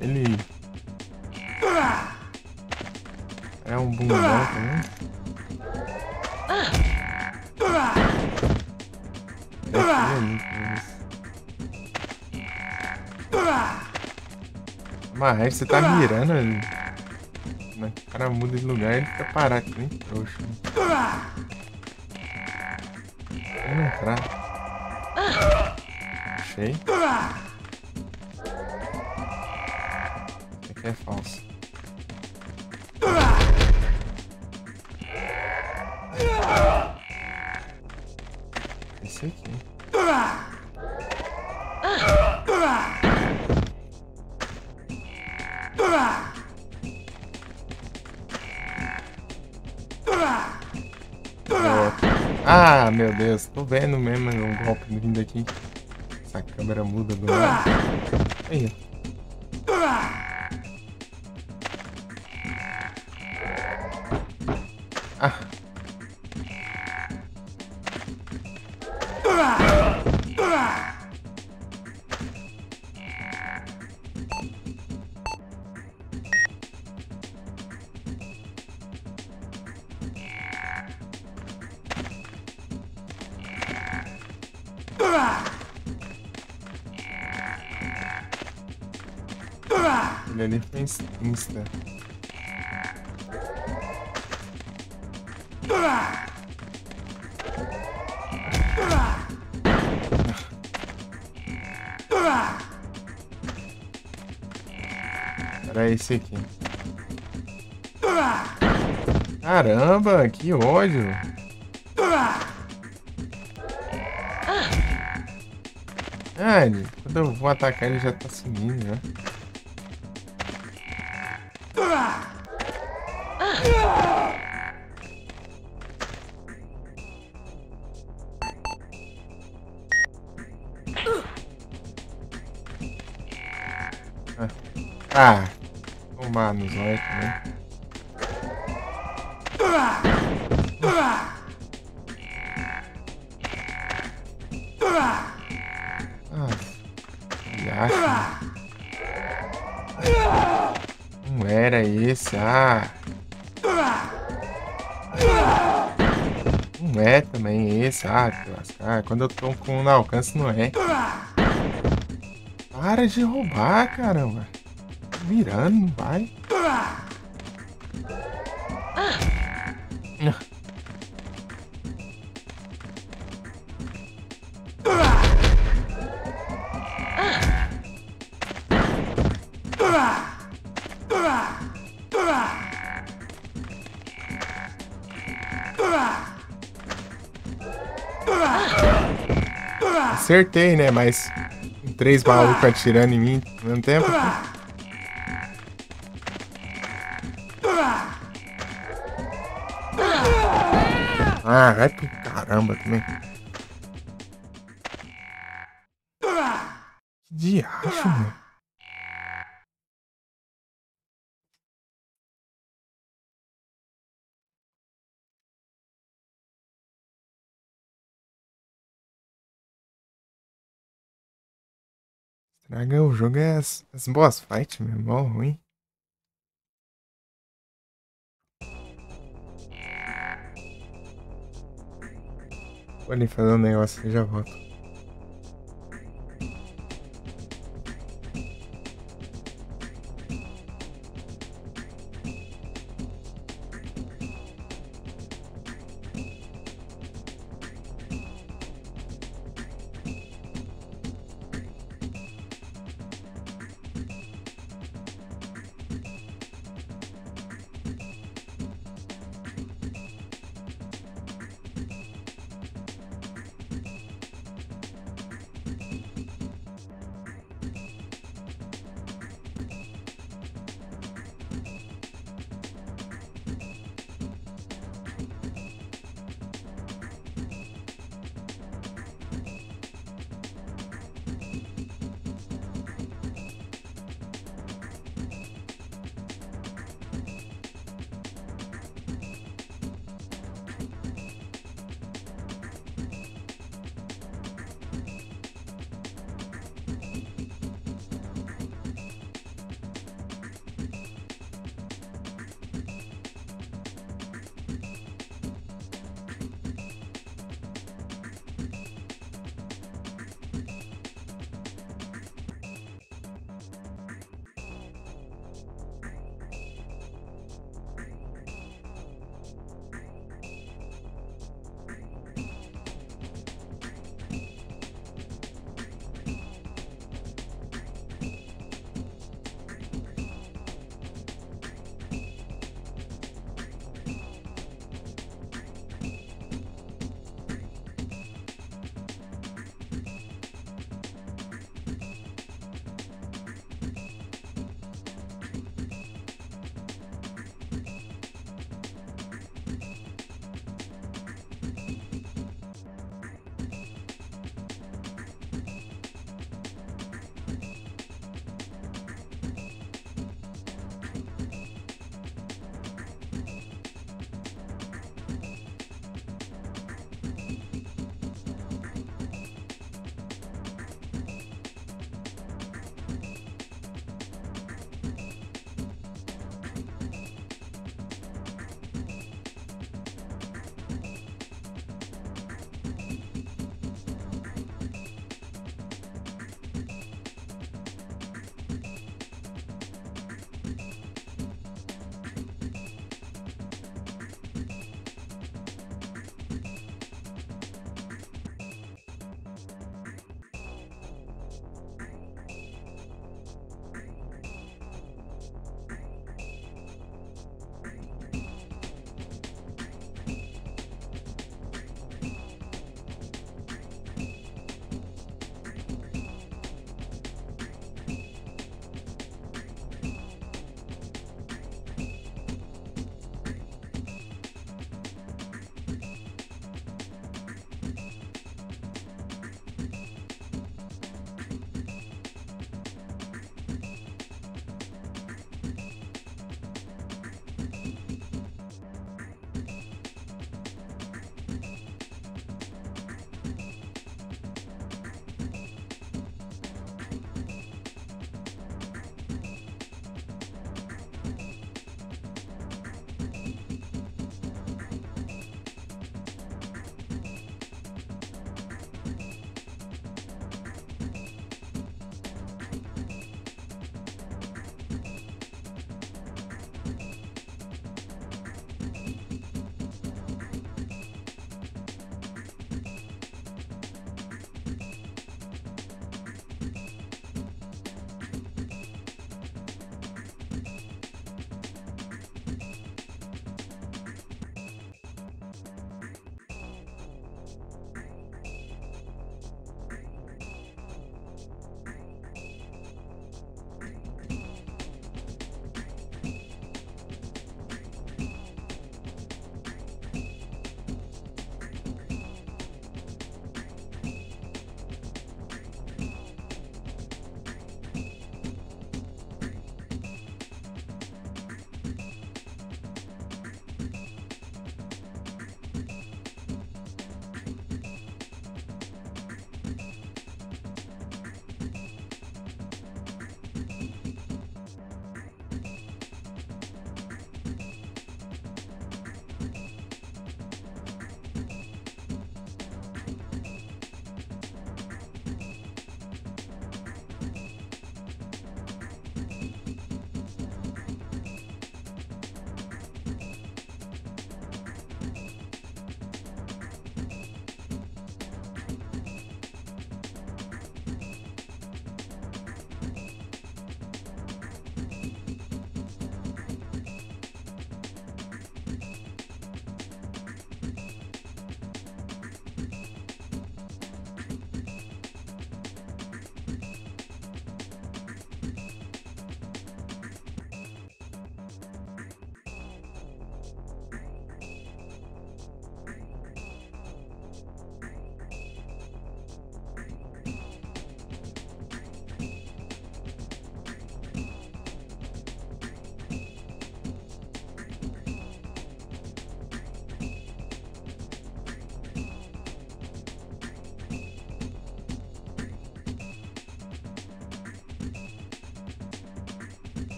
Speaker 1: Ele é um bundão também. Mas você tá mirando ali. O cara muda de lugar e ele fica parado, que nem trouxa. Vamos entrar. Achei. Esse aqui é falso. Esse aqui. Ah, meu Deus, tô vendo mesmo o golpe vindo aqui. Essa câmera muda do lado. Aí. Ah. Ele ali foi insta. Era esse aqui. Caramba, que ódio. Ah, quando eu vou atacar ele já tá sumindo, né? Ah, tomar nos olhos também. Não era esse, Não é também esse, que lascar. Quando eu tô com no alcance, não é. Para de roubar, caramba. Virando, não vai. Acertei, né? Mas 3 malucos atirando em mim ao mesmo tempo. Ah, vai pro caramba também. Que diacho, mano. Estraga o jogo é as boss fight, meu irmão, ruim. Vou ali fazer um negócio e já volto.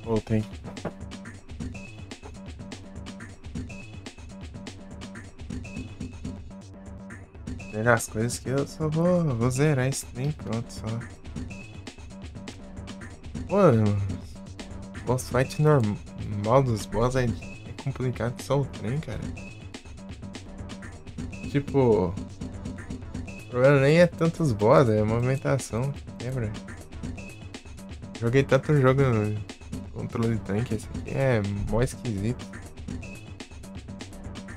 Speaker 1: Voltei. Zerar as coisas que eu só vou zerar esse trem, pronto, só. Pô, boss fight normal dos boss é complicado só o trem, cara. Tipo, o problema nem é tanto os boss, é a movimentação, lembra? Joguei tanto jogo no controle de tanque, esse aqui é mó esquisito.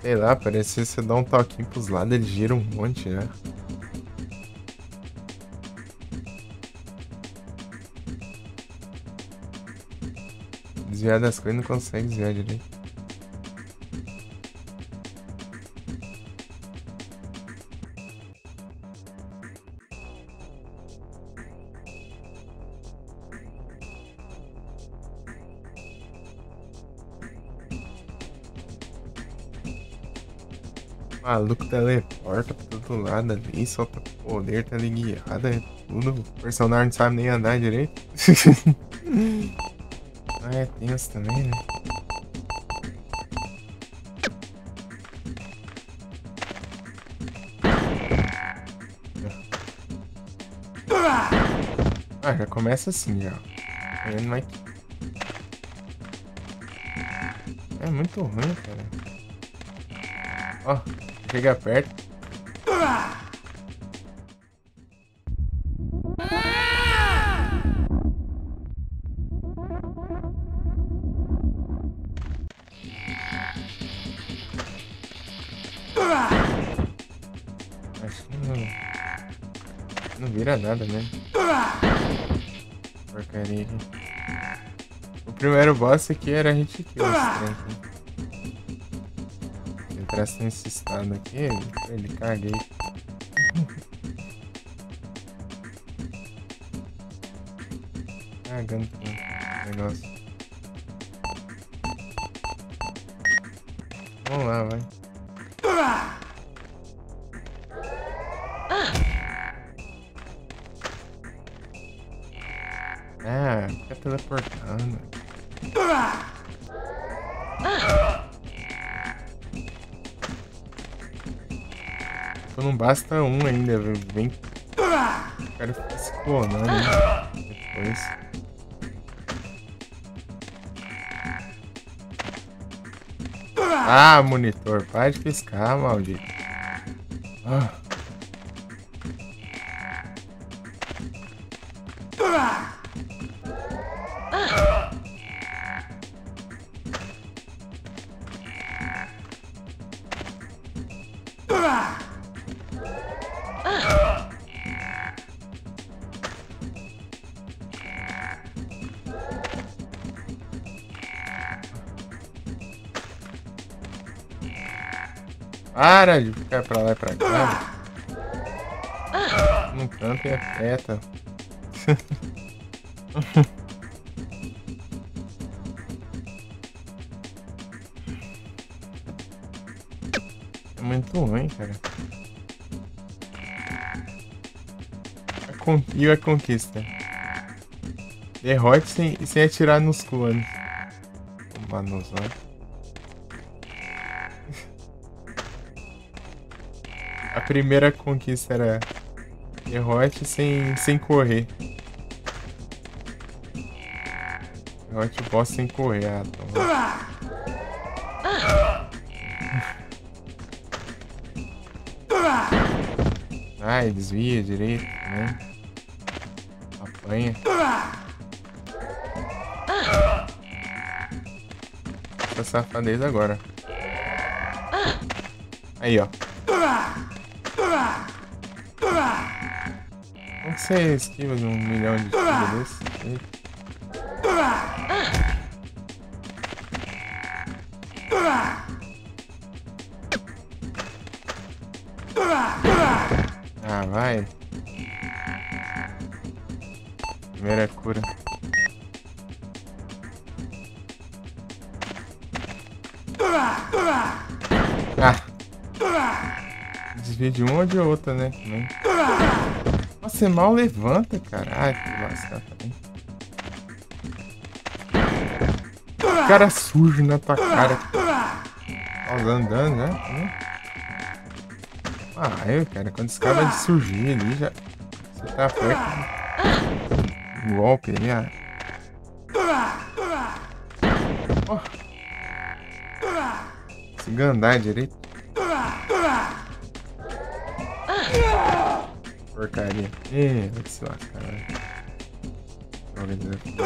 Speaker 1: Sei lá, parece que você dá um toquinho pros lados, ele gira um monte já. Desviar das coisas não consegue desviar direito. Maluco teleporta pra todo lado ali, solta poder, tá ligado, é tudo. O personagem não sabe nem andar direito. Ah, é tenso também, né? Ah, já começa assim, já. Ele não é... É muito ruim, cara. Ó, chega perto. Acho que não vira nada mesmo. Porcaria aqui. O primeiro boss aqui era hit kill. Se entrasse nesse estado aqui, ele caguei. Cagando com o negócio. Vamos lá, vai. Ah, fica teleportando. Então não basta um ainda, vem. O cara fica se clonando depois. Ah, monitor, para de piscar, maldito. Ah. Para de ficar pra lá e pra cá. No canto e afeta. É muito ruim, cara. E a conquista? Derrote sem atirar nos clones. Manos, ó. A primeira conquista era derrote sem correr. Derrote o boss sem correr. Ah, toma. Ai, desvia direito, né? Apanha. Essa safadeza agora. Aí, ó. Como que você esquiva de 1 milhão de tiros desse? Ah, vai. Primeira cura. Ah. Desvia de uma ou de outra, né? Também. Nossa, você mal levanta, cara. Ai, que lascar também. Cara sujo na tua cara. Causando dano, né? Ah, eu, cara, quando esse cara de surgir ali, já... Você tá perto do golpe ali, ah. Oh. Consegui andar direito. Porcaria. Vai se lá, caralho. Droga de desafio.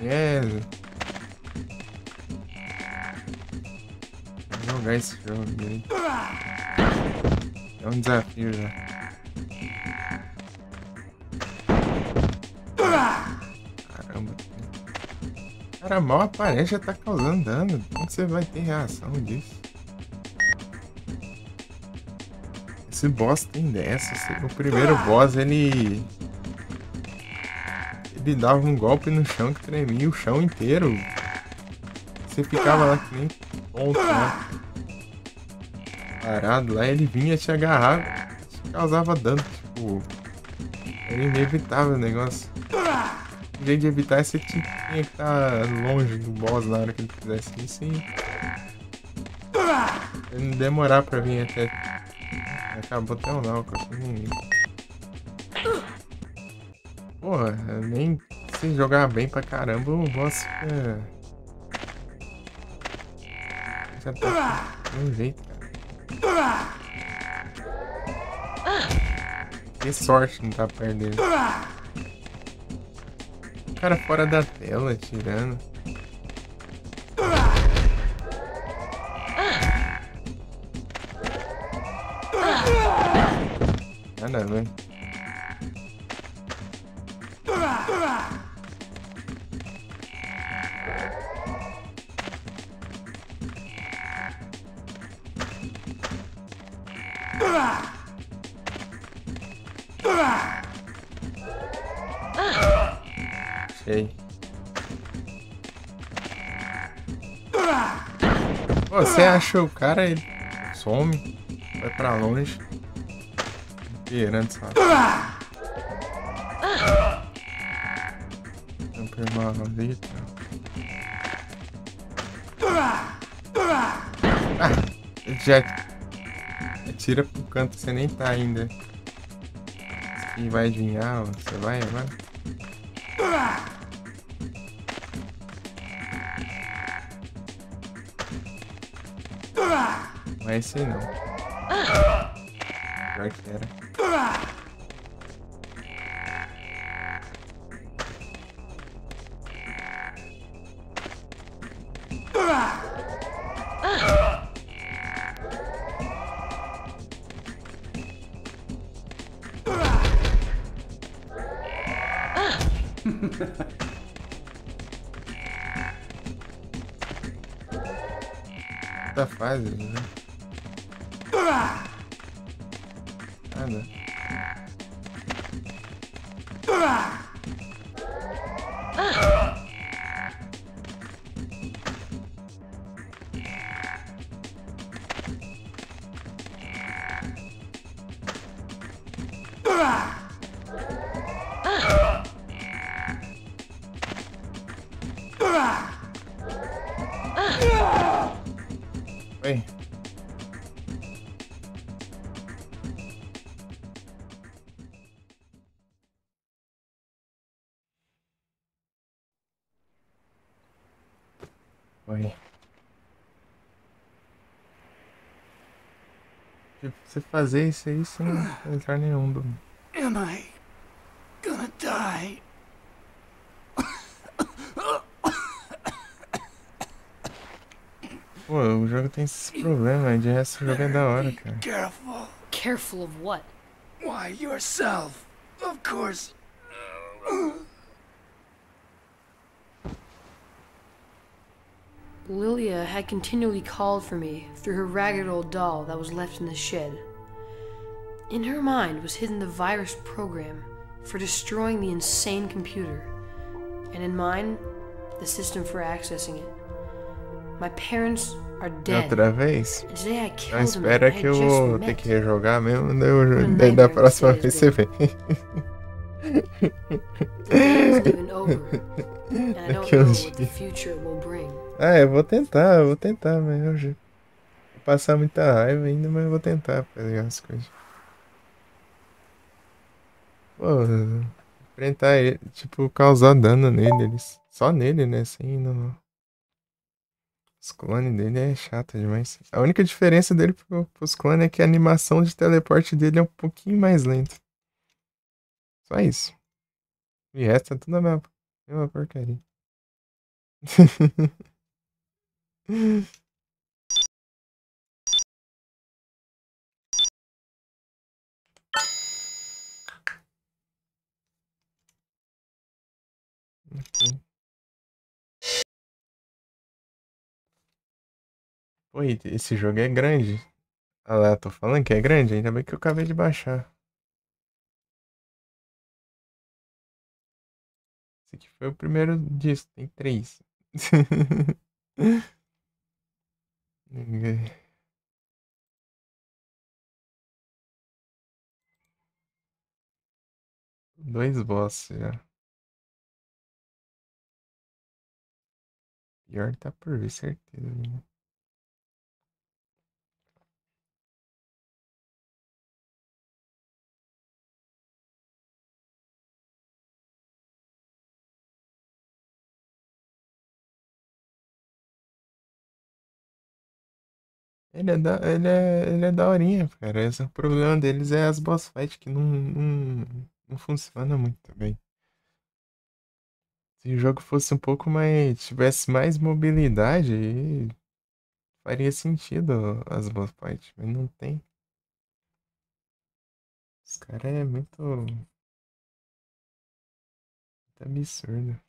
Speaker 1: Yes. Vou jogar esse jogo direito. É um desafio já. Caramba. Cara, mal aparece já tá causando dano. Como que você vai ter reação disso? Esse boss tem dessa. O primeiro boss, ele dava um golpe no chão que tremia o chão inteiro. Você ficava lá que nem tonto, né? Parado lá, ele vinha te agarrar, te causava dano, tipo... Era inevitável o negócio. Em vez de evitar, você tinha que estar longe do boss na hora que ele fizesse isso e... Ele não demorar pra vir até... Acabou até o não, que eu nem... Porra, nem se jogar bem pra caramba, o boss fica... Já tá de um jeito, cara. Que sorte não tá perto dele. O cara fora da tela, tirando. Nada a ver. Sei. Pô, você acha o cara, ele some, vai pra longe. Esperando, sabe? Não perder uma roleta. Ele já atira pro canto, você nem tá ainda. Quem vai adivinhar, você vai agora? Vai ser não. Pior que era. Tá fácil, né? Nada. Oi. Oi. Tipo, você fazer isso aí sem entrar nenhum do...
Speaker 6: Am I gonna die?
Speaker 1: Pô, o jogo tem esses problemas, de resto o jogo é da hora, cara.
Speaker 6: Careful.
Speaker 5: Careful of what?
Speaker 6: Why, yourself. Of course.
Speaker 5: Lilia had continually called for me through her ragged old doll that was left in the shed. In her mind was hidden the virus program for destroying the insane computer, and in mine, the system for accessing it. My parents are dead.
Speaker 1: Outra vez?
Speaker 5: And today I
Speaker 1: Não
Speaker 5: killed a man
Speaker 1: espera
Speaker 5: I
Speaker 1: que
Speaker 5: had
Speaker 1: eu
Speaker 5: just
Speaker 1: vou ter
Speaker 5: met.
Speaker 1: que rejogar mesmo,
Speaker 5: a
Speaker 1: daí da
Speaker 5: nightmare
Speaker 1: próxima
Speaker 5: this day
Speaker 1: vez
Speaker 5: has
Speaker 1: você vem.
Speaker 5: The day isn't even over, and I don't
Speaker 1: Daqui
Speaker 5: know
Speaker 1: uns
Speaker 5: what the
Speaker 1: dias.
Speaker 5: future will bring.
Speaker 1: Ah, eu vou tentar, mas hoje vou passar muita raiva ainda, mas eu vou tentar pegar as coisas. Pô, enfrentar ele, tipo, causar dano nele, só nele, né? Assim, os clones dele é chato demais. A única diferença dele pros clones é que a animação de teleporte dele é um pouquinho mais lenta. Só isso. E o resto é tudo a mesma porcaria. Ok. Pô, e esse jogo é grande. Ah lá, tô falando que é grande, ainda bem que eu acabei de baixar. Esse aqui foi o primeiro disco, tem 3. Dois boss já. Pior tá por ver, certeza. Né? Ele é daorinha, cara. O problema deles é as boss fights que não funciona muito bem. Se o jogo fosse um pouco mais. Tivesse mais mobilidade, aí faria sentido as boss fights, mas não tem. Os caras é muito absurdo.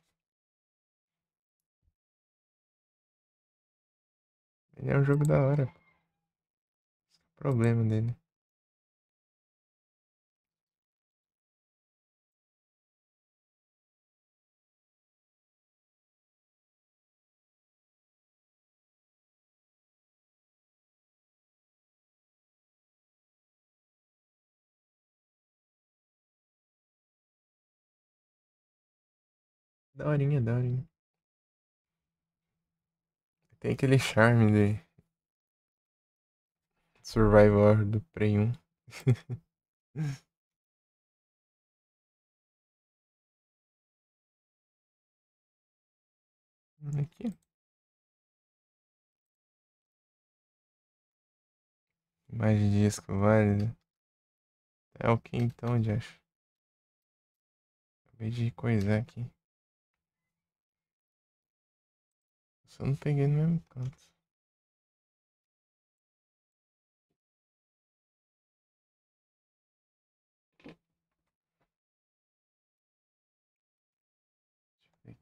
Speaker 1: Ele é um jogo da hora. Esse é o problema dele. Daorinha, daorinha. Tem aquele charme de Survivor do Prey 1. Aqui. Imagem de disco válida. É o que então, Josh? Acabei de coisar aqui. Só não peguei no mesmo canto. Deixa eu ver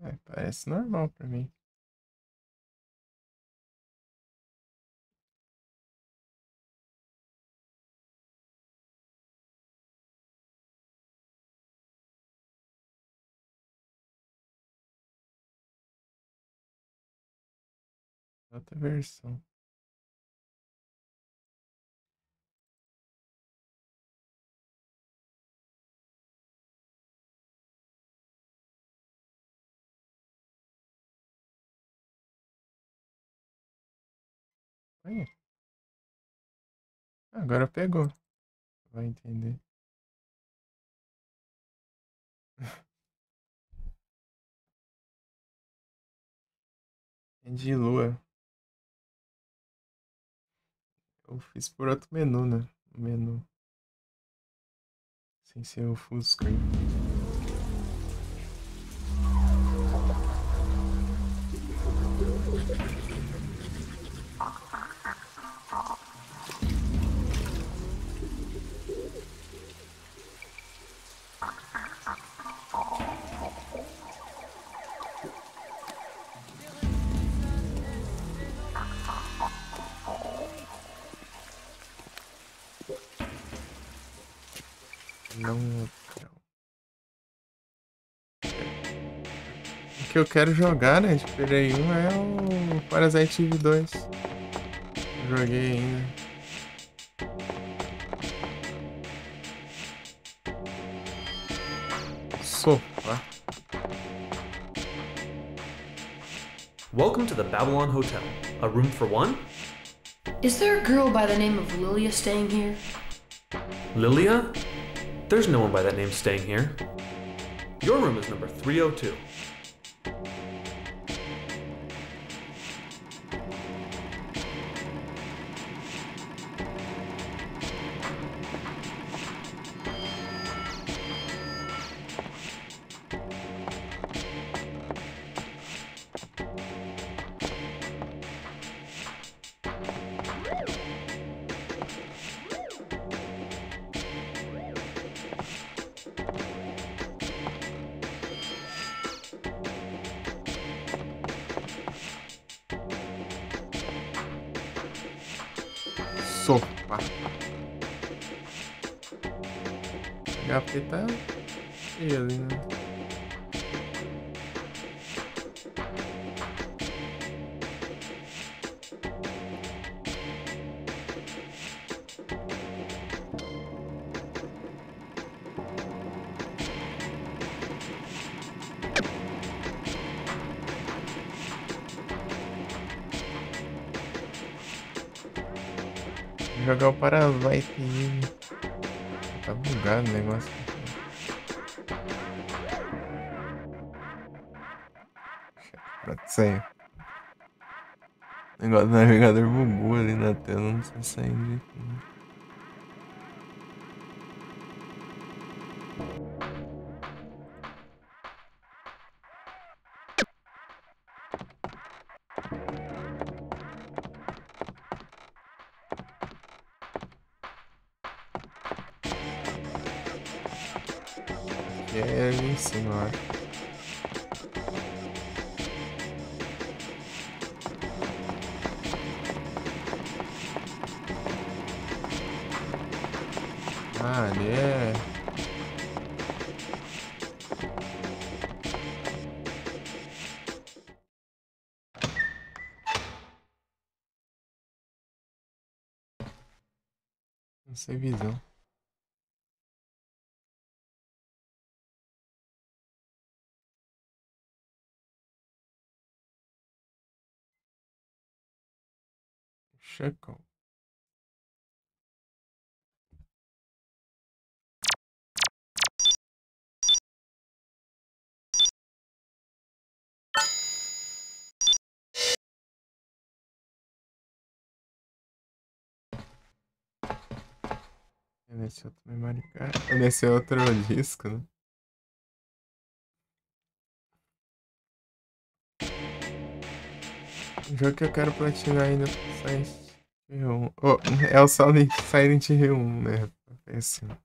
Speaker 1: aqui. Parece normal pra mim. Outra versão. Aí. Agora pegou. Vai entender. É de lua. Eu fiz por outro menu, né? O menu. Sem ser o full screen. Não hotel. O que eu quero jogar, né, de Play 1 é o Parasite Eve 2. Não joguei ainda. Sofá.
Speaker 8: Welcome to the Babylon Hotel. A room for one?
Speaker 5: Is there a girl by the name of Lilia staying here?
Speaker 8: Lilia? There's no one by that name staying here. Your room is number 302.
Speaker 1: Sofá. HP tá cheio ali, né? Vou jogar o Parasite Eve. Tá bugado o negócio. Pronto, saiu. O negócio do navegador bugou ali na tela, não precisa sair direito. É ali em cima, eu acho. Ah, ali é. Não sei visão. Checão. Nesse outro memory card. Nesse outro disco, né? O jogo que eu quero platinar ainda é o Silent Hill 1. Oh, é o Silent Hill 1, né? Péssimo.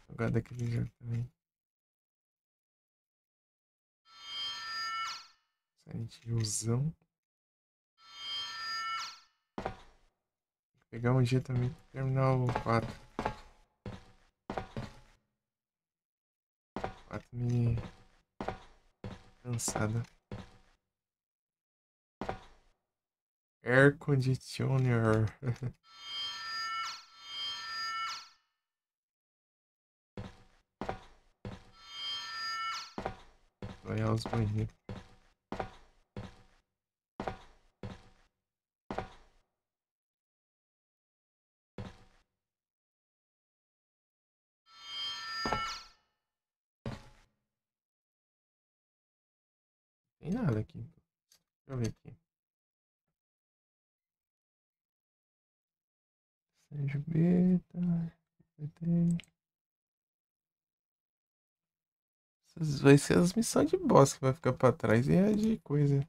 Speaker 1: Eu gosto daquele jogo também. Silent Hillzão. Vou pegar um dia também pra terminar o 4. 4 me cansada. Air Conditioner. Olhar os banheiros. Tem nada aqui. Deixa eu ver aqui. Sérgio Beta. Vai ser as missões de boss que vai ficar pra trás e é de coisa.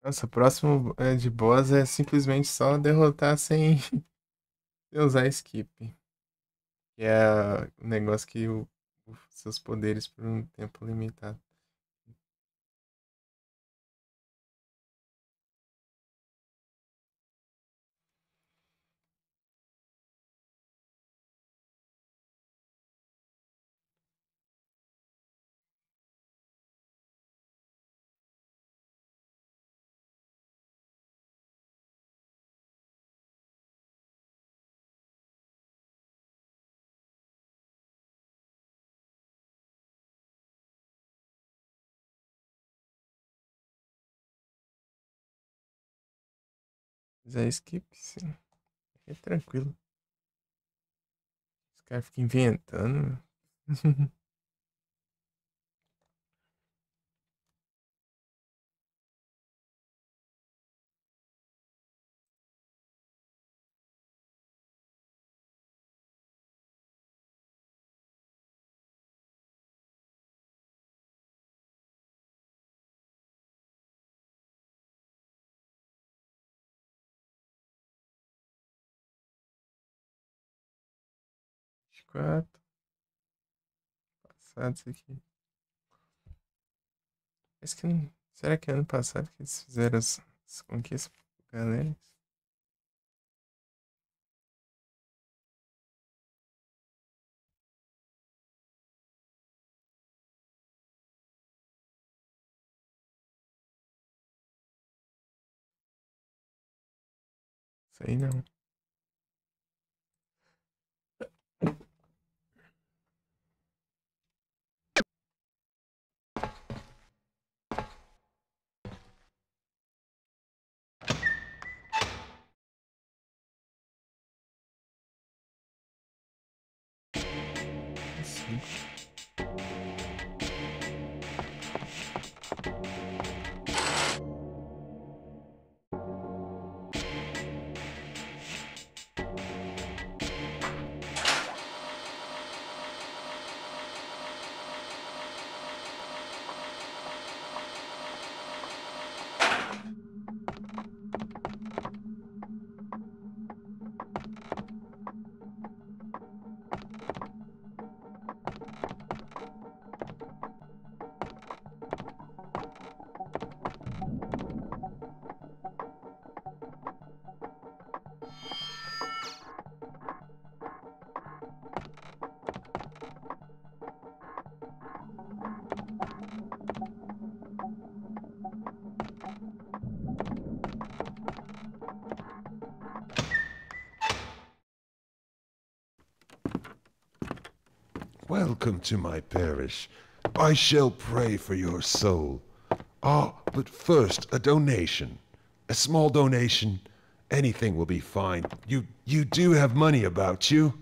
Speaker 1: Nossa, o próximo de boss é simplesmente só derrotar sem usar skip. Que é o negócio que seus poderes por um tempo limitado. Usar skip, sim. É tranquilo. Os caras ficam inventando. Quatro. Passado isso aqui. Mas que não... Será que é ano passado que eles fizeram as conquistas pra galera? Isso aí não. Cinco.
Speaker 9: Welcome to my parish. I shall pray for your soul. Ah, but first, a donation. A small donation. Anything will be fine. You do have money about you?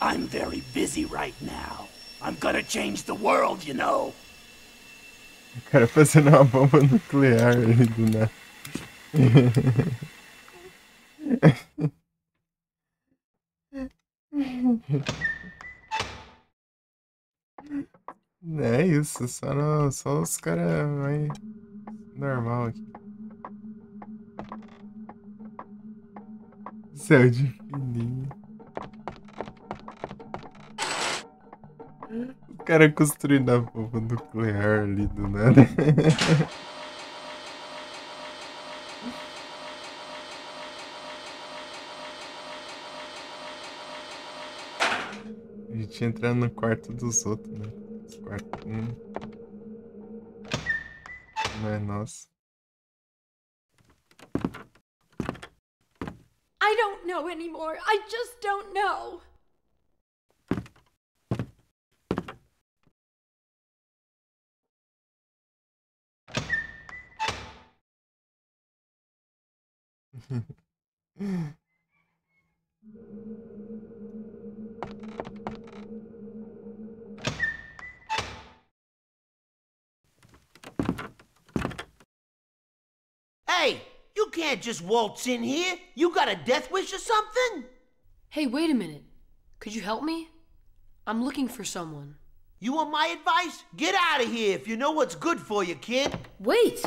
Speaker 10: I'm very busy right now. I'm gonna change the world, you know.
Speaker 1: O cara fazendo uma bomba nuclear ali do nada. Não é isso, só os caras mais normal aqui. Céu de fininho. O cara construindo a bomba nuclear ali do nada. A gente entrando no quarto dos outros, né? Esse quarto não é nosso.
Speaker 3: I don't know anymore. I just don't know.
Speaker 10: Hey, you can't just waltz in here. You got a death wish or something?
Speaker 5: Hey, wait a minute. Could you help me? I'm looking for someone.
Speaker 10: You want my advice? Get out of here if you know what's good for you, kid.
Speaker 5: Wait!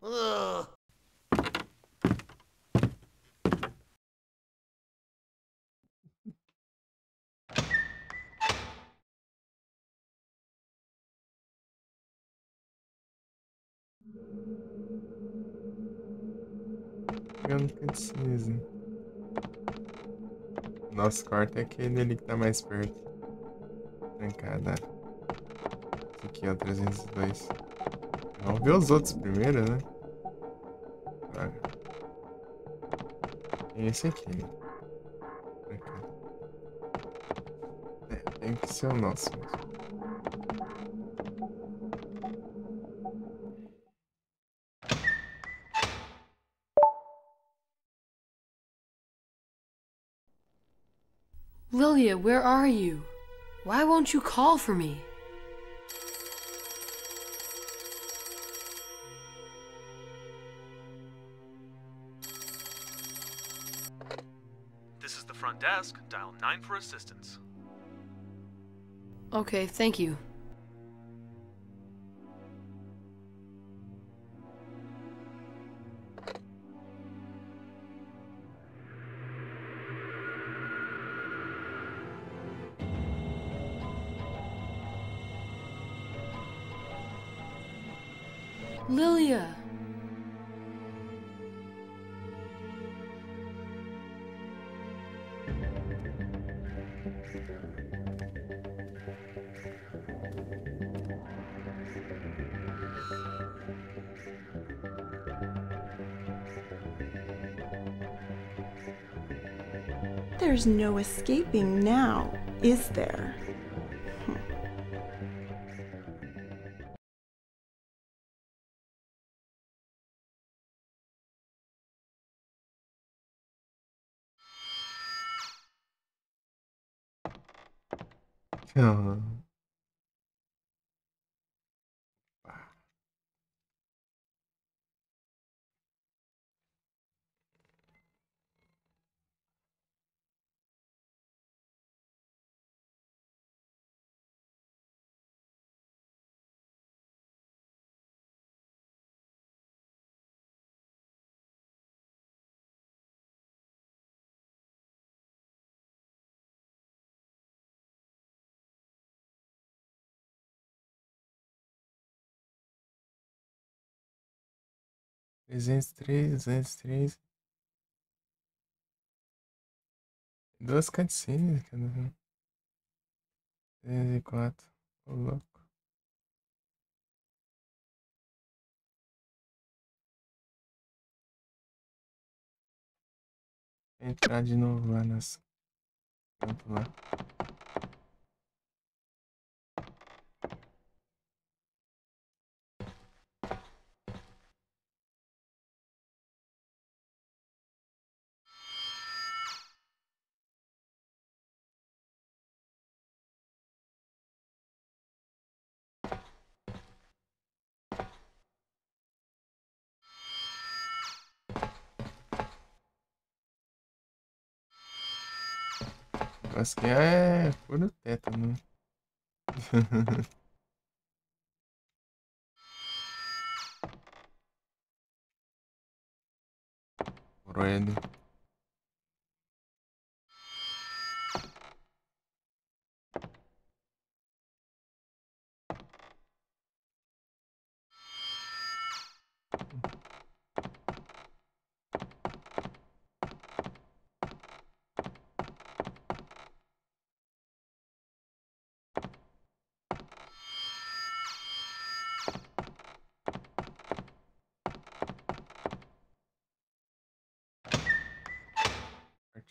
Speaker 10: Ugh.
Speaker 1: Pegando cutscenes. Nosso quarto é aquele ali que tá mais perto. Trancada. Esse aqui é o 302. Vamos ver os outros primeiro, né? Droga. Tem esse aqui. Pra cá. É, tem que ser o nosso mesmo.
Speaker 5: Lilia, where are you? Why won't you call for me?
Speaker 8: This is the front desk. Dial 9 for assistance.
Speaker 5: Okay, thank you. Lilia!
Speaker 11: There's no escaping now, is there?
Speaker 1: Ah. Trezentos e três, 203. Duas cutscenes, cada um. 304. Ô, louco. Entrar de novo lá nessa. Campo lá. Acho que é puro tétano. Roendo.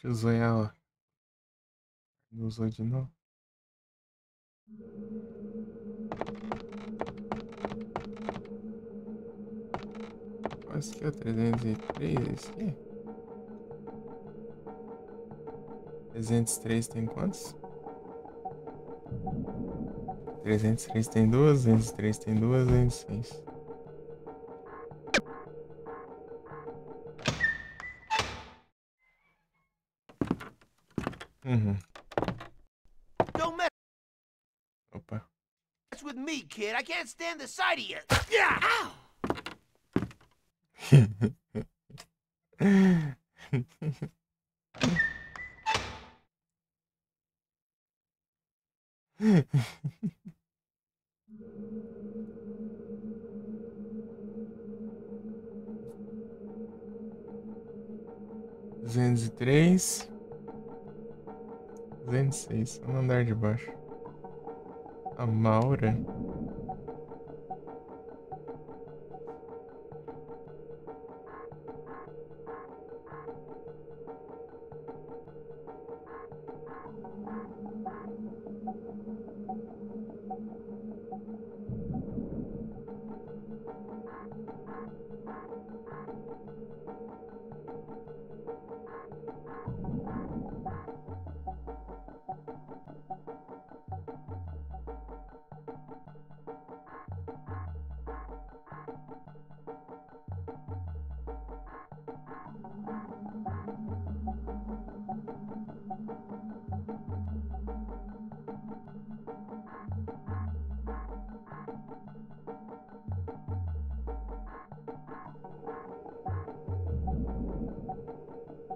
Speaker 1: Deixa eu zoar, ó. Não usou de novo. Qual esse aqui é o 303? Esse aqui? 303 tem quantos? 303 tem duas, 203 tem duas, 206. Uhum.
Speaker 10: Don't mess
Speaker 1: Opa.
Speaker 10: with me, kid. I can't stand the sight of you. Yeah! Ow!
Speaker 1: Duzentos e três, 206. Vamos andar de baixo. A Maura.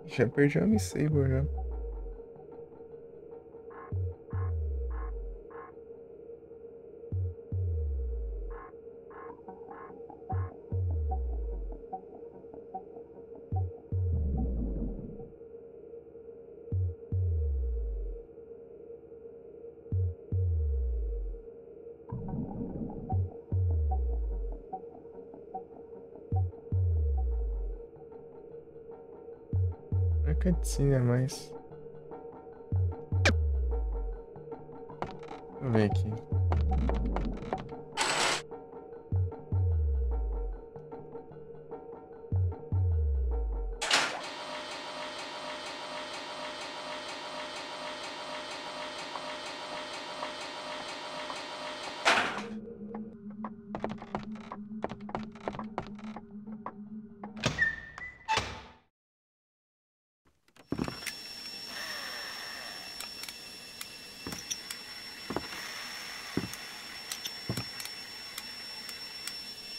Speaker 1: Já perdi a Miss Sable já. É cutscene a mais. Deixa eu ver aqui.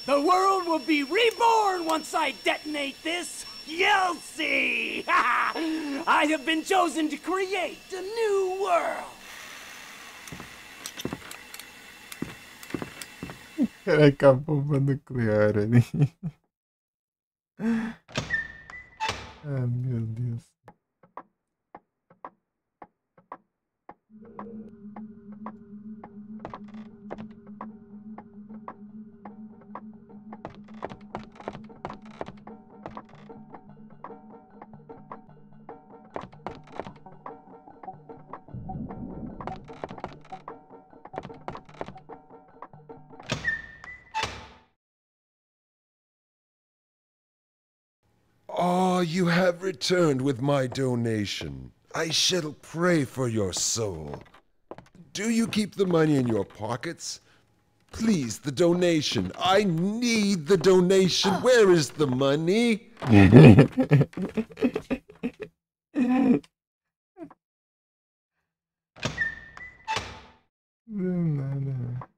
Speaker 10: The world will be reborn once I detonate this. You'll see. I have been chosen to create a new world.
Speaker 1: Caraca, a bomba nuclear ali. Ah, meu Deus.
Speaker 9: Ah, you have returned with my donation. I shall pray for your soul. Do you keep the money in your pockets? Please, the donation. I need the donation. Where is the money?
Speaker 1: Do nada.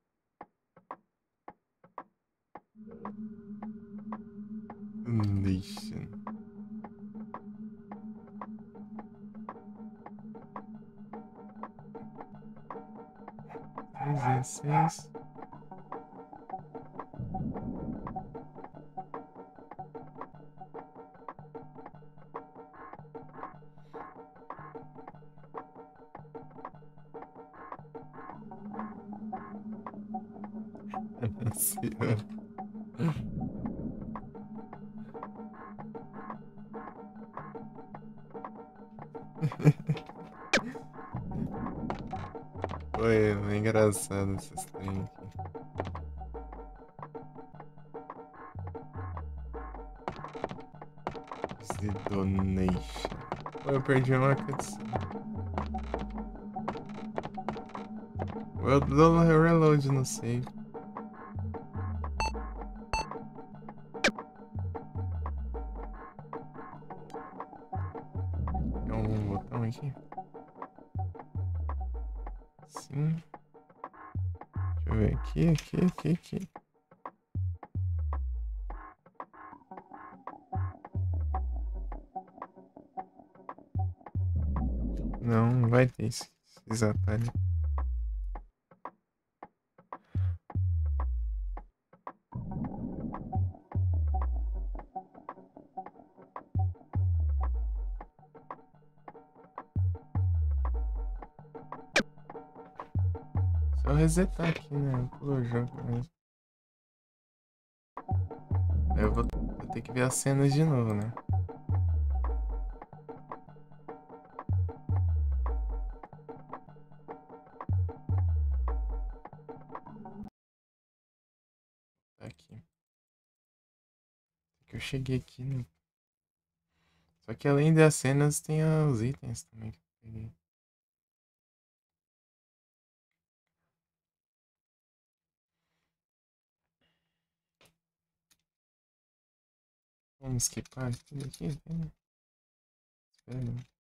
Speaker 1: Donation. Dezesseis. Senhora. Foi é engraçado esses trem aqui. The donation. Pô, eu perdi uma cutscene. Eu dou reload no save. Tem um botão aqui? Sim. Deixa eu ver aqui. Não vai ter esses atalhos. Só resetar aqui, né? Pelo jogo mesmo. Aí eu vou ter que ver as cenas de novo, né? Aqui. Que eu cheguei aqui, né? Só que além das cenas tem os itens também que eu peguei. Vamos skipar tudo aqui, né? Espera.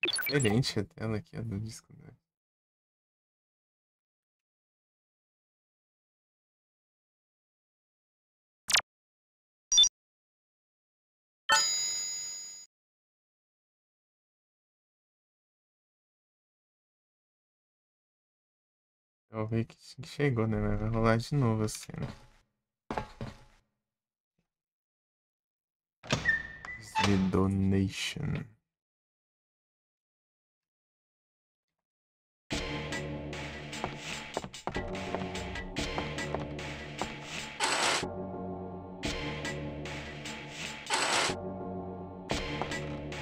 Speaker 1: Diferente a tela aqui, ó, do disco, né? Eu vi que chegou, né? Mas vai rolar de novo a cena. The donation.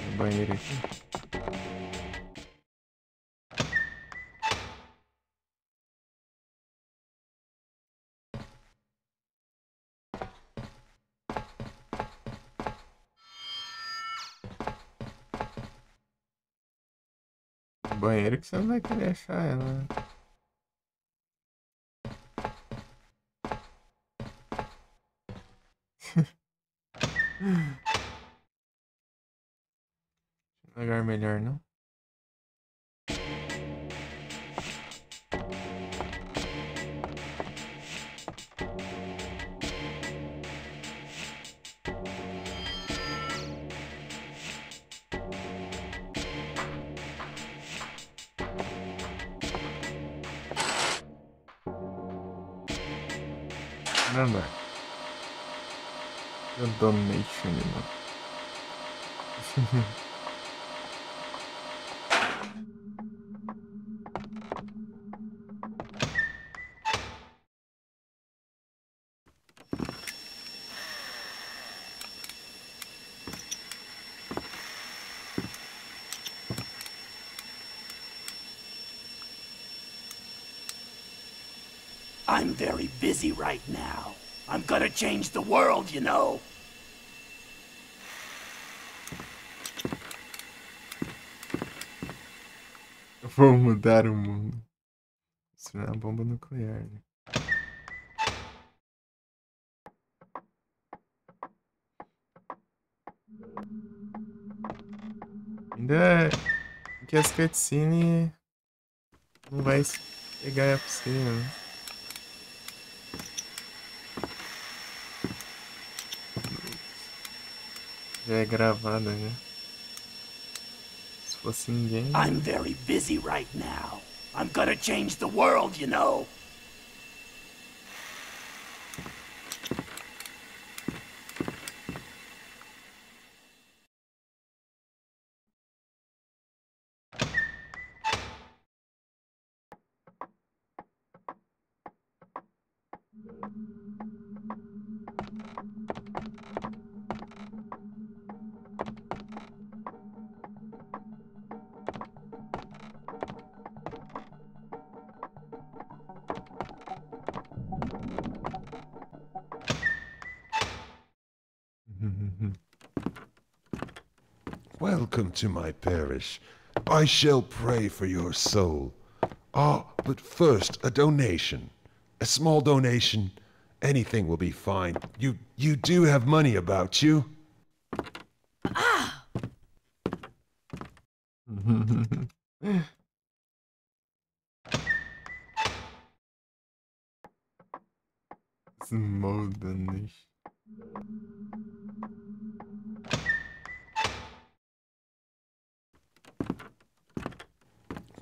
Speaker 1: No banheiro aqui. No banheiro que você não vai querer achar ela, né? Lugar melhor, não? Não dá. The donation, mano.
Speaker 10: I'm very busy right now. I'm gonna change the world, you know.
Speaker 1: Vou mudar o mundo. Isso não é uma bomba nuclear, né? Ainda é que as cutscenes não vai pegar a você, né? Já é gravada, né? Se fosse ninguém.
Speaker 10: I'm very busy right now. I'm gonna change the world, you know.
Speaker 9: Welcome to my parish. I shall pray for your soul. Ah, but first, a donation. A small donation. Anything will be fine. You do have money about you?
Speaker 1: Molda nicht.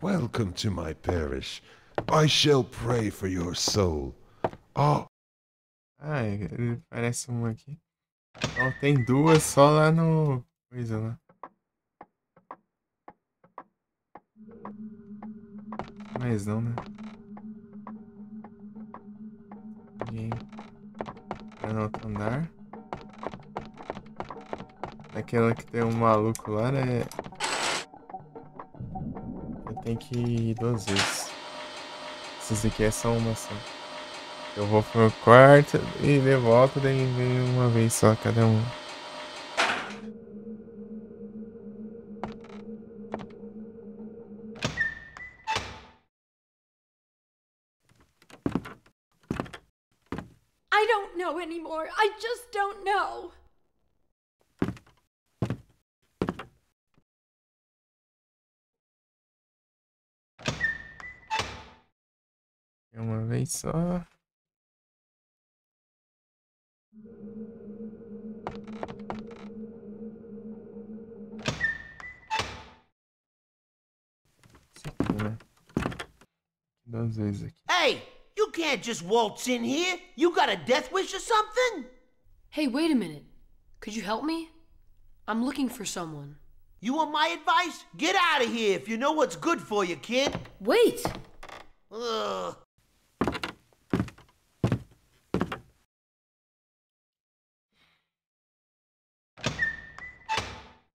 Speaker 9: Welcome to my parish. I shall pray for your soul. Ah,
Speaker 1: Ele parece um aqui. Então tem duas só lá no... Coisa lá. Mas não, né? Ninguém. Pra no outro andar. Daquela que tem um maluco lá, né? Eu tenho que ir 2 vezes. Essas aqui é só uma só. Eu vou pro meu quarto e de volta, daí vem uma vez só cada um.
Speaker 3: I don't know anymore. I just don't know.
Speaker 1: É uma vez só. Esse aqui, né? 2 vezes aqui.
Speaker 10: Hey, you can't just waltz in here. You got a death wish or something?
Speaker 5: Hey, wait a minute. Could you help me? I'm looking for someone.
Speaker 10: You want my advice? Get out of here if you know what's good for you, kid.
Speaker 5: Wait!
Speaker 10: Ugh.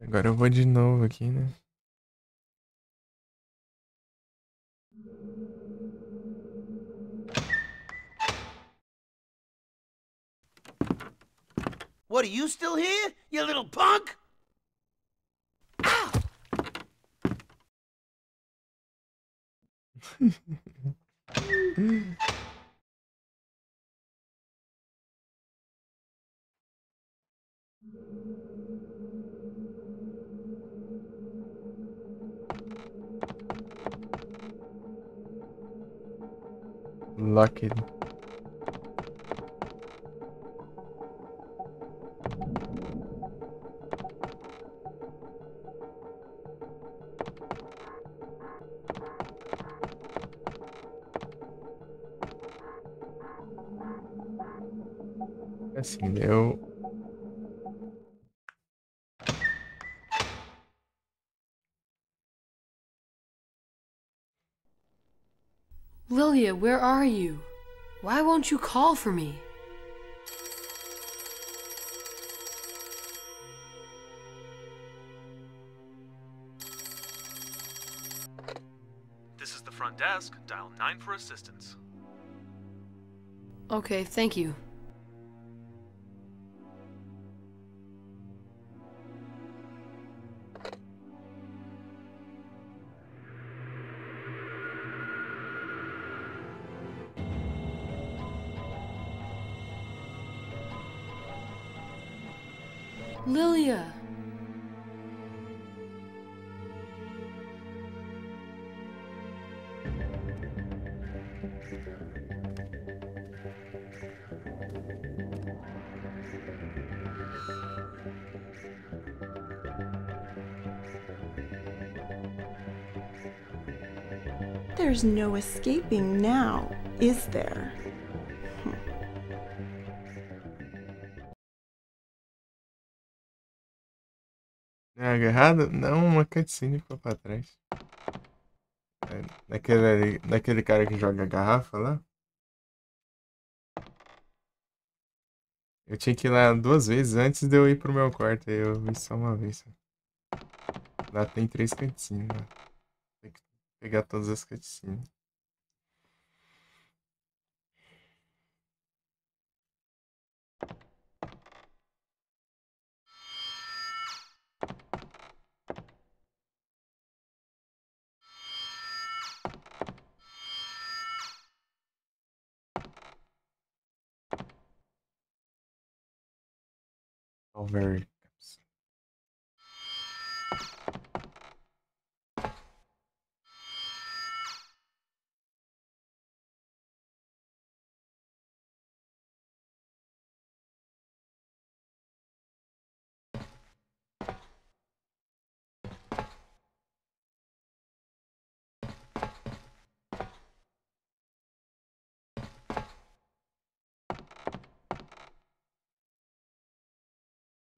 Speaker 1: Agora eu vou de novo aqui, né?
Speaker 10: What, are you still here, you little punk?
Speaker 1: Lock it. Assim, eu...
Speaker 5: Lilia, where are you? Why won't you call for me?
Speaker 8: This is the front desk. Dial 9 for assistance.
Speaker 5: Okay, thank you. Lilia!
Speaker 11: There's no escaping now, is there?
Speaker 1: É agarrado? Não, uma cutscene ficou pra trás. É, daquele cara que joga a garrafa lá. Eu tinha que ir lá 2 vezes antes de eu ir pro meu quarto. Aí eu vi só uma vez. Lá tem 3 cutscenes. Né? Tem que pegar todas as cutscenes. Over.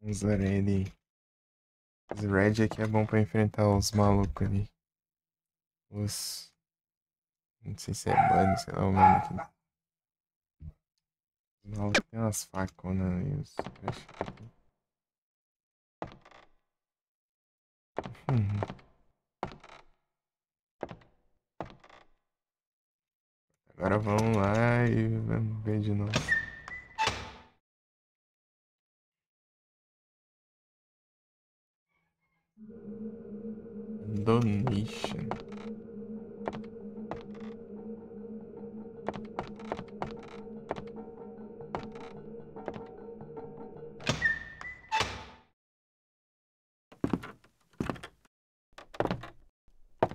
Speaker 1: Vamos usar ele. Esse Red aqui é bom pra enfrentar os malucos ali. Os. Não sei se é Bunny, sei lá o nome aqui. Os malucos tem umas faconas ali. Os... Agora vamos lá e vamos ver de novo. Donation.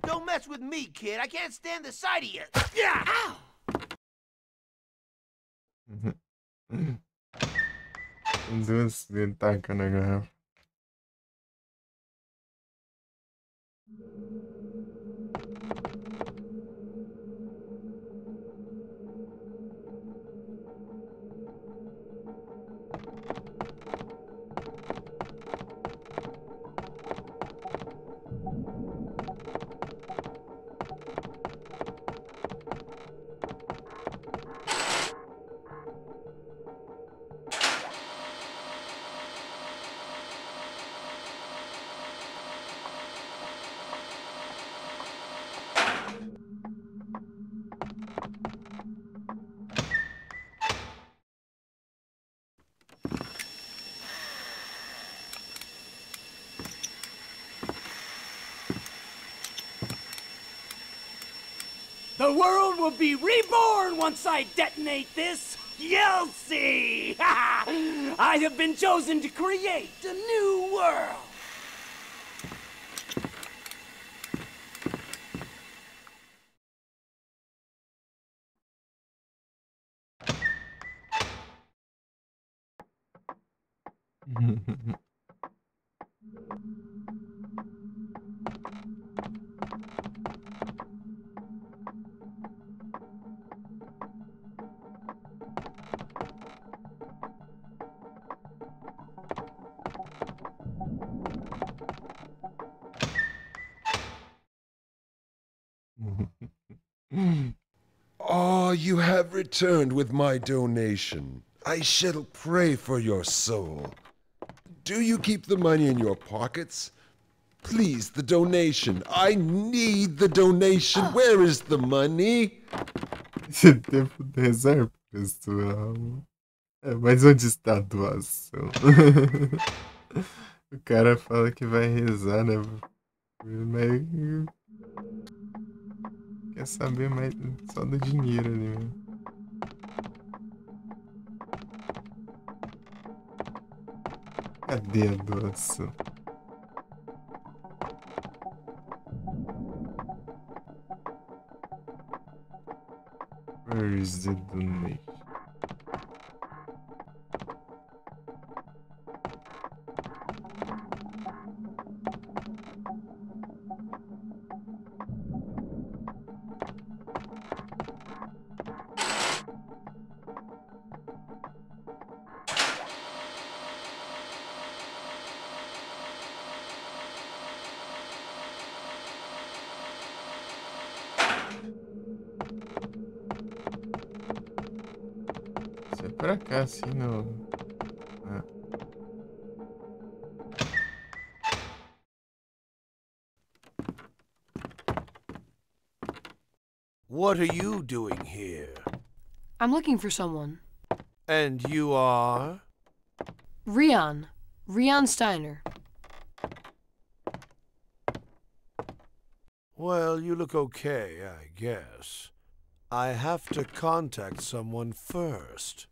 Speaker 12: Don't mess with me, kid. I can't stand the sight of you. Yeah! Ow!
Speaker 1: Duas dele tacando a garrafa.
Speaker 10: The world will be reborn once I detonate this. You'll see! I have been chosen to create a new world.
Speaker 9: Ah, you have returned with my donation. I shall pray for your soul. Do you keep the money in your pockets? Please, the donation. I need the donation. Where is the money?
Speaker 1: Esse tempo de reserva, pessoal. É, mas onde está a doação? O cara fala que vai rezar, né? Mas quer saber mais só do dinheiro ali mesmo. Cadê a doação? Where is the donation? Isso é pra cá, assim, não. Ah.
Speaker 12: What are you doing here?
Speaker 5: I'm looking for someone.
Speaker 12: And you are?
Speaker 5: Rion. Rion Steiner.
Speaker 12: Well, you look okay, I guess. I have to contact someone first.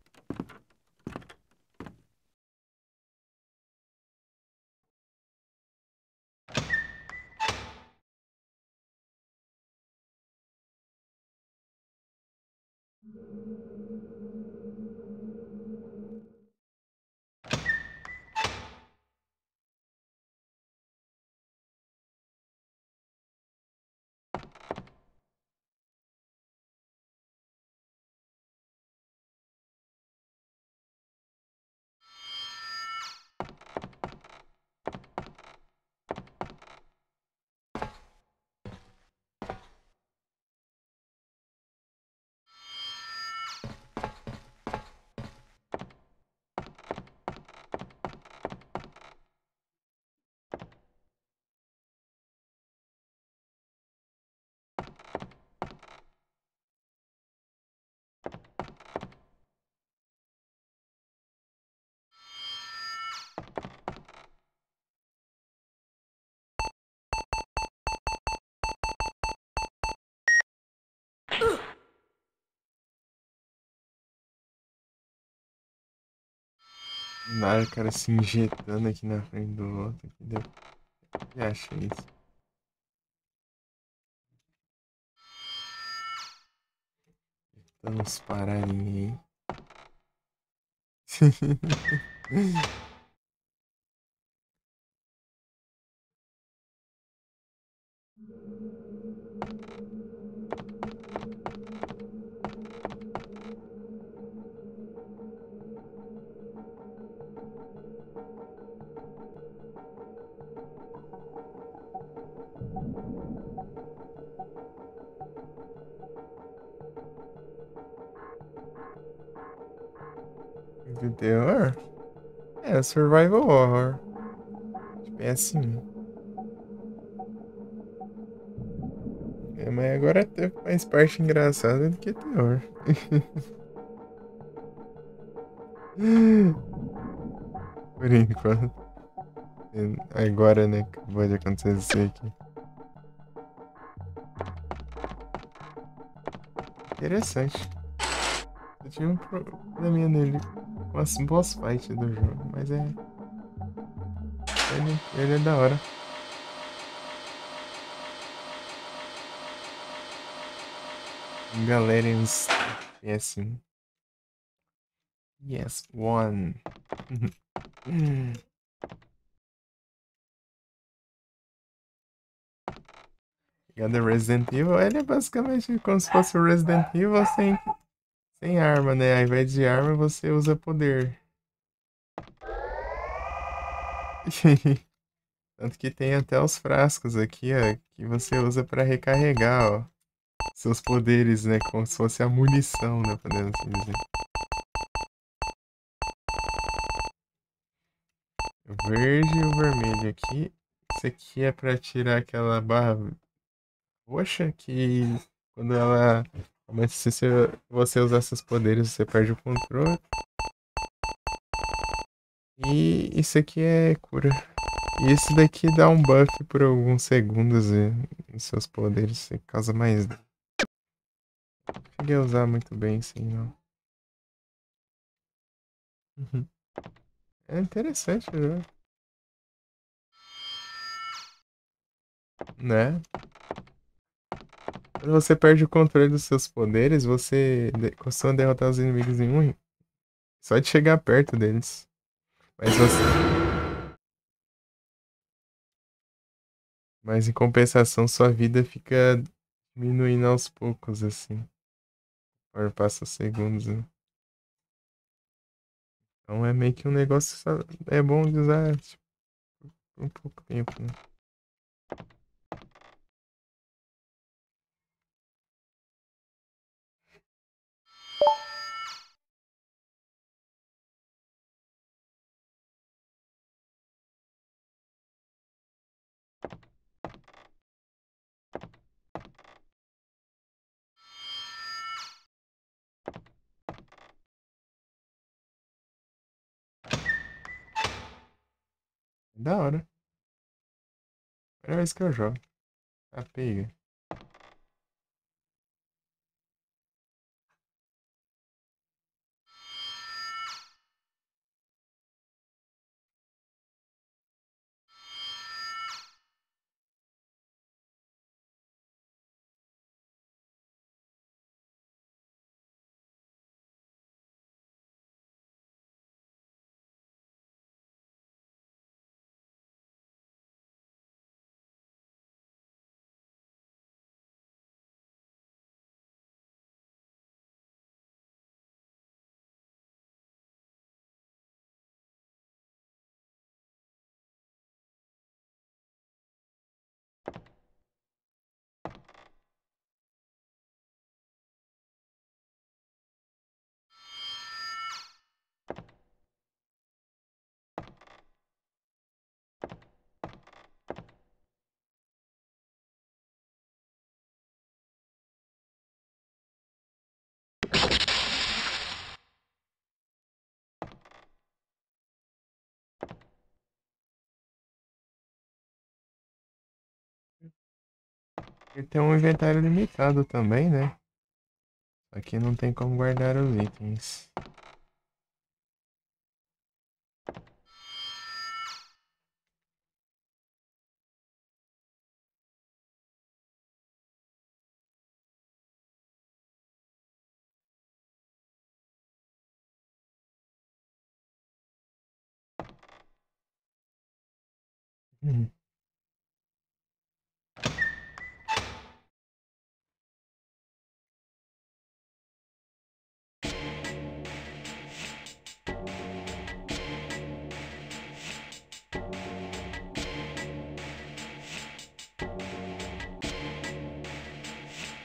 Speaker 1: Nada, o cara se injetando aqui na frente do outro. Que deu. Que achei isso. Vamos parar ninguém. De terror? É, survival horror. Tipo, é assim. É, mas agora até faz parte engraçada do que terror. Por enquanto. Agora, né, que pode acontecer aqui. Interessante. Eu tinha um probleminha nele com as boss fights do jogo, mas é. Ele é da hora. Galera, uns PS1. Yes, one. Cada Resident Evil, ele é basicamente como se fosse o Resident Evil sem arma, né? Ao invés de arma, você usa poder. Tanto que tem até os frascos aqui, ó, que você usa pra recarregar, ó, seus poderes, né? Como se fosse a munição, né? Podemos assim dizer. O verde e o vermelho aqui. Isso aqui é pra tirar aquela barra roxa que quando ela começa, se você usar seus poderes, você perde o controle. E isso aqui é cura. E esse daqui dá um buff por alguns segundos em seus poderes. Você causa mais. Não cheguei a usar muito bem, sim, não. Uhum. É interessante o jogo. Né? Quando você perde o controle dos seus poderes, você costuma derrotar os inimigos em um. Só de chegar perto deles. Mas você. Mas em compensação, sua vida fica diminuindo aos poucos, assim. Por passa os segundos, né? Então é meio que um negócio só. É bom de usar, tipo, por um pouco tempo, né? Da hora. Primeira vez que eu jogo. A pega. E tem um inventário limitado também, né? Aqui não tem como guardar os itens. Hum.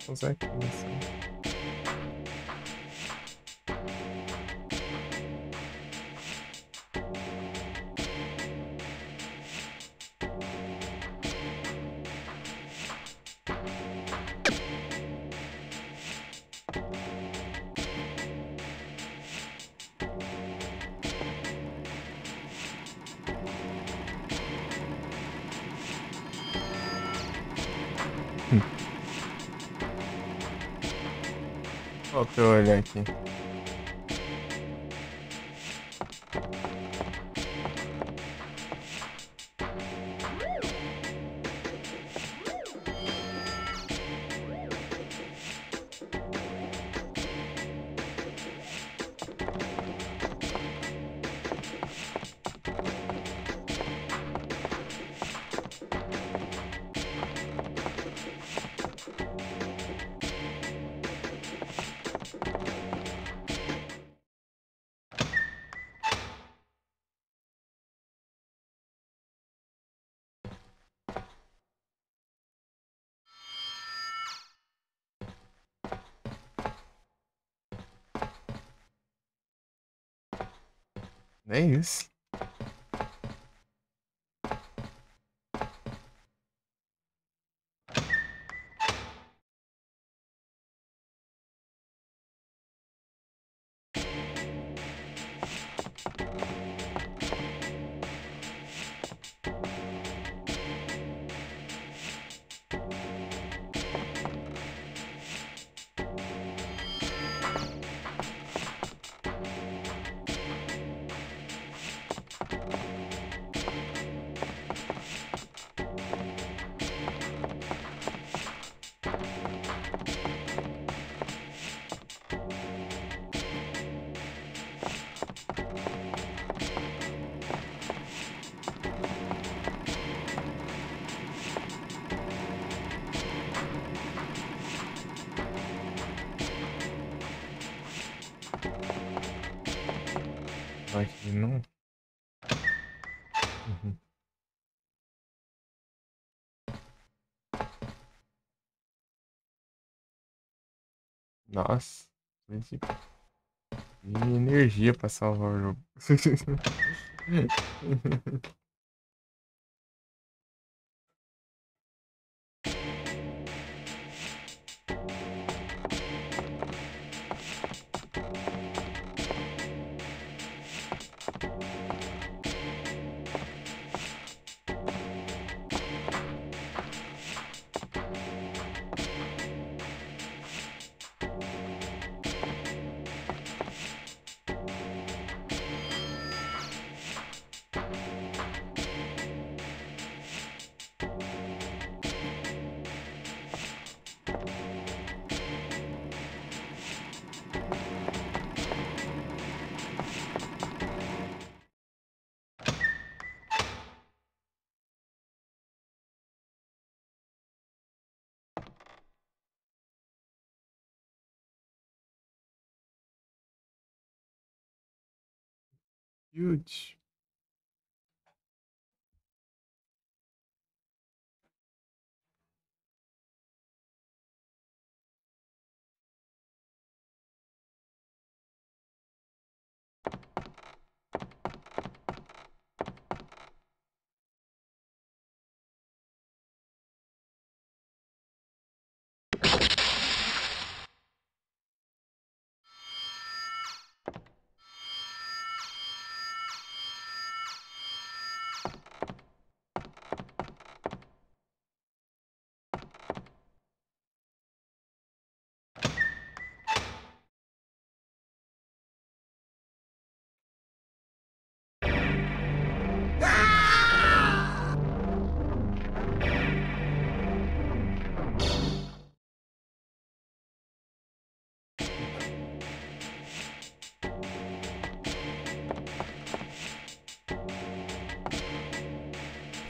Speaker 1: Vou usar aqui, assim. Volta eu olhar aqui. É isso. Aqui não. Uhum. Nossa. E energia pra salvar o jogo. Huge.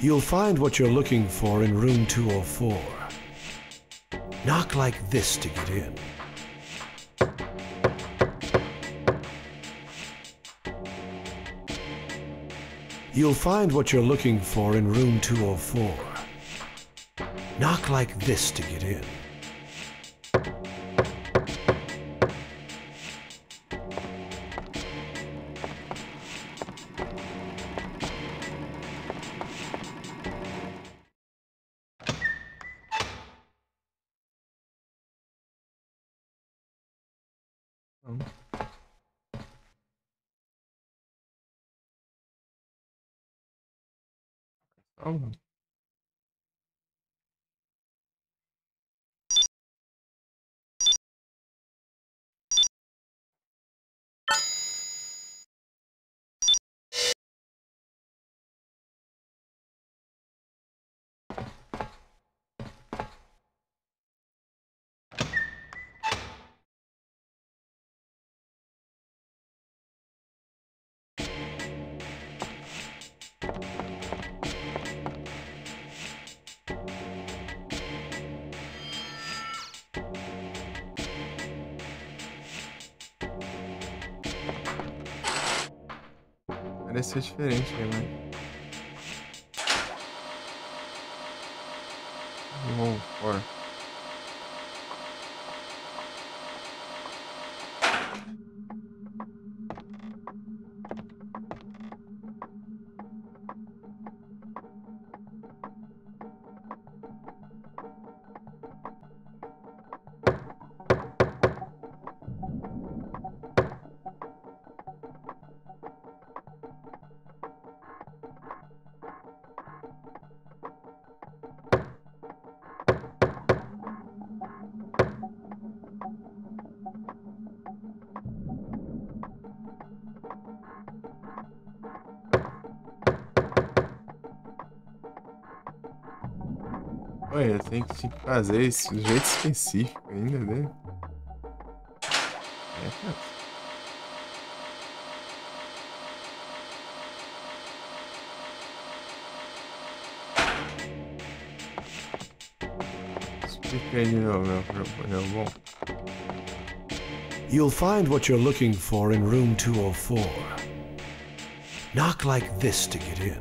Speaker 12: You'll find what you're looking for in room 204. Knock like this to get in. You'll find what you're looking for in room 204. Knock like this to get in.
Speaker 1: Oh. Parece ser diferente, né? Vamos fora. Olha, tem que fazer isso de jeito específico ainda, né? É, cara. Explica aí de novo, meu bom.
Speaker 12: You'll find what you're looking for in room 204. Knock like this to get in.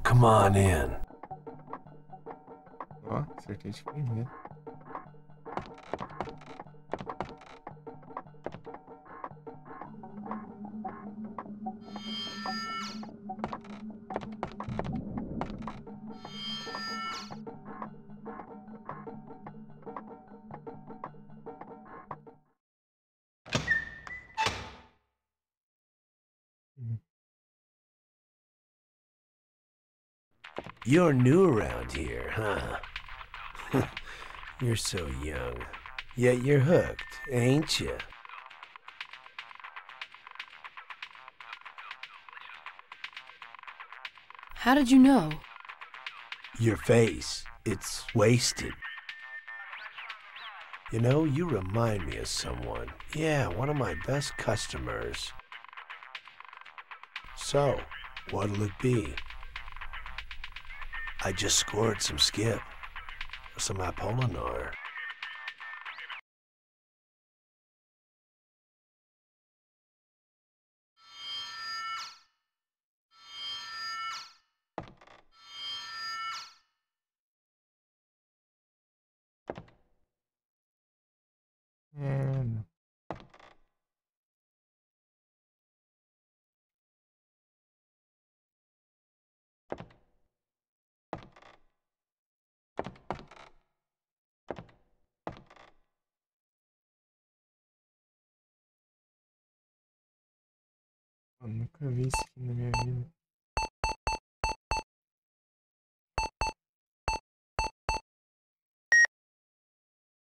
Speaker 12: Come on in.
Speaker 1: Ó, acertei de primeira.
Speaker 13: You're new around here, huh? You're so young. Yet you're hooked, ain't you?
Speaker 5: How did you know?
Speaker 13: Your face, it's wasted. You know, you remind me of someone. Yeah, one of my best customers. So, what'll it be? I just scored some skip. Some Apollinaire.
Speaker 1: É, Eu nunca vi isso aqui na minha vida.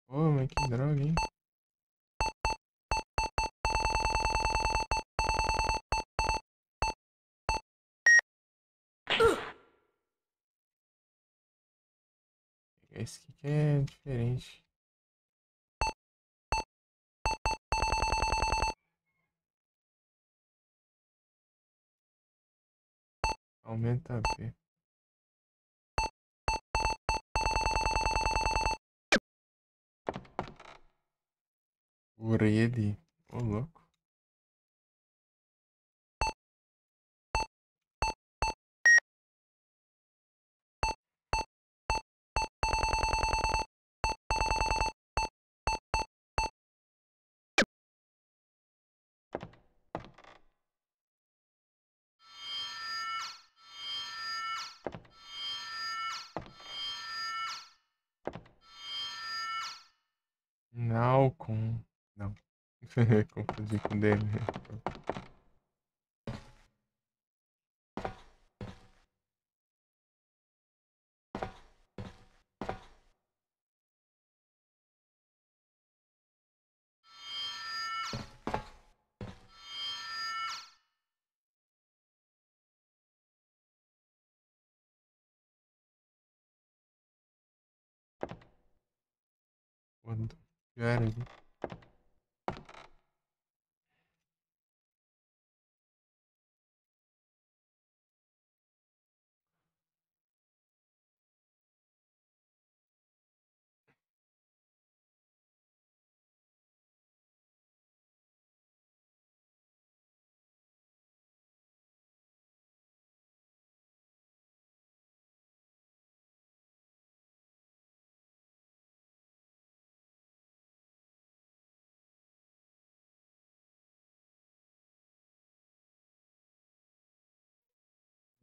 Speaker 1: Pô, mas que droga, hein? Esse aqui que é diferente. Aumenta a B. Por ele. Ô, louco. Nalcon. Não. Confundi com dele. Quando já era ali.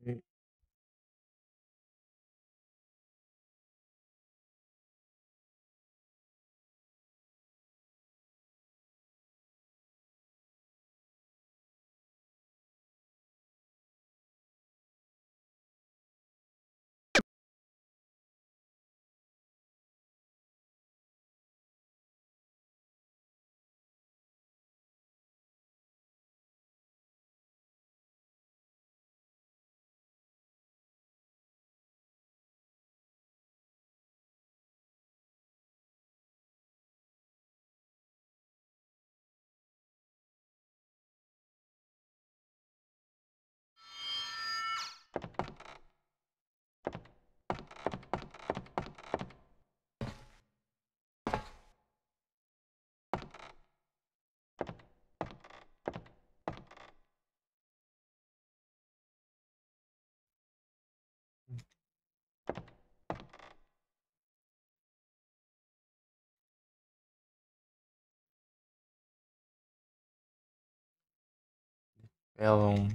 Speaker 1: E- Elon.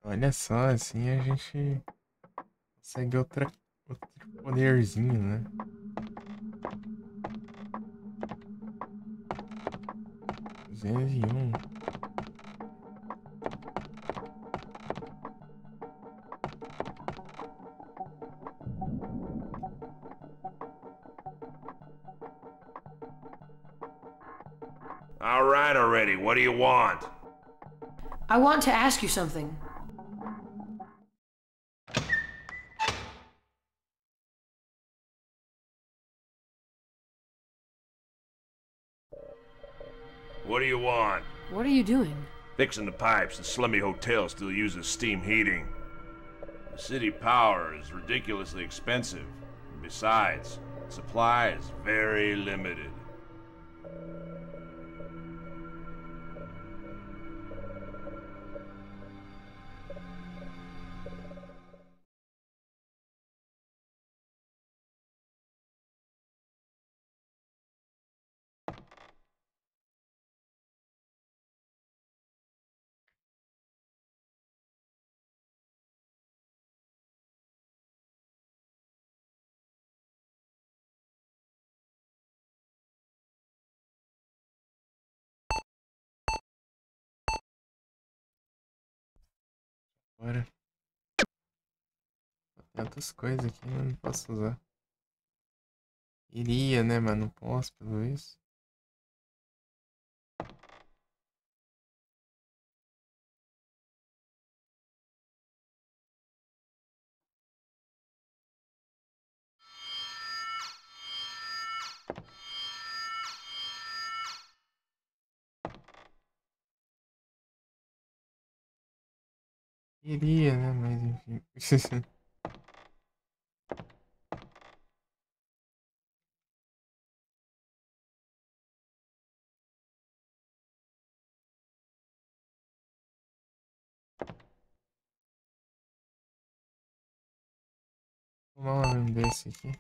Speaker 1: Olha só, assim a gente consegue outro poderzinho, né? Zen.
Speaker 4: All right already, what do you want?
Speaker 5: I want to ask you something.
Speaker 4: What do you want?
Speaker 5: What are you doing?
Speaker 4: Fixing the pipes. The slummy hotel still uses steam heating. The city power is ridiculously expensive. And besides, supply is very limited.
Speaker 1: Bora. Tem outras coisas aqui, mas não posso usar. Iria, né, mas não posso, pelo visto. Iria, né, mas enfim. Vou tomar um desse aqui.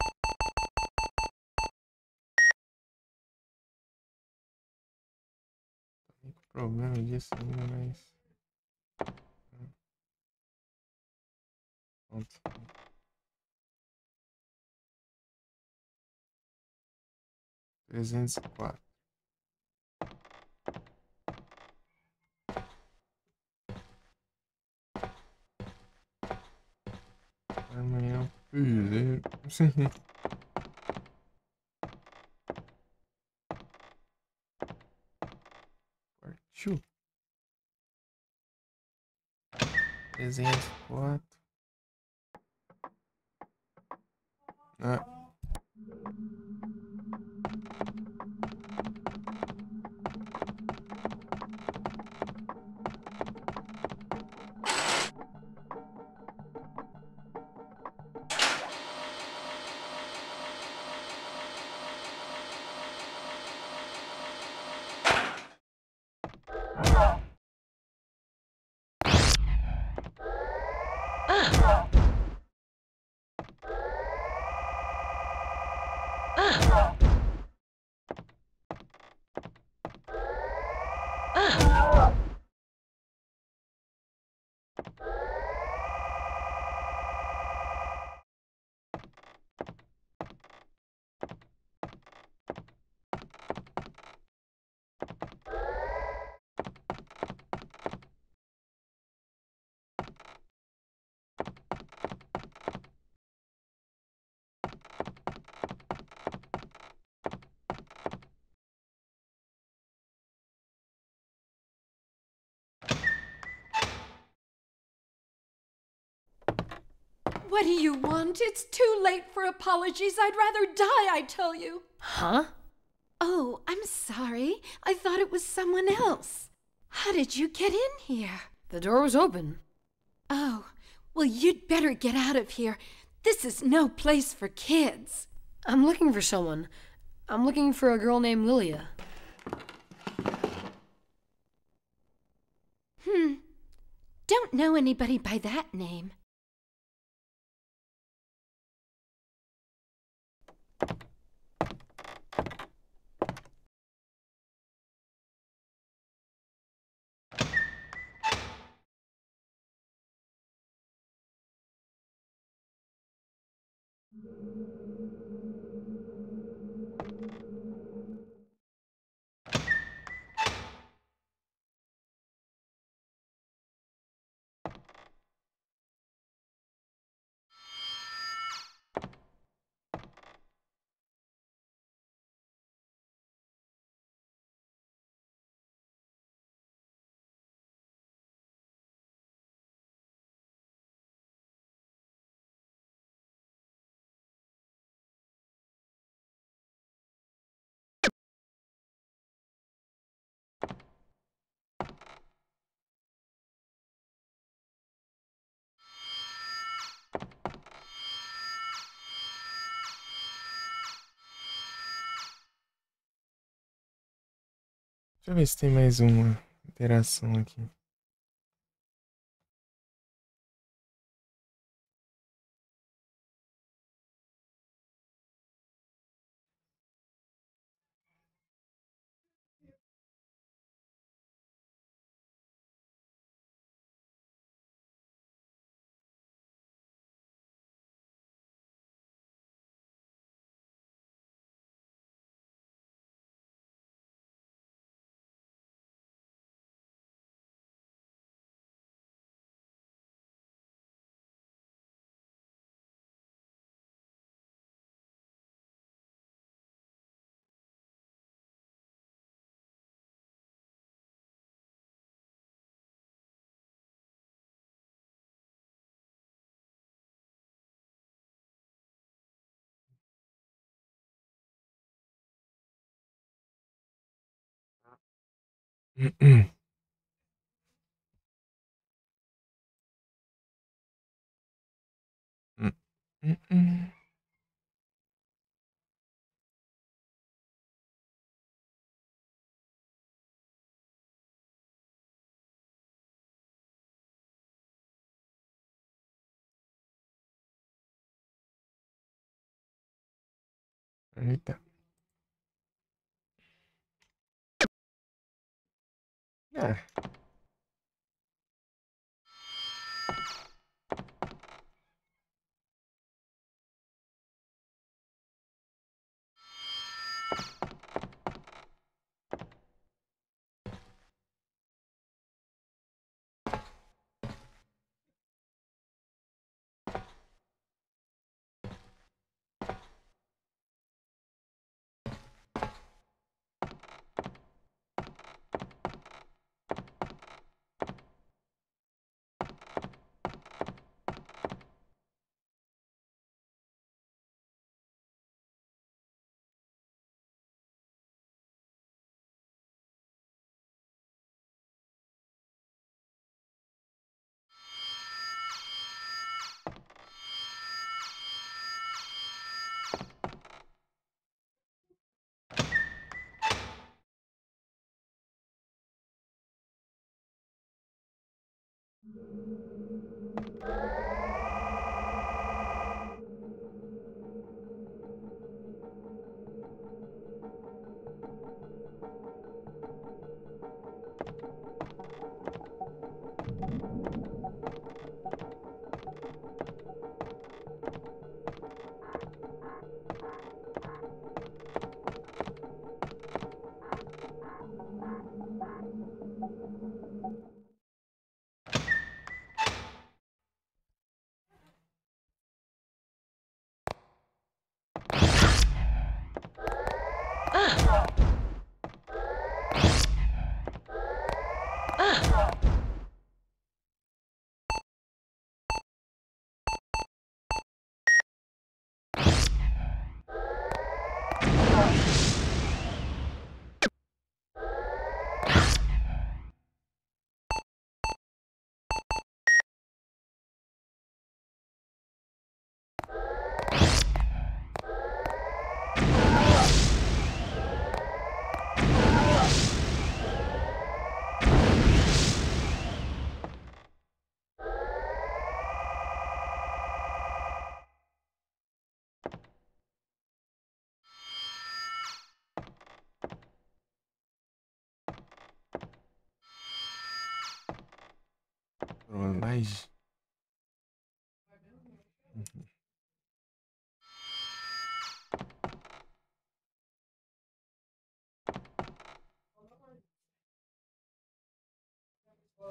Speaker 1: Tô com problema disso ainda, mas... Pronto. 304. Amanhã é um piseiro. Partiu. 304. Ah.
Speaker 3: What do you want? It's too late for apologies. I'd rather die, I tell you.
Speaker 5: Huh?
Speaker 3: Oh, I'm sorry. I thought it was someone else. How did you get in here?
Speaker 5: The door was open.
Speaker 3: Oh, well, you'd better get out of here. This is no place for kids.
Speaker 5: I'm looking for someone. I'm looking for a girl named Lilia.
Speaker 3: Don't know anybody by that name.
Speaker 1: Deixa eu ver se tem mais uma interação aqui. Eita. Ah. Trollagem.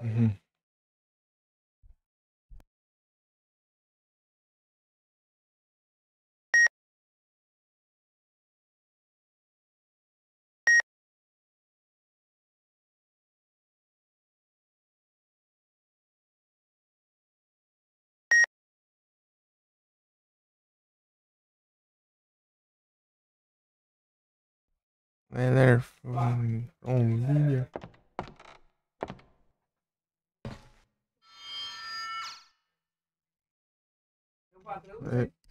Speaker 1: Uhum. Ela Olha. É.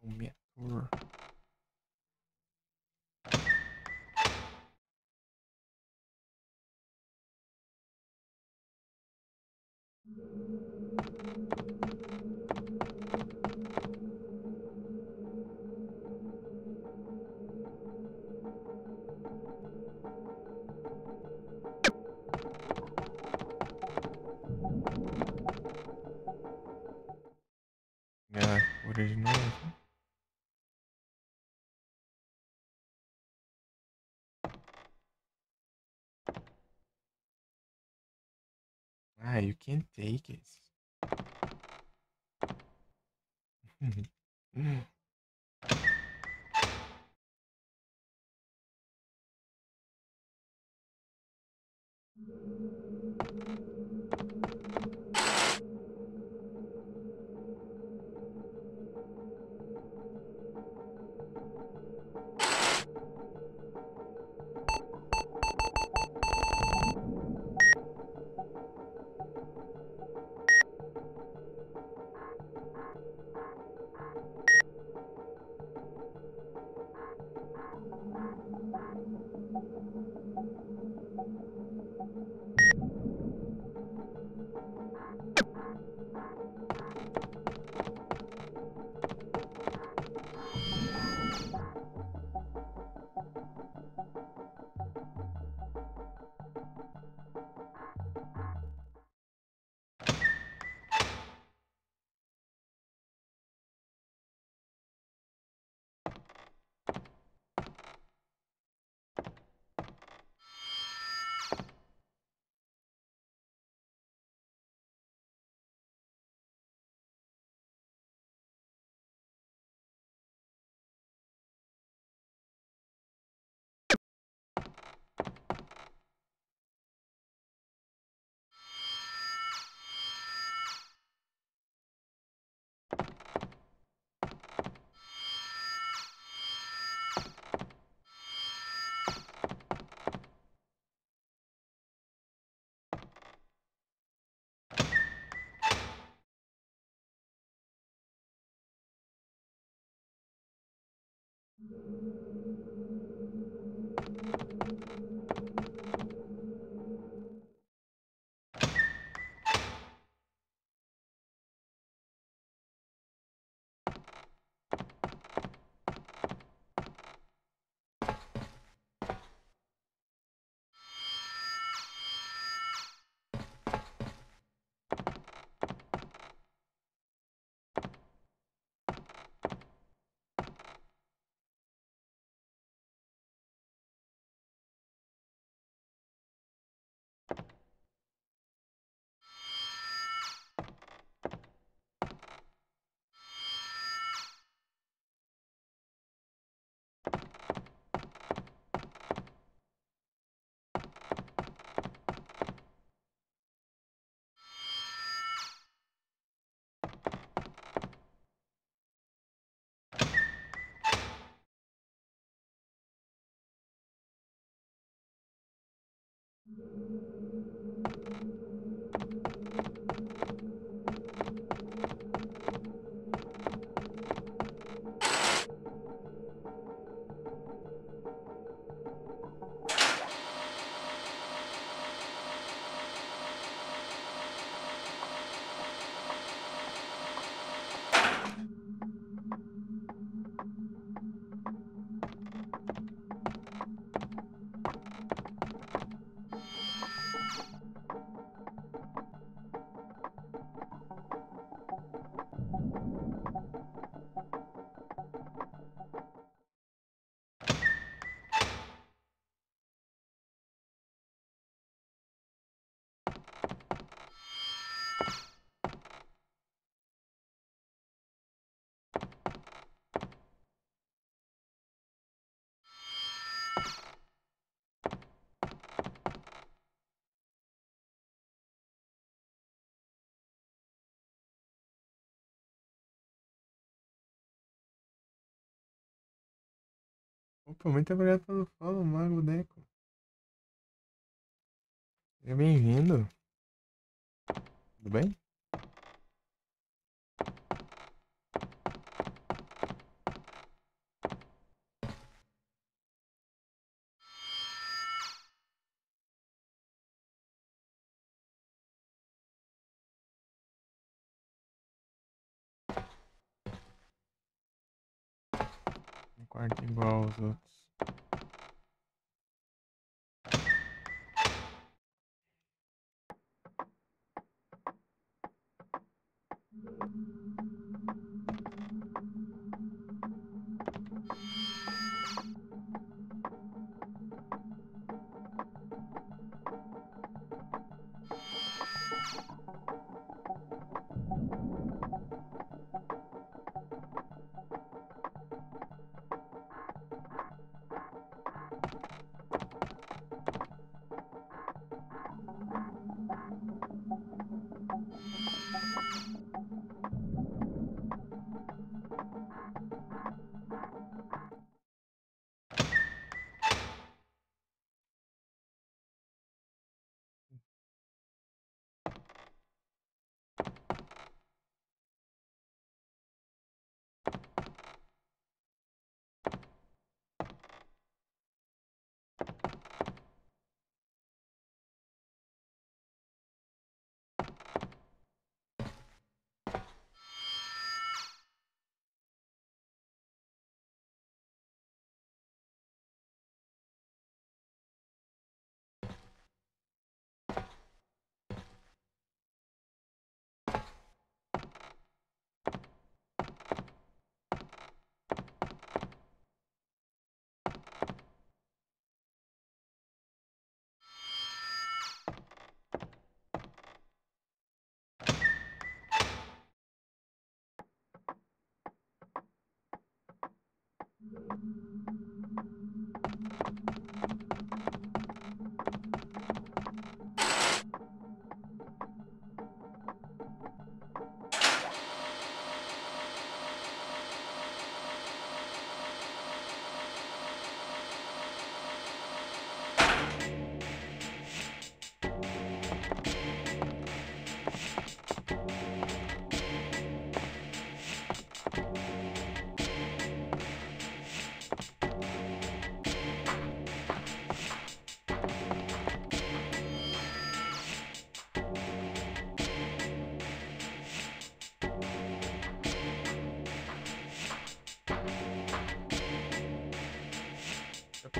Speaker 1: O metrô. Pegar a cura de novo. Ah, you can take it. Opa, muito obrigado pelo follow, Mago Deco. Seja bem-vindo. Tudo bem? Um quarto igual aos outros.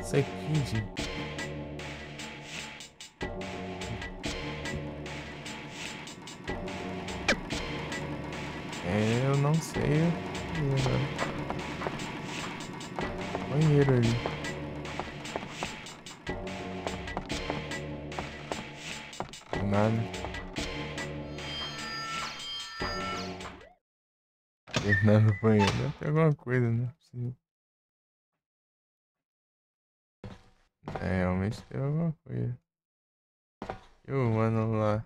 Speaker 1: Sai Kid. Eu não sei. Banheiro ali. Nada. Tem nada no banheiro. Deve ter alguma coisa, né? É, realmente tem alguma coisa. E o mano lá?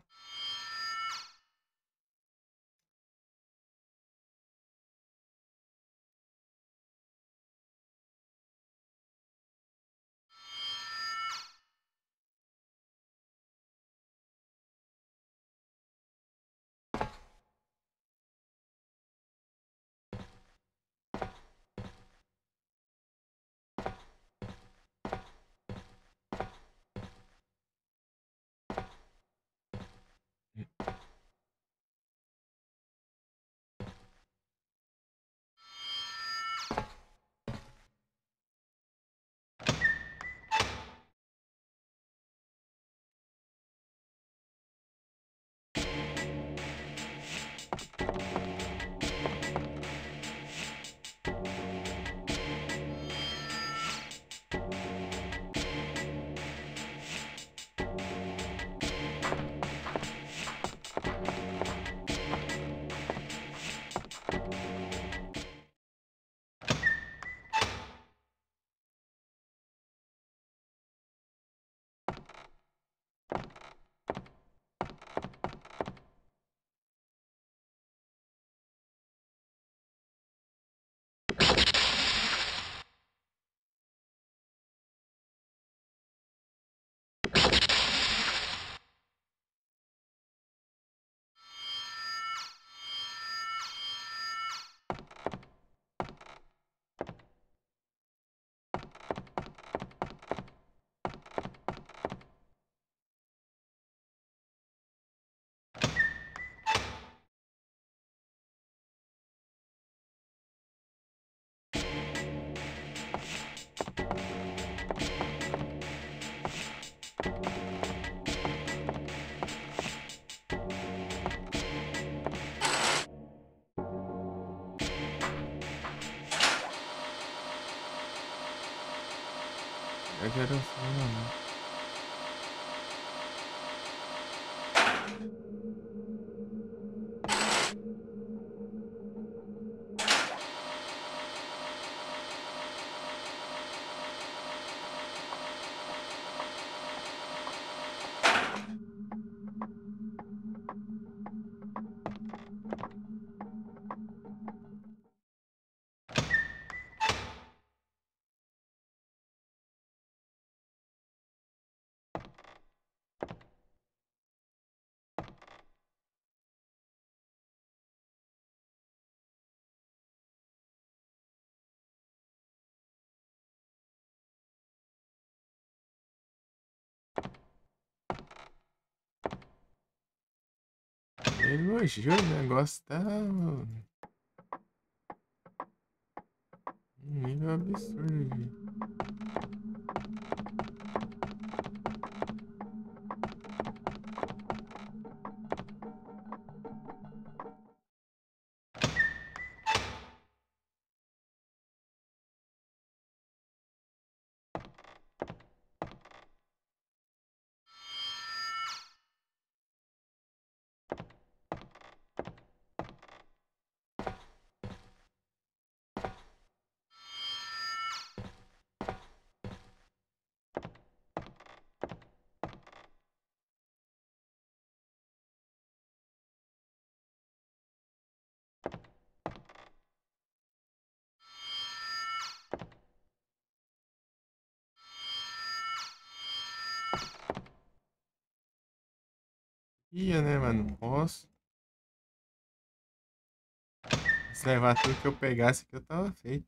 Speaker 1: Exageração, não. Elogiou o negócio, tá um nível absurdo aqui. Ia, né, mano? Não posso. Se levar tudo que eu pegasse aqui, eu tava feito.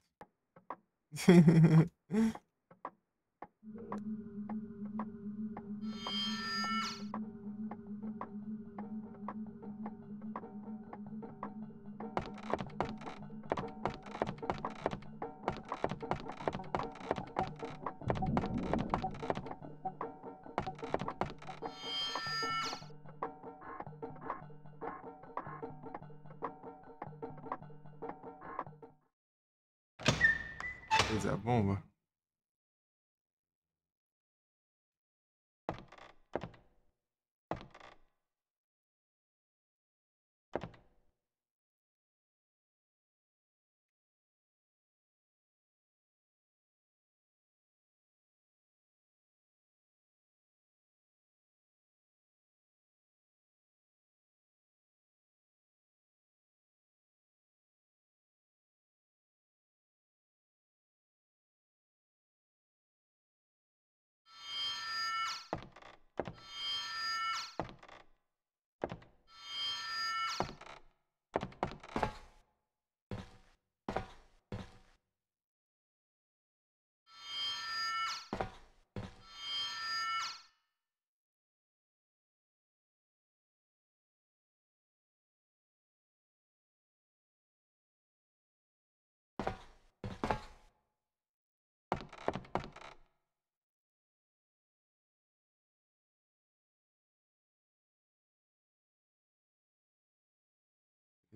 Speaker 1: Coisa bomba.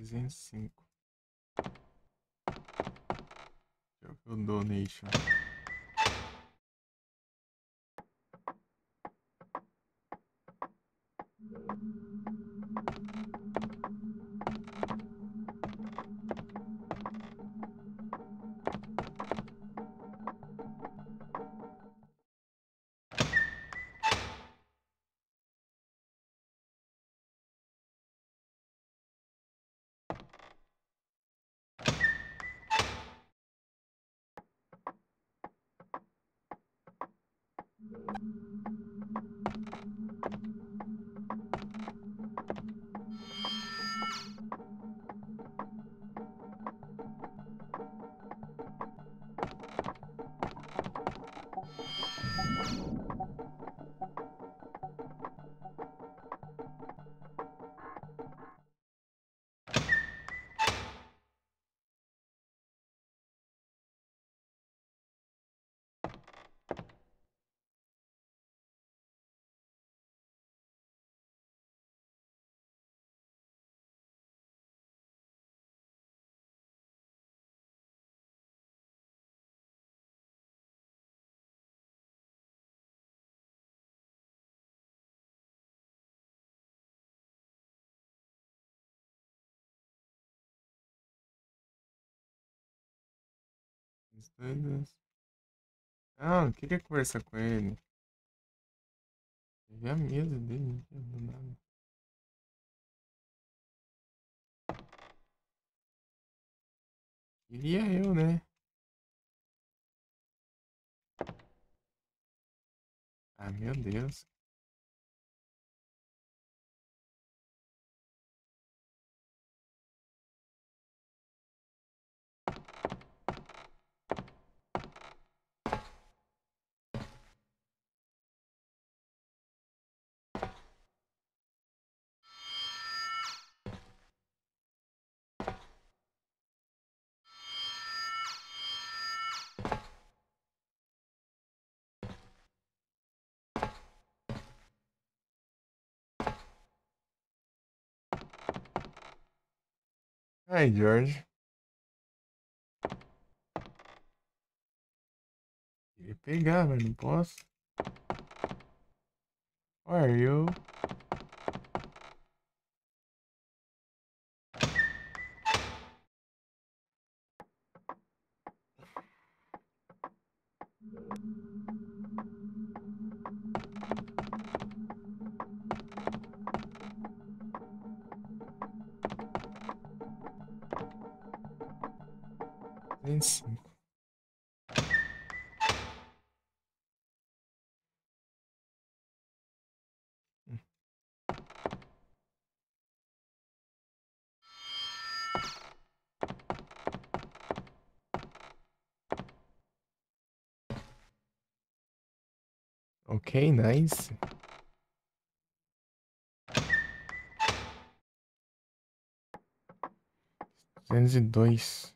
Speaker 1: $305. Deixa eu ver o donation. Ah, não queria conversar com ele. Eu vi a mesa dele, do nada. Queria eu, né? Ah, meu Deus. Ai, George. Queria pegar, mas não posso. Where are you? Tem 5. Ok, nice. 202.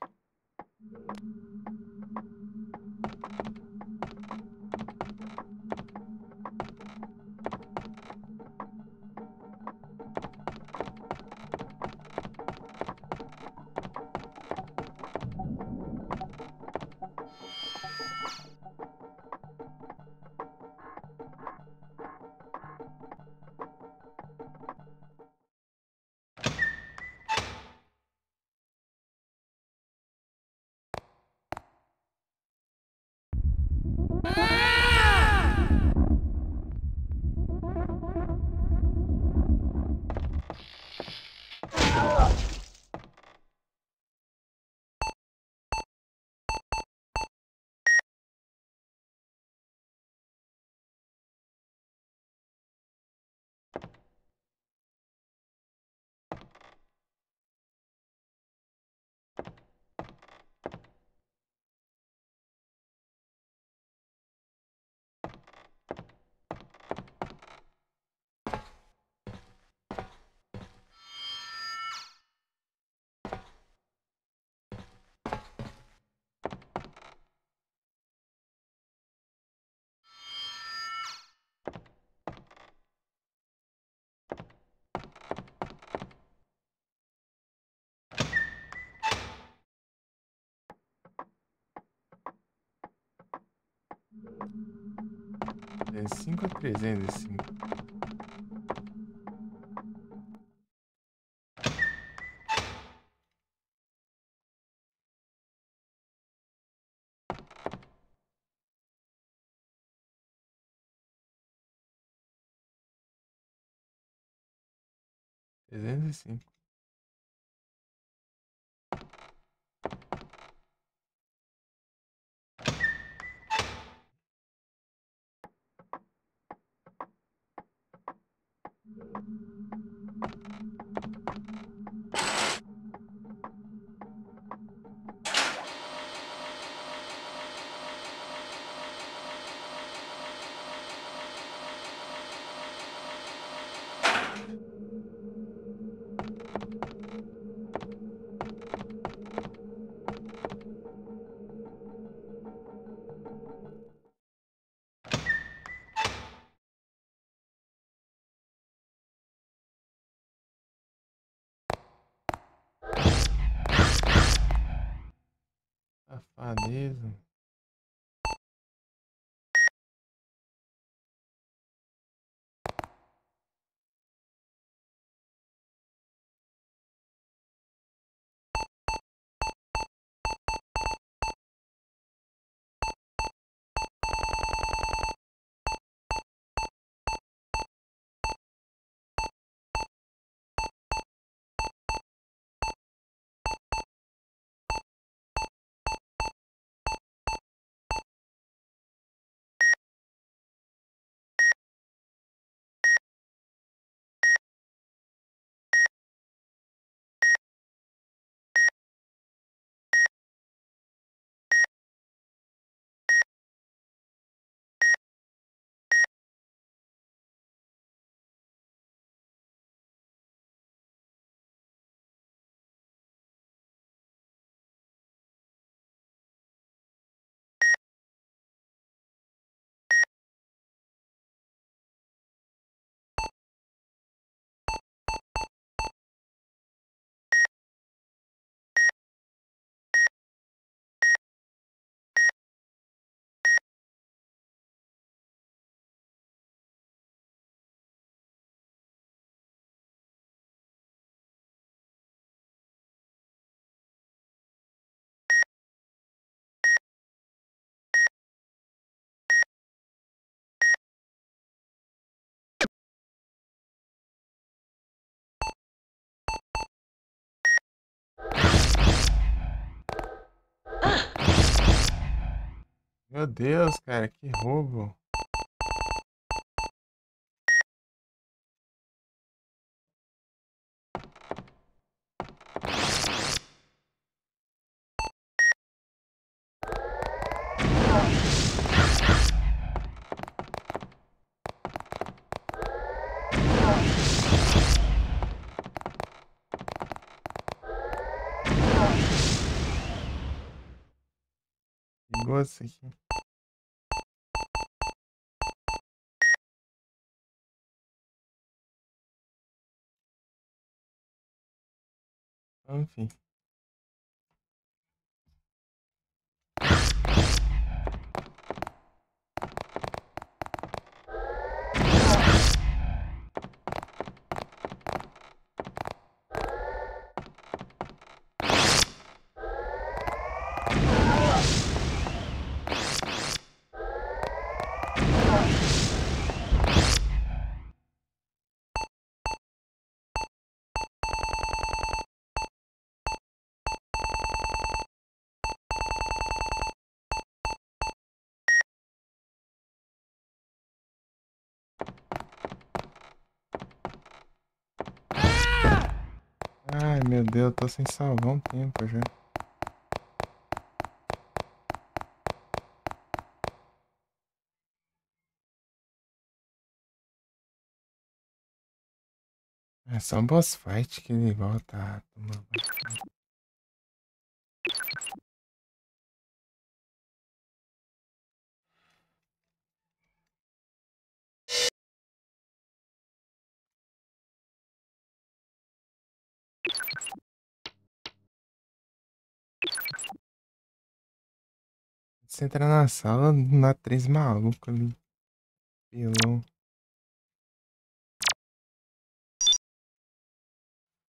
Speaker 1: É 5 ou 305? Trezentos e cinco. Safadeza. Meu Deus, cara, que roubo. Perigoso isso aqui. Enfim. Ai, meu Deus, eu tô sem salvar um tempo já. É só um boss fight que ele volta a tomar bastante. Você entra na sala, na atriz maluca ali. Pilão.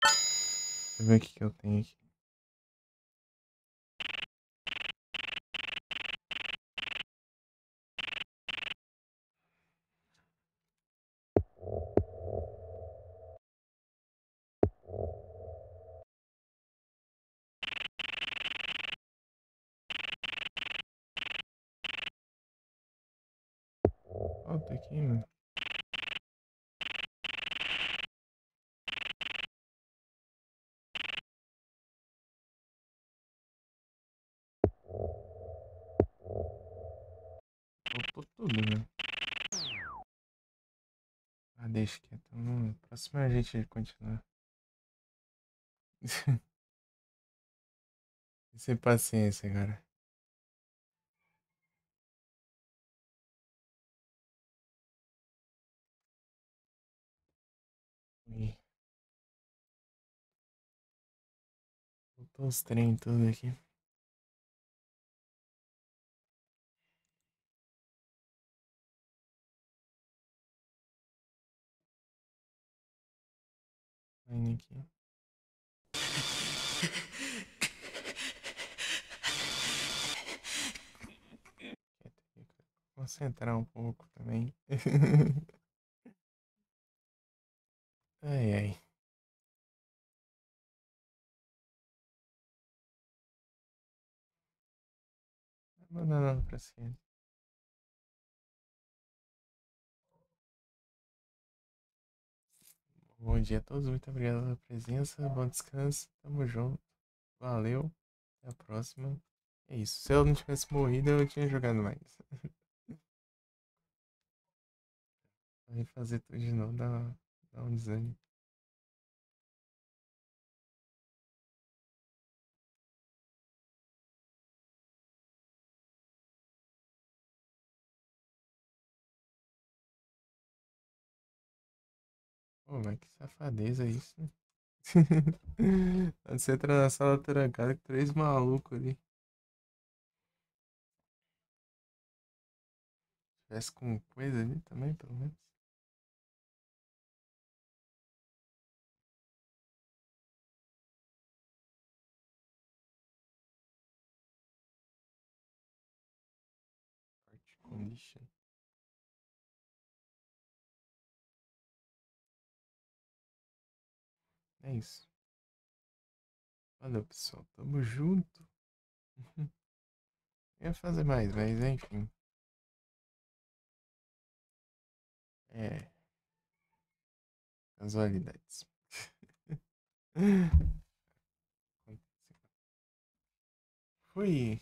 Speaker 1: Deixa eu ver o que eu tenho aqui. Volta aqui, mano. Voltou tudo, né? Ah, deixa quieto. No próximo a gente continua. Sem paciência, cara. Ih, voltou os trem tudo aqui. Indo aqui. Quieto aqui, cara. Concentrar um pouco também. Ai, ai. Mandando pra cima. Bom dia a todos, muito obrigado pela presença. Bom descanso. Tamo junto. Valeu. Até a próxima. É isso. Se eu não tivesse morrido, eu tinha jogado mais. Vai fazer tudo de novo, dá um desânimo. Pô, mas que safadeza isso. Você entra na sala trancada com três malucos ali. Se tivesse com coisa ali também, pelo menos. Art condition. É isso. Valeu, pessoal. Tamo junto. Eu ia fazer mais, mas enfim. É. Casualidades. Fui.